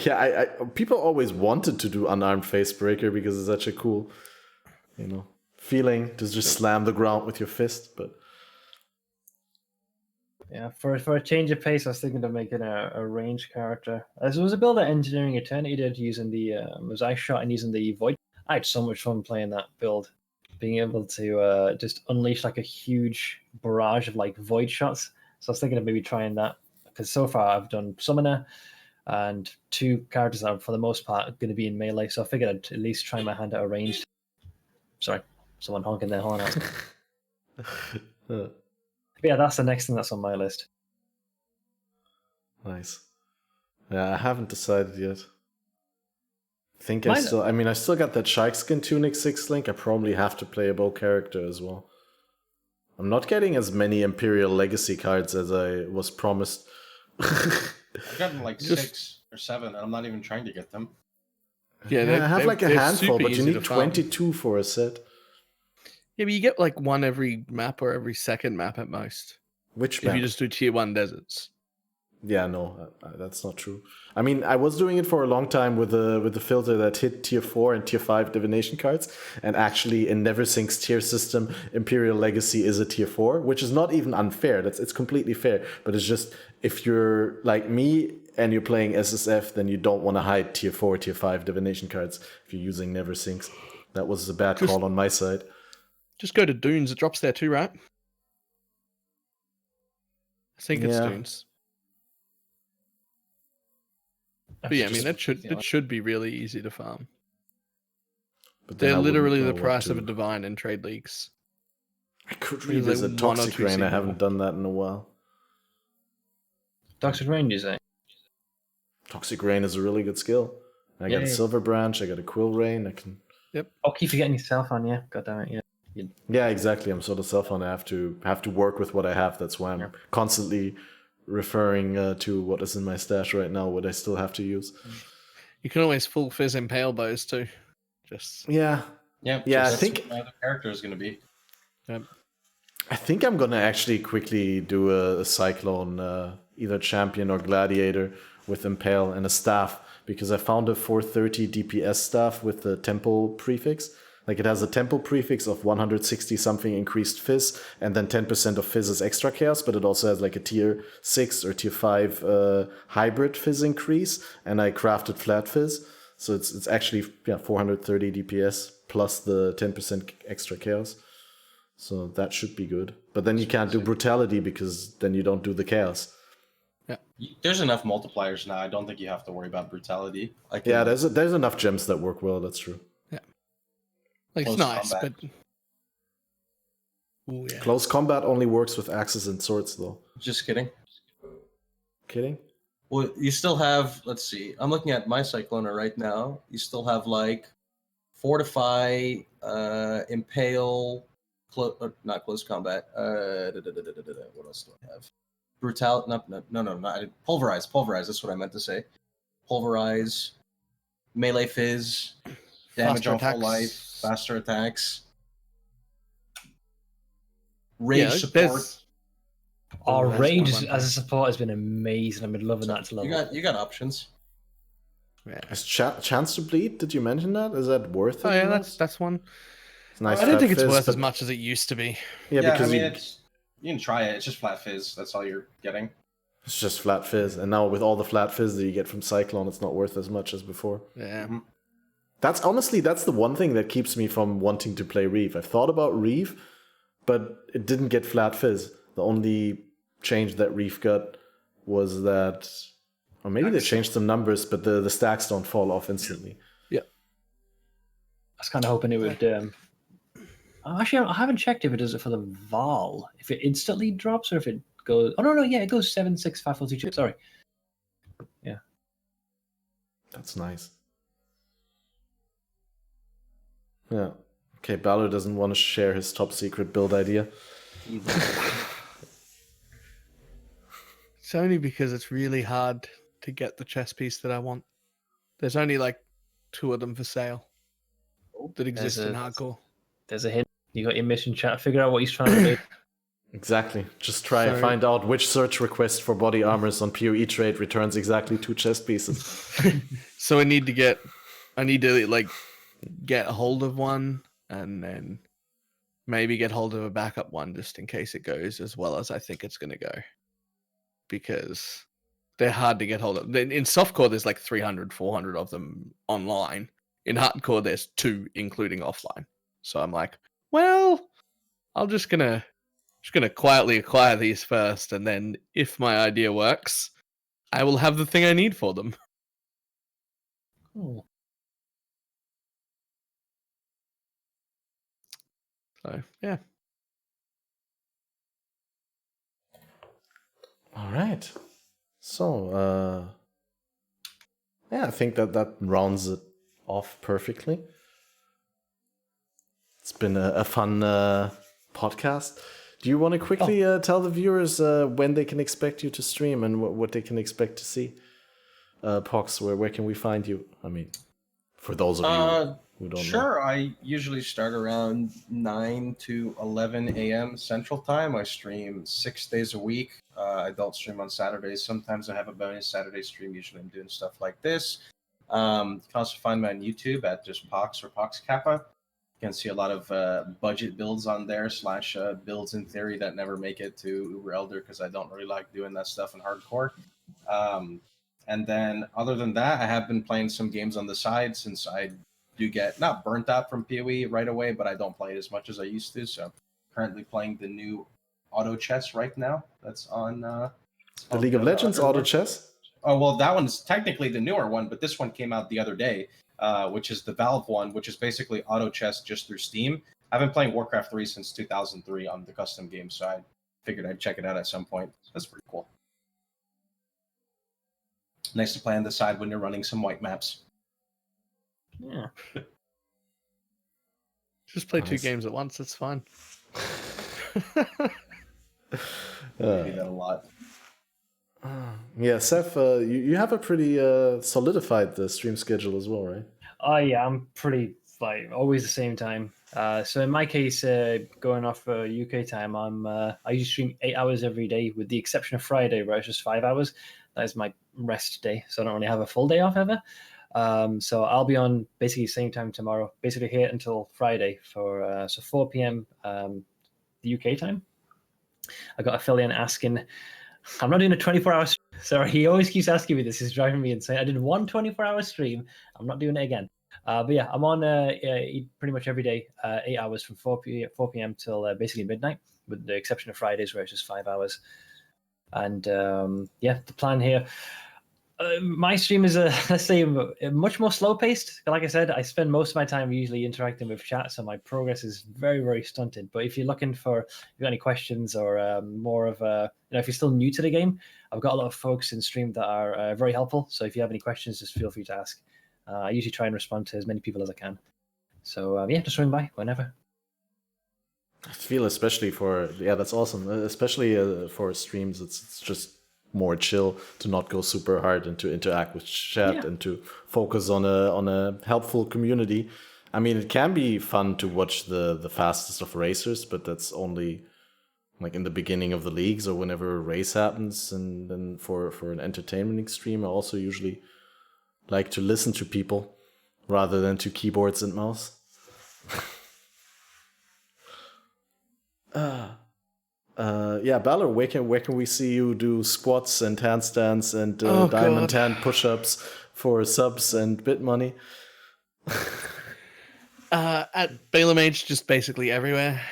Yeah, people always wanted to do unarmed facebreaker because it's such a cool, feeling to just slam the ground with your fist. But yeah, for a change of pace, I was thinking of making a range character. There was a build that Engineering Eternity did using the Mosaic shot and using the Void. I had so much fun playing that build, being able to just unleash like a huge barrage of like Void shots. So I was thinking of maybe trying that. Because so far I've done Summoner and 2 characters that are, for the most part, going to be in melee. So I figured I'd at least try my hand at a ranged. Sorry, someone honking their horn out. But yeah, that's the next thing that's on my list. Nice. Yeah, I haven't decided yet. I still got that Sharkskin Tunic 6 link. I probably have to play a bow character as well. I'm not getting as many Imperial Legacy cards as I was promised. I've gotten like 6 or 7, and I'm not even trying to get them. Yeah, I have like a handful, but you need 22 for a set. Yeah, but you get like one every map or every second map at most. Which If map? you just do tier 1 deserts. Yeah, no, that's not true. I mean, I was doing it for a long time with the filter that hit tier 4 and tier 5 divination cards, and actually in NeverSync's tier system, Imperial Legacy is a tier 4, which is not even unfair. It's completely fair, but it's just if you're like me and you're playing SSF, then you don't want to hide tier 4, tier 5 divination cards if you're using NeverSyncs. That was a bad call on my side. Just go to Dunes. It drops there too, right? I think it's Yeah. Dunes. But yeah, I mean, it should be really easy to farm. But then They're I wouldn't literally know the what price to- of a divine in trade leagues. I could It's like revisit 1 or Toxic 2 Rain. I signal. haven't done that in a while. Toxic Rain, you say? Toxic Rain is a really good skill. I got a Yeah. Silver Branch. I got a Quill Rain. I can. I'll keep forgetting yourself on, yeah. God damn it, yeah. Yeah, exactly. I'm sort of self on. I have to work with what I have. That's why I'm constantly referring to what is in my stash right now. What I still have to use. You can always full fizz impale bows too. Just Yeah, Yeah, Yeah, I that's think- what my other character is going to be. I think I'm gonna actually quickly do a Cyclone, either Champion or Gladiator with Impale and a staff, because I found a 430 DPS staff with the Temple prefix. Like it has a Temple prefix of 160 something increased Fizz, and then 10% of Fizz is extra chaos, but it also has like a tier 6 or tier 5 hybrid Fizz increase, and I crafted Flat Fizz. So it's actually 430 DPS plus the 10% extra chaos. So that should be good. But then you can't do Brutality because then you don't do the chaos. There's enough multipliers now. I don't think you have to worry about brutality. Yeah, there's enough gems that work well. That's true. like it's Close nice, combat. but ooh, yeah. Close combat only works with axes and swords, though. Just kidding. Kidding? Well, you still have. Let's see. I'm looking at my Cyclona right now. You still have like Fortify, Impale, not close combat. What else do I have? No. Pulverize. That's what I meant to say. Pulverize, melee fizz, damage Faster on full attacks. life, faster attacks, rage Yeah, support. there's- Our That's Rage one as a thing. support has been amazing. I've been loving that to level. You got options. Yeah. Is Chance to Bleed? Did you mention that? Is that worth it? Oh yeah, enough? that's one. It's nice. I don't flat think it's fizz, worth as but- much as it used to be. Yeah, I because mean, you can try it. It's just flat fizz. That's all you're getting. it's just flat fizz, and now with all the flat fizz that you get from Cyclone, it's not worth as much as before. Yeah. That's the one thing that keeps me from wanting to play Reeve. I've thought about Reeve, but it didn't get flat fizz. The only change that Reeve got was that, or maybe they changed some numbers, but the stacks don't fall off instantly. Yeah. I was kind of hoping it would. Actually, I haven't checked if it does it for the Val. If it instantly drops or if it goes. Oh no, yeah, it goes 7, 6, 5, 4, 2, 2. Sorry. That's nice. Yeah. Okay, Balor doesn't want to share his top secret build idea. It's only because it's really hard to get the chess piece that I want. There's only like 2 of them for sale that exist in hardcore. There's a hint. You got your mission chat. Figure out what he's trying to do. Exactly. Just try and So- find out which search request for body armors on PoE trade returns exactly 2 chest pieces. So I need to like get a hold of one and then maybe get hold of a backup one just in case it goes as well as I think it's going to go. Because they're hard to get hold of. In softcore, there's like 300, 400 of them online. In hardcore, there's 2, including offline. So I'm like, well, I'm just gonna quietly acquire these first, and then if my idea works, I will have the thing I need for them. Cool. So yeah. All right. So, yeah, I think that rounds it off perfectly. It's been a fun podcast. Do you want to quickly tell the viewers when they can expect you to stream and what they can expect to see? Pohx, where can we find you? I mean, For those of you who don't know. Sure. I usually start around 9 to 11 a.m. Central Time. I stream 6 days a week. I don't stream on Saturdays. Sometimes I have a bonus Saturday stream. Usually I'm doing stuff like this. You can also find me on YouTube at just Pohx or Pohx Kappa. You can see a lot of budget builds on there, / builds in theory that never make it to Uber Elder because I don't really like doing that stuff in hardcore. And then other than that, I have been playing some games on the side since I do get not burnt out from PoE right away, but I don't play it as much as I used to. So currently playing the new auto chess right now. That's on The League of Legends auto chess? Oh, well, that one's technically the newer one, but this one came out the other day, which is the Valve one, which is basically auto chess just through Steam. I've been playing Warcraft 3 since 2003 on the custom game, so I figured I'd check it out at some point. That's pretty cool. Nice to play on the side when you're running some white maps. Yeah. Just play Nice. 2 games at once. It's fine. I do that a lot. Yeah, Seth, you have a pretty solidified stream schedule as well, right? Oh yeah, I'm pretty like always the same time. So in my case, going off UK time, I usually stream 8 hours every day, with the exception of Friday, where it's just 5 hours. That is my rest day, so I don't really have a full day off ever. So I'll be on basically the same time tomorrow, basically here until Friday for 4 p.m. The UK time. I got affiliate asking. I'm not doing a 24-hour stream. Sorry, he always keeps asking me this. It's driving me insane. I did one 24-hour stream. I'm not doing it again. But yeah, I'm on pretty much every day, 8 hours from 4 p.m. till basically midnight, with the exception of Fridays where it's just 5 hours. And yeah, the plan here. My stream is let's say much more slow paced. Like I said, I spend most of my time usually interacting with chat, so my progress is very, very stunted. But if you're looking if you got any questions or more of if you're still new to the game, I've got a lot of folks in stream that are very helpful. So if you have any questions, just feel free to ask. I usually try and respond to as many people as I can. So yeah, just swing by whenever. I feel especially that's awesome. Especially for streams, it's just more chill to not go super hard and to interact with chat and to focus on a helpful community. I mean, it can be fun to watch the fastest of racers, but that's only like in the beginning of the leagues or whenever a race happens. And then for an entertainment stream, I also usually like to listen to people rather than to keyboards and mouse. Yeah, Balor, where can we see you do squats and handstands and diamond hand push-ups for subs and bit money? At BalorMage, just basically everywhere.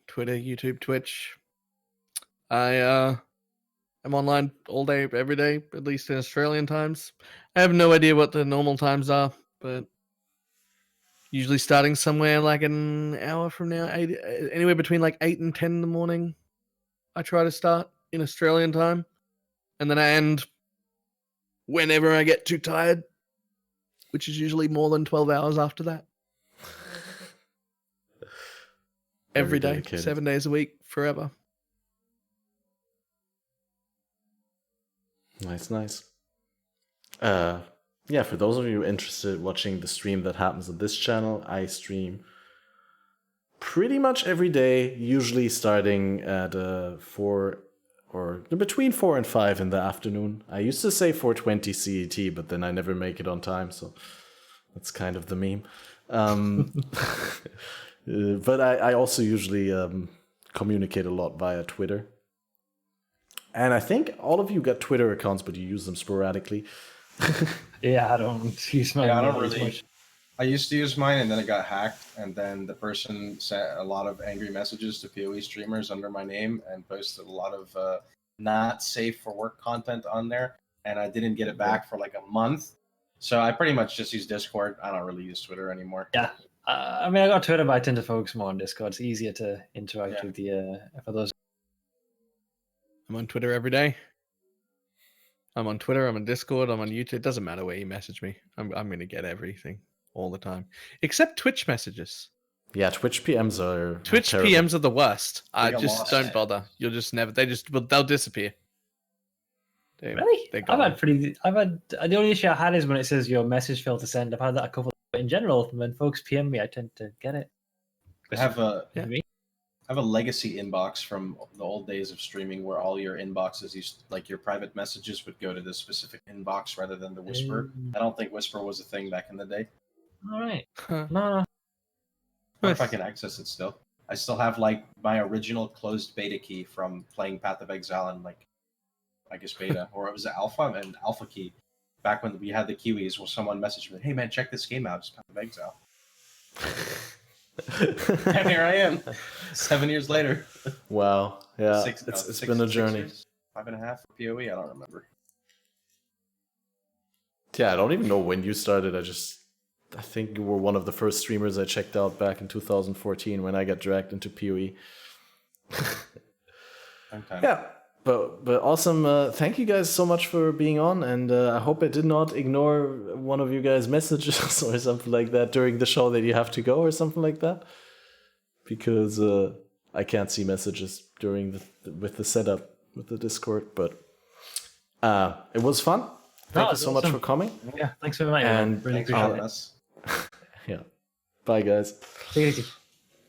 Twitter, YouTube, Twitch. I'm online all day, every day, at least in Australian times. I have no idea what the normal times are, but usually starting somewhere like an hour from now, anywhere between like 8 and 10 in the morning. I try to start in Australian time, and then I end whenever I get too tired, which is usually more than 12 hours after that. Every day, dedicated. 7 days a week, forever. Nice. Yeah, for those of you interested in watching the stream that happens on this channel, I stream pretty much every day, usually starting at 4 or between 4 and 5 in the afternoon. I used to say 4:20 CET, but then I never make it on time, so that's kind of the meme. But I also usually communicate a lot via Twitter. And I think all of you got Twitter accounts, but you use them sporadically. Yeah, I don't use mine. Yeah, I don't as really. much. I used to use mine, and then it got hacked, and then the person sent a lot of angry messages to PoE streamers under my name and posted a lot of not safe for work content on there, and I didn't get it back for like a month. So I pretty much just use Discord. I don't really use Twitter anymore. Yeah. I mean, I got Twitter, but I tend to focus more on Discord. It's easier to interact with the for those. I'm on Twitter every day. I'm on Twitter, I'm on Discord, I'm on YouTube. It doesn't matter where you message me. I'm going to get everything all the time. Except Twitch messages. Yeah, Twitch PMs are Twitch terrible. PMs are the worst. I get just lost. don't bother. You'll just never. They'll disappear. Really? They're I've gone. had the only issue I had is when it says your message failed to send. I've had that a couple. But in general, when folks PM me, I tend to get it. I have a Yeah. Me? I have a legacy inbox from the old days of streaming where all your inboxes used, like your private messages would go to this specific inbox rather than the Whisper. I don't think Whisper was a thing back in the day. All right. Huh. No. I wonder if I Nice. can access it still. I still have like my original closed beta key from playing Path of Exile and like I guess beta or it was alpha and alpha key back when we had the Kiwis where someone messaged me, "Hey man, check this game out, it's Path of Exile." And here I am, 7 years later. Wow. Yeah. Six- no, it's six- been a 6 journey. years? 5.5 for PoE. I don't remember. Yeah, I don't even know when you started. I think you were one of the first streamers I checked out back in 2014 when I got dragged into PoE. Long time. Yeah, but awesome. Thank you guys so much for being on, and I hope I did not ignore one of you guys' messages or something like that during the show that you have to go or something like that, because I can't see messages during with the setup with the Discord. But it was fun. Thank you it's so much awesome. for coming. Yeah, thanks for inviting me. And Really Thanks for appreciate having it. us. Yeah, bye guys. Take it easy.